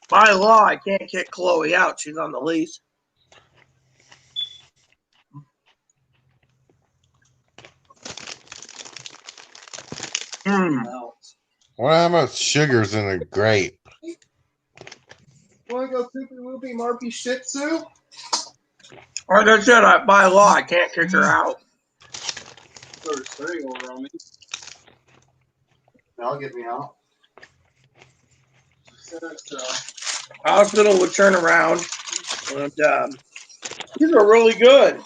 By law, I can't kick Chloe out. She's on the lease. Well, how much sugar's in a grape? Want to go poopy loopy marpy shih tzu? Like I said, by law, I can't kick her out. Throw a string over on me. That'll get me out. Hospital would turn around, and these are really good.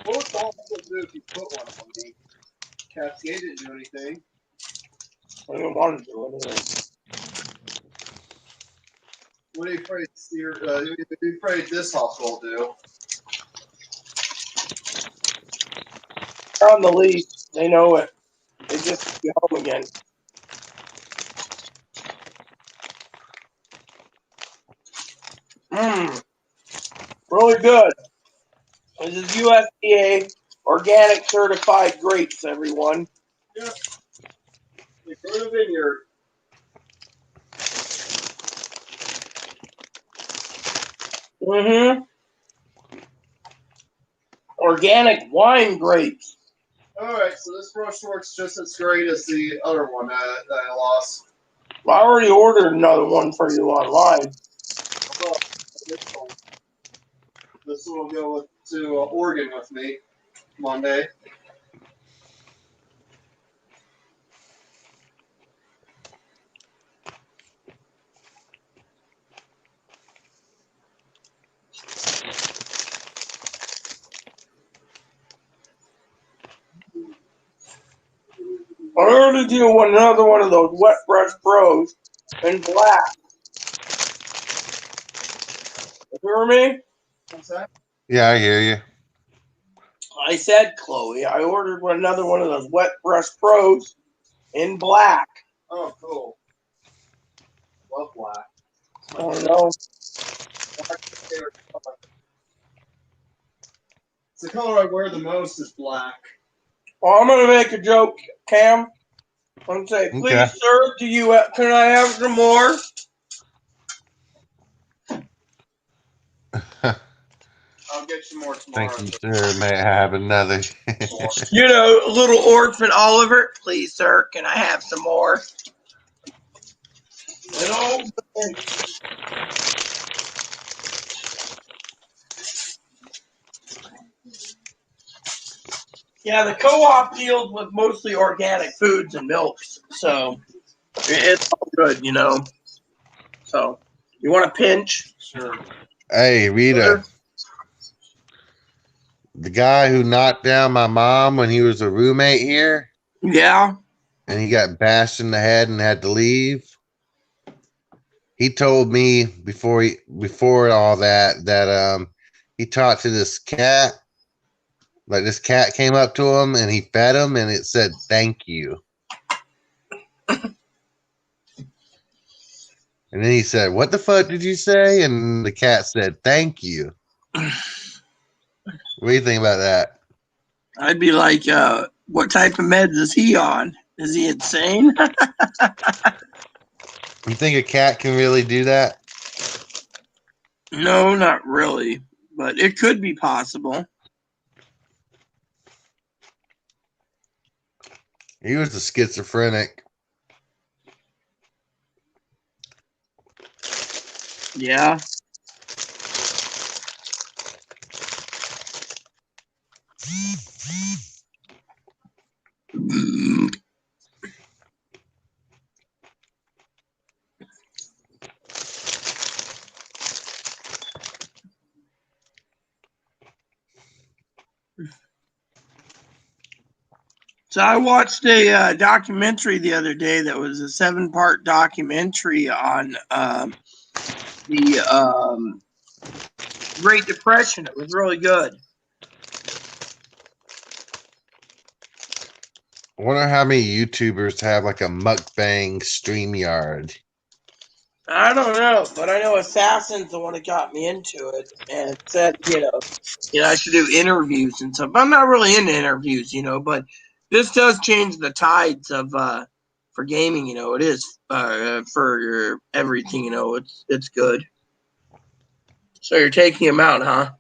What would the hospital do if you put one on me? Cascade didn't do anything. I don't want to do anything. What are you afraid? What are you afraid this hospital do? They're on the lease. They know it. They just get home again. Really good. This is USDA organic certified grapes, everyone. Yeah. They grow in a vineyard. Organic wine grapes. Alright, so this brush works just as great as the other one that I lost. Well, I already ordered another one for you online. Oh, this one will go to Oregon with me Monday. I already do another one of those wet brush pros in black. You hear me? What's that? Yeah, I hear you. I said, Chloe, I ordered another one of those wet brush pros in black. Oh, cool. Love black. I don't know. It's the color I wear the most is black. Well, I'm going to make a joke, Cam. I'm going to say, please, Okay. sir, can I have some more? I'll get you more tomorrow. Thank you, sir. May I have another? You know, little orphan Oliver. Please, sir, can I have some more? And all, yeah, the co-op deals with mostly organic foods and milks, so it's all good, you know. So, you want a pinch? Sure. Hey, Rita, the guy who knocked down my mom when he was a roommate here, Yeah. and he got bashed in the head and had to leave. He told me before all that he talked to this cat. Like this cat came up to him and he fed him and it said thank you. And then he said, "What the fuck did you say?" And the cat said, "Thank you." What do you think about that? I'd be like, what type of meds is he on? Is he insane? You think a cat can really do that? No, not really, but it could be possible. He was a schizophrenic. Yeah. So I watched a documentary the other day that was a 7-part documentary on the Great Depression. It was really good. I wonder how many YouTubers have like a mukbang StreamYard. I don't know, but I know Assassin's the one that got me into it and said, I should do interviews and stuff. But I'm not really into interviews, but this does change the tides of for gaming. It is for everything. It's good. So you're taking him out, huh?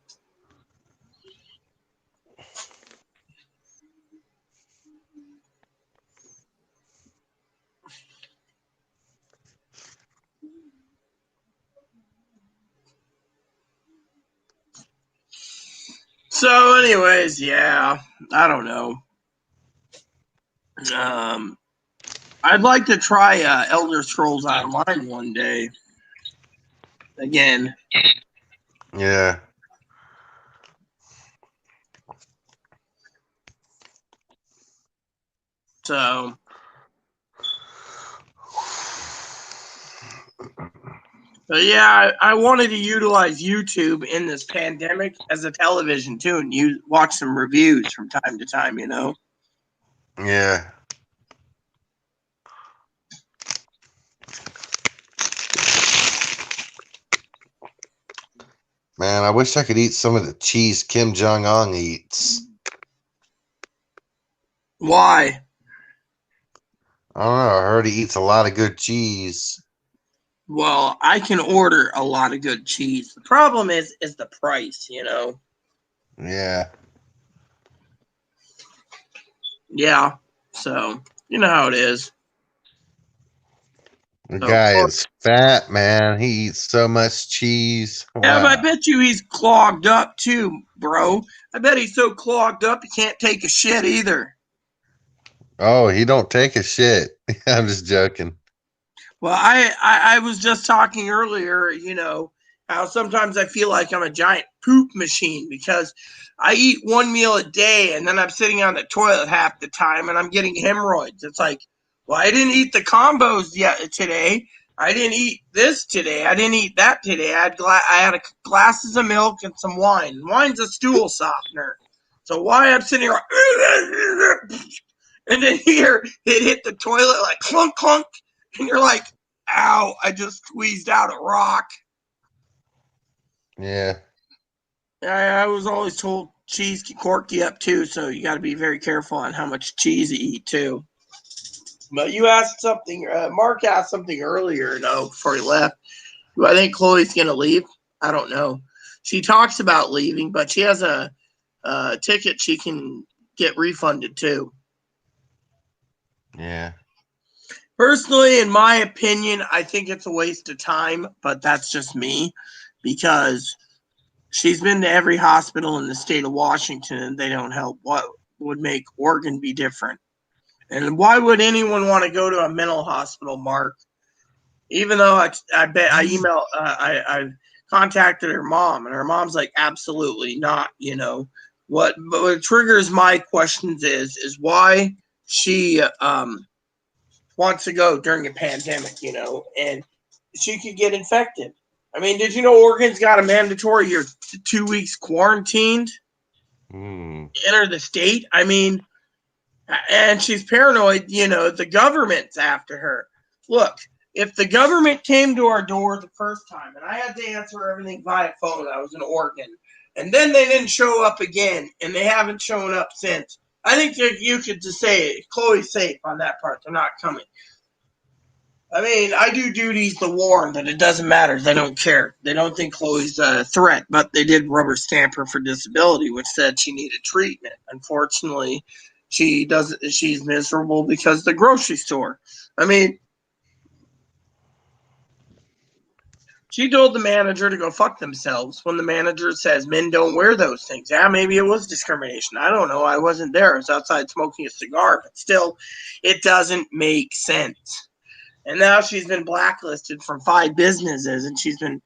So, anyways, yeah, I don't know. I'd like to try Elder Scrolls Online one day. Again. Yeah. So, but yeah, I wanted to utilize YouTube in this pandemic as a television too, and watch some reviews from time to time. Yeah. Man, I wish I could eat some of the cheese Kim Jong-un eats. Why? I don't know. I heard he eats a lot of good cheese. Well, I can order a lot of good cheese. The problem is the price. Yeah. Yeah. So you know how it is. The guy is fat, man. He eats so much cheese. Wow. Yeah, but I bet you he's clogged up too, bro. I bet he's so clogged up he can't take a shit either. Oh, he don't take a shit. I'm just joking. Well, I was just talking earlier, how sometimes I feel like I'm a giant poop machine because I eat one meal a day and then I'm sitting on the toilet half the time and I'm getting hemorrhoids. It's like, well, I didn't eat the combos yet today. I didn't eat this today. I didn't eat that today. I had glasses of milk and some wine. Wine's a stool softener. So why I'm sitting here and then here it hit the toilet like clunk clunk. And you're like, ow, I just squeezed out a rock. Yeah. I was always told cheese can cork you up too, so you got to be very careful on how much cheese you eat too. But you asked something, Mark asked something earlier, before he left. Do I think Chloe's going to leave? I don't know. She talks about leaving, but she has a ticket she can get refunded too. Yeah. Personally, in my opinion, I think it's a waste of time, but that's just me because she's been to every hospital in the state of Washington and they don't help. What would make Oregon be different? And why would anyone want to go to a mental hospital, Mark? Even though I contacted her mom, and her mom's like, absolutely not. But what triggers my questions is why she wants to go during a pandemic, and she could get infected. I mean, did you know Oregon's got a mandatory you're 2 weeks quarantined? Enter the state. I mean, and she's paranoid, the government's after her. Look, if the government came to our door the first time and I had to answer everything via phone, I was in Oregon, and then they didn't show up again, and they haven't shown up since, I think you could just say Chloe's safe on that part. They're not coming. I mean, I do duties to warn that it doesn't matter. They don't care. They don't think Chloe's a threat, but they did rubber stamp her for disability, which said she needed treatment. Unfortunately, she's miserable because the grocery store. I mean, she told the manager to go fuck themselves when the manager says men don't wear those things. Yeah, maybe it was discrimination. I don't know. I wasn't there. I was outside smoking a cigar, but still, it doesn't make sense. And now she's been blacklisted from 5 businesses, and she's been,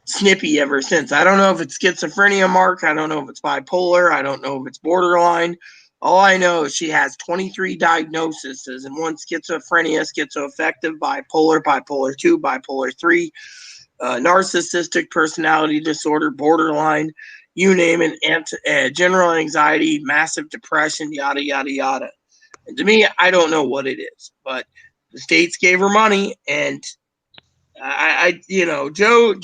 snippy ever since. I don't know if it's schizophrenia, Mark. I don't know if it's bipolar. I don't know if it's borderline. All I know is she has 23 diagnoses, and one schizophrenia, schizoaffective, bipolar, bipolar 2, bipolar 3, narcissistic personality disorder, borderline, you name it, general anxiety, massive depression, yada, yada, yada. And to me, I don't know what it is, but the states gave her money, and Joe,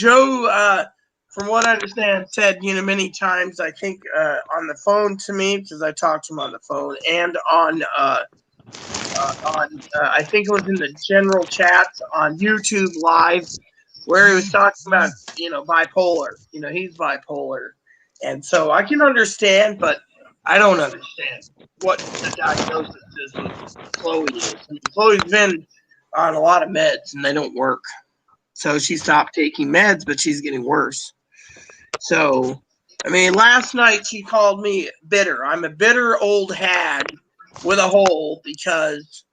from what I understand, said, many times, I think, on the phone to me, because I talked to him on the phone, and on I think it was in the general chats on YouTube Live, where he was talking about, bipolar. He's bipolar. And so I can understand, but I don't understand what the diagnosis is with Chloe is. I mean, Chloe's been on a lot of meds, and they don't work. So she stopped taking meds, but she's getting worse. So, I mean, last night she called me bitter. I'm a bitter old hag with a hole because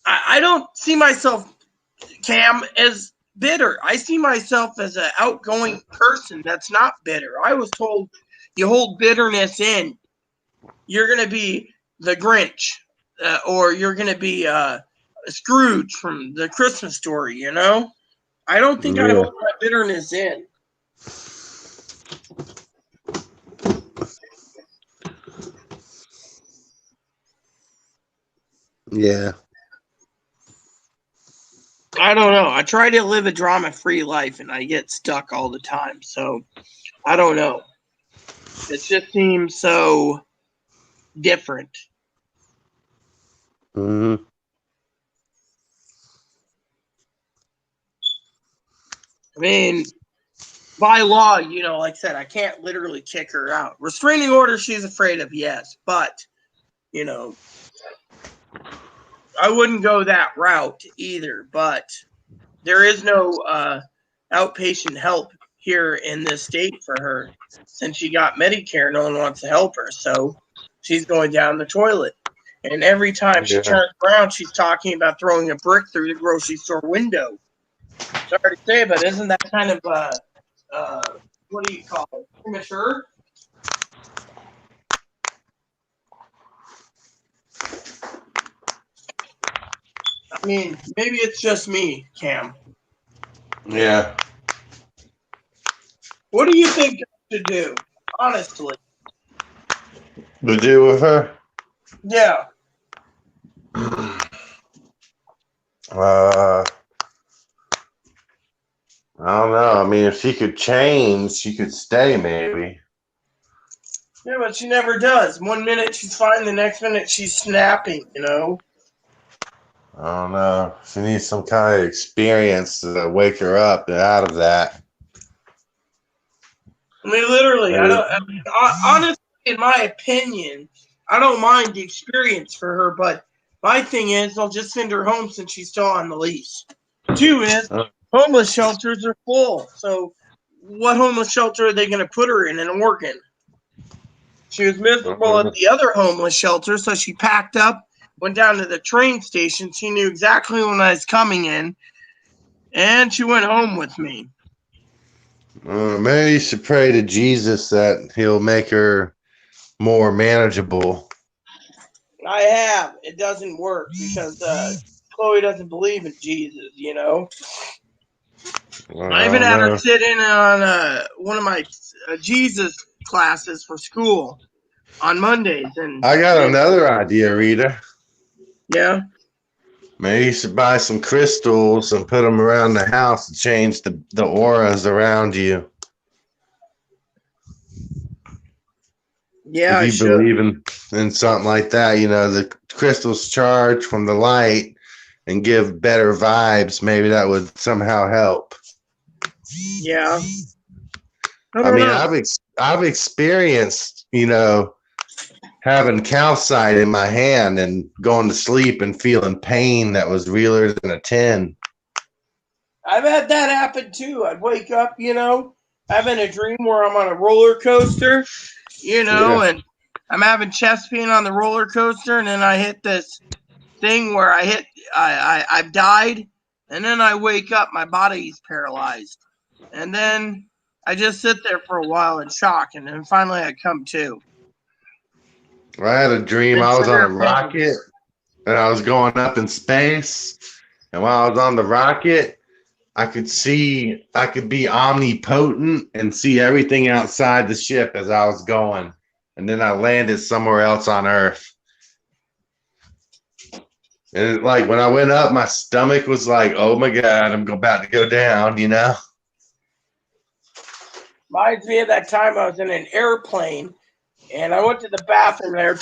I don't see myself, Cam, as bitter. I see myself as an outgoing person that's not bitter. I was told you hold bitterness in, you're going to be the Grinch, or you're going to be Scrooge from the Christmas Story, I don't think I hold that bitterness in. Yeah. I don't know. I try to live a drama-free life, and I get stuck all the time. So, I don't know. It just seems so different. Mm-hmm. I mean, by law, like I said, I can't literally kick her out. Restraining order, she's afraid of, yes. But, I wouldn't go that route either. But there is no outpatient help here in this state for her. Since she got Medicare, no one wants to help her. So she's going down the toilet. And every time she turns around, she's talking about throwing a brick through the grocery store window. Sorry to say, but isn't that kind of, what do you call it, premature? I mean, maybe it's just me, Cam. Yeah. What do you think to do, honestly? To do with her? Yeah. I don't know. I mean, if she could change, she could stay, maybe. Yeah, but she never does. 1 minute she's fine, the next minute she's snapping, I don't know. She needs some kind of experience to wake her up out of that. I mean, literally, honestly, in my opinion, I don't mind the experience for her, but my thing is I'll just send her home since she's still on the leash. 2 is homeless shelters are full. So what homeless shelter are they going to put her in Oregon? She was miserable at the other homeless shelter, so she packed up, went down to the train station. She knew exactly when I was coming in, and she went home with me. Maybe you should pray to Jesus that he'll make her more manageable. I have. It doesn't work because Chloe doesn't believe in Jesus, you know. I even had her sit in on one of my Jesus classes for school on Mondays. And I got another idea, Rita. Yeah? Maybe you should buy some crystals and put them around the house to change the auras around you. Yeah, if you believe in something like that, you know, the crystals charge from the light and give better vibes. Maybe that would somehow help. Yeah. I mean, I've experienced, you know, having calcite in my hand and going to sleep and feeling pain that was realer than a 10. I've had that happen too. I'd wake up, you know, having a dream where I'm on a roller coaster, you know, and I'm having chest pain on the roller coaster, and then I hit this thing where I've died, and then I wake up, my body's paralyzed, and then I just sit there for a while in shock, and then finally I come to. I had a dream I was on a rocket and I was going up in space, and while I was on the rocket, I could be omnipotent and see everything outside the ship as I was going. And then I landed somewhere else on Earth. And like when I went up, my stomach was like, oh my God, I'm about to go down, you know? Reminds me of that time I was in an airplane and I went to the bathroom there.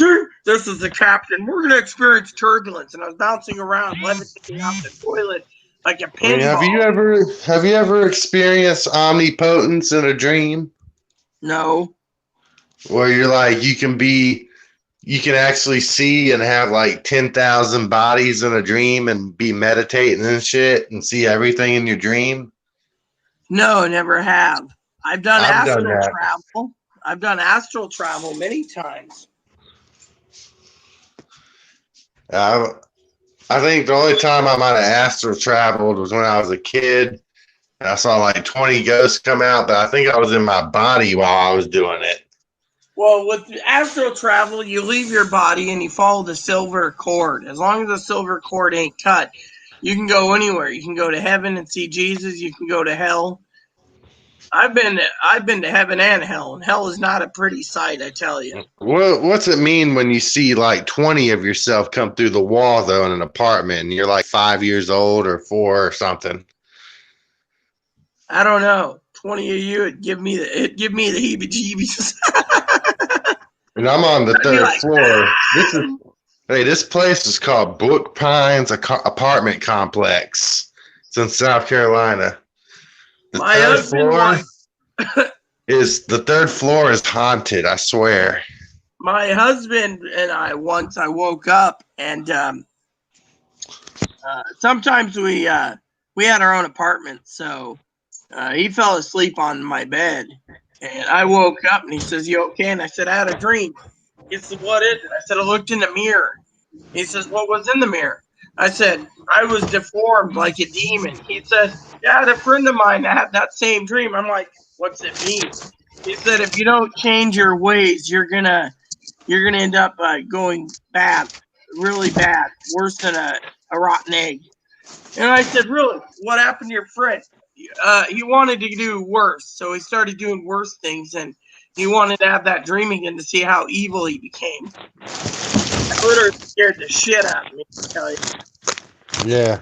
This is the captain. We're going to experience turbulence. And I was bouncing around, levitating off the toilet like a pinball. I mean, have you ever experienced omnipotence in a dream? No. Where you're like, you can actually see and have like 10,000 bodies in a dream and be meditating and shit and see everything in your dream? No, never have. I've done astral that. travel. I've done astral travel many times. I think the only time I might have astral traveled was when I was a kid. And I saw like 20 ghosts come out, but I think I was in my body while I was doing it. Well, with astral travel, you leave your body and you follow the silver cord. As long as the silver cord ain't cut, you can go anywhere. You can go to heaven and see Jesus. You can go to hell. I've been to heaven and hell is not a pretty sight, I tell you. What's it mean when you see like 20 of yourself come through the wall though in an apartment and you're like 5 years old or 4 or something? I don't know. 20 of you, it'd give me the heebie-jeebies. And I'm on the third floor. This place is called Brook Pines Apartment Complex. It's in South Carolina. The third floor is haunted, I swear. My husband and I woke up and sometimes we had our own apartment, so he fell asleep on my bed and I woke up and he says, "You okay?" And I said, "I had a dream." He said, "What is it?" I said, "I looked in the mirror." He says, "What was in the mirror?" I said, "I was deformed like a demon." He said, "Yeah, I had a friend of mine that had that same dream." I'm like, "What's it mean?" He said, "If you don't change your ways, you're gonna end up going bad, really bad, worse than a rotten egg." And I said, "Really? What happened to your friend?" He wanted to do worse, so he started doing worse things, and he wanted to have that dream again to see how evil he became. That literally scared the shit out of me, I tell you. Yeah.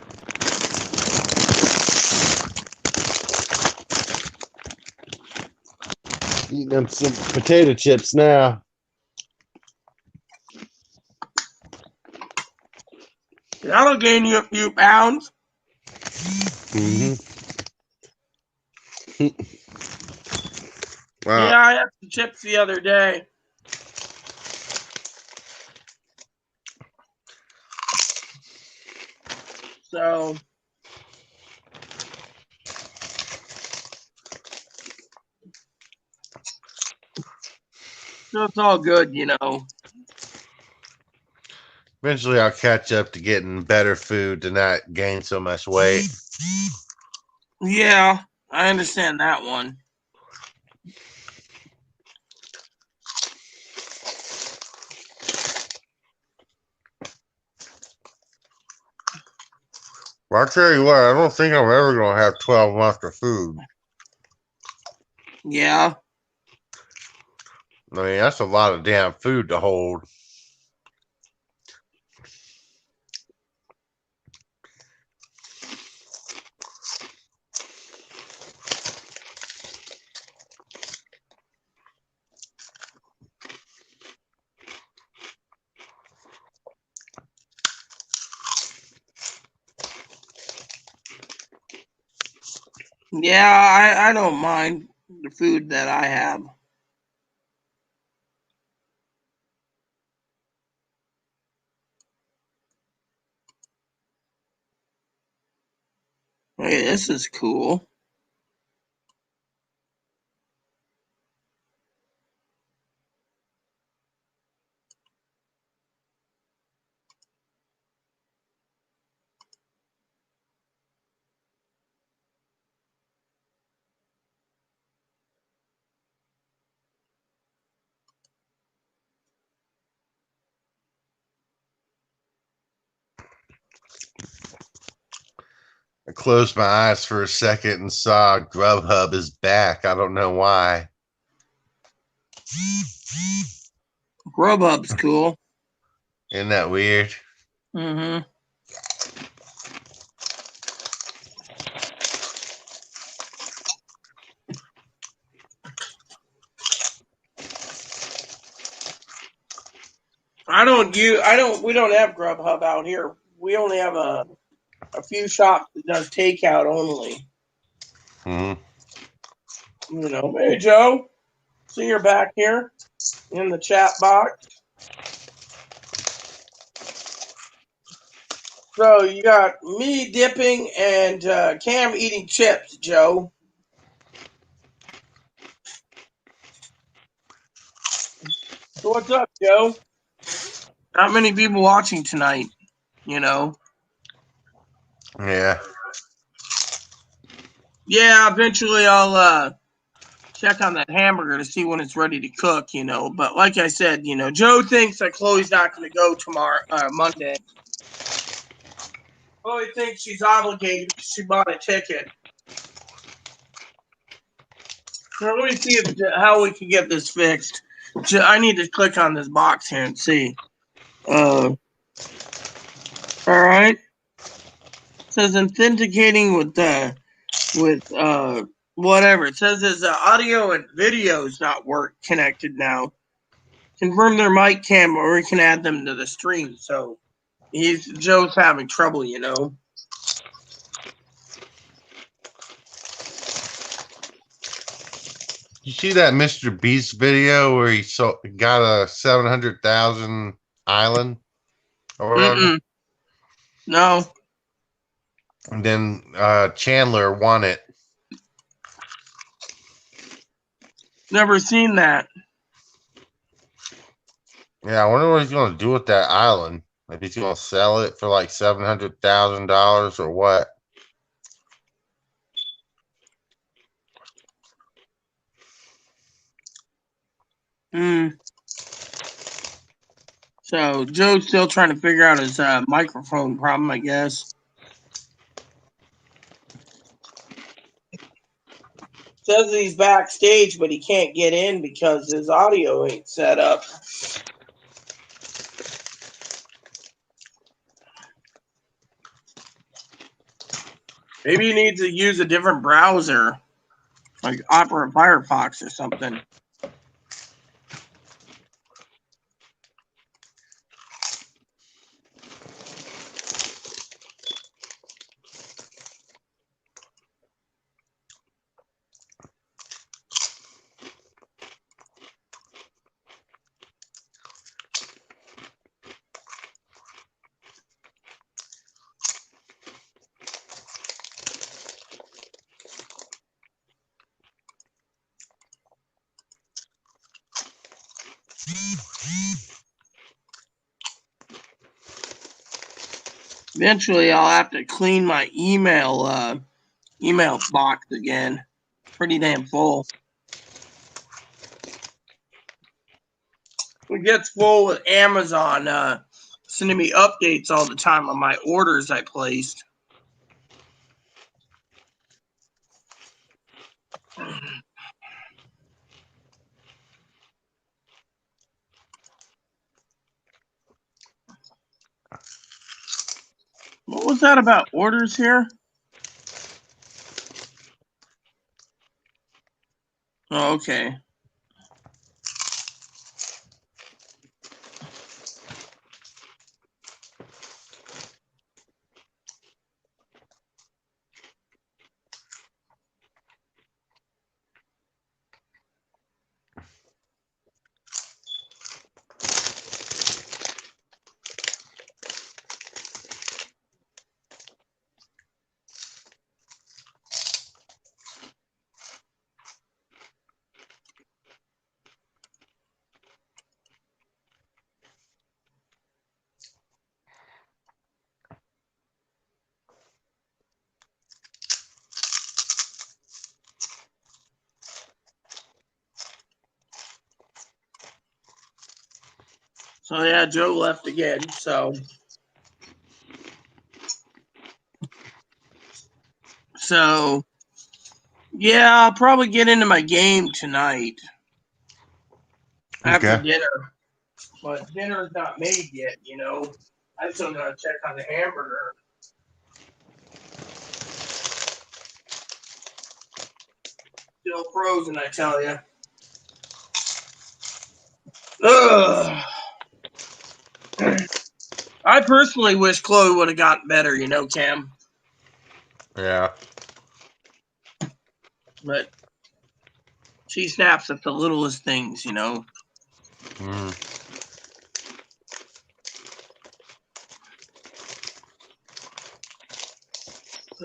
Eating them some potato chips now. That'll gain you a few pounds. Wow. Yeah, I had some chips the other day. So it's all good, you know. Eventually, I'll catch up to getting better food to not gain so much weight. Yeah, I understand that one. Well, I'll tell you what, I don't think I'm ever going to have 12 months of food. Yeah. I mean, that's a lot of damn food to hold. Yeah, I don't mind the food that I have. Hey, this is cool. I closed my eyes for a second and saw Grubhub is back. I don't know why. Grubhub's cool. Isn't that weird? Mm-hmm. We don't have Grubhub out here. We only have a few shops that does takeout only. Hmm. You know, hey Joe, see you're back here in the chat box. So you got me dipping and Cam eating chips, Joe. So what's up, Joe? Not many people watching tonight, you know. Yeah. Yeah, eventually I'll check on that hamburger to see when it's ready to cook, you know. But like I said, you know, Joe thinks that Chloe's not going to go tomorrow, Monday. Chloe thinks she's obligated because she bought a ticket. Now, let me see how we can get this fixed. I need to click on this box here and see. All right. It says authenticating with whatever. It says his audio and video is not connected now. Confirm their mic cam or we can add them to the stream. So Joe's having trouble, you know. You see that Mr. Beast video where he got a 700,000 island or whatever? No. And then Chandler won it. Never seen that. Yeah, I wonder what he's going to do with that island. If he's going to sell it for like $700,000 or what. So Joe's still trying to figure out his microphone problem, I guess. Says he's backstage, but he can't get in because his audio ain't set up. Maybe he needs to use a different browser, like Opera Firefox or something. Eventually, I'll have to clean my email box again. Pretty damn full. It gets full with Amazon sending me updates all the time on my orders I placed. What was that about orders here? Oh, okay. So yeah, Joe left again. So yeah, I'll probably get into my game tonight after Okay. dinner. But dinner's not made yet, you know. I still gotta check on the hamburger. Still frozen, I tell you. Ugh. I personally wish Chloe would have gotten better, you know, Cam. Yeah. But she snaps at the littlest things, you know. Mm.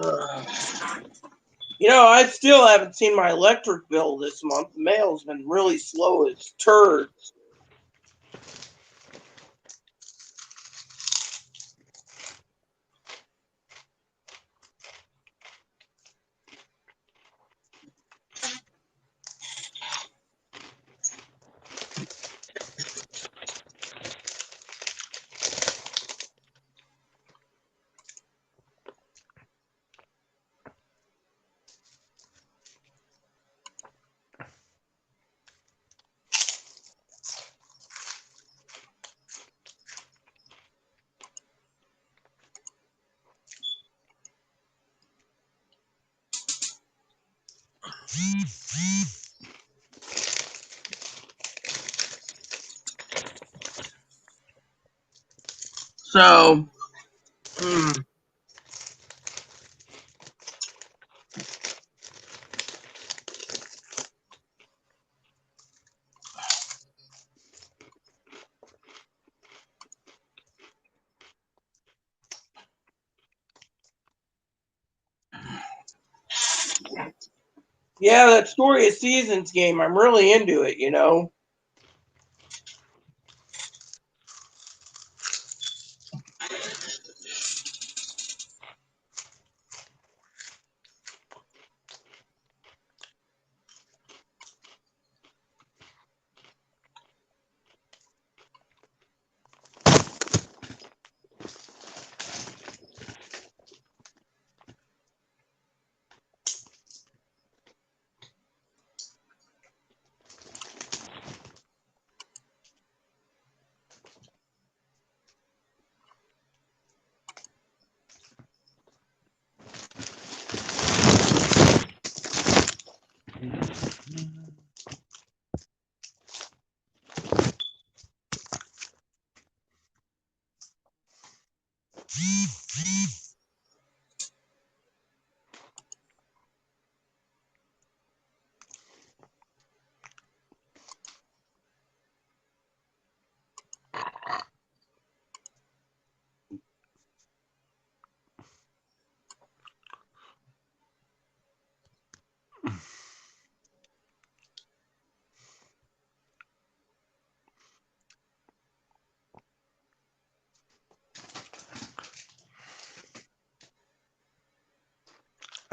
Ugh. You know, I still haven't seen my electric bill this month. The mail's been really slow as turds. So, yeah, that Story of Seasons game, I'm really into it, you know.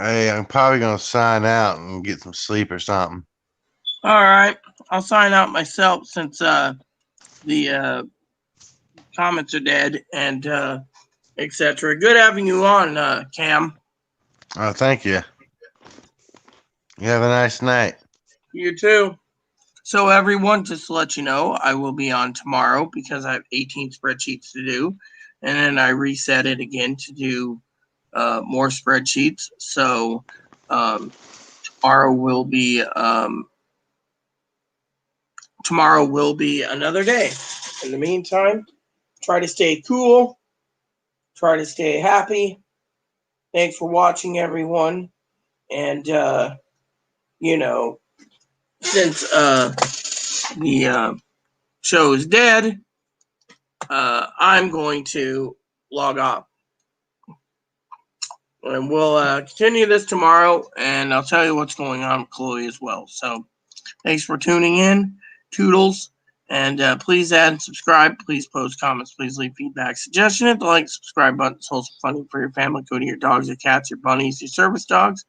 Hey, I'm probably gonna sign out and get some sleep or something. All right, I'll sign out myself since the comments are dead and etc. Good having you on, Cam. Oh, thank you. You have a nice night. You too. So everyone, just to let you know, I will be on tomorrow because I have 18 spreadsheets to do, and then I reset it again to do more spreadsheets. So tomorrow will be another day. In the meantime, try to stay cool, try to stay happy. Thanks for watching, everyone. And since the show is dead, I'm going to log off. And we'll continue this tomorrow, and I'll tell you what's going on with Chloe as well. So thanks for tuning in. Toodles. And please add and subscribe. Please post comments. Please leave feedback. Suggestion, hit the like, subscribe button. It's also funny for your family. Go to your dogs, your cats, your bunnies, your service dogs.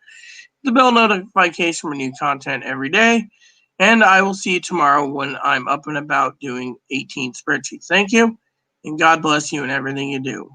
The bell notification for new content every day. And I will see you tomorrow when I'm up and about doing 18 spreadsheets. Thank you, and God bless you in everything you do.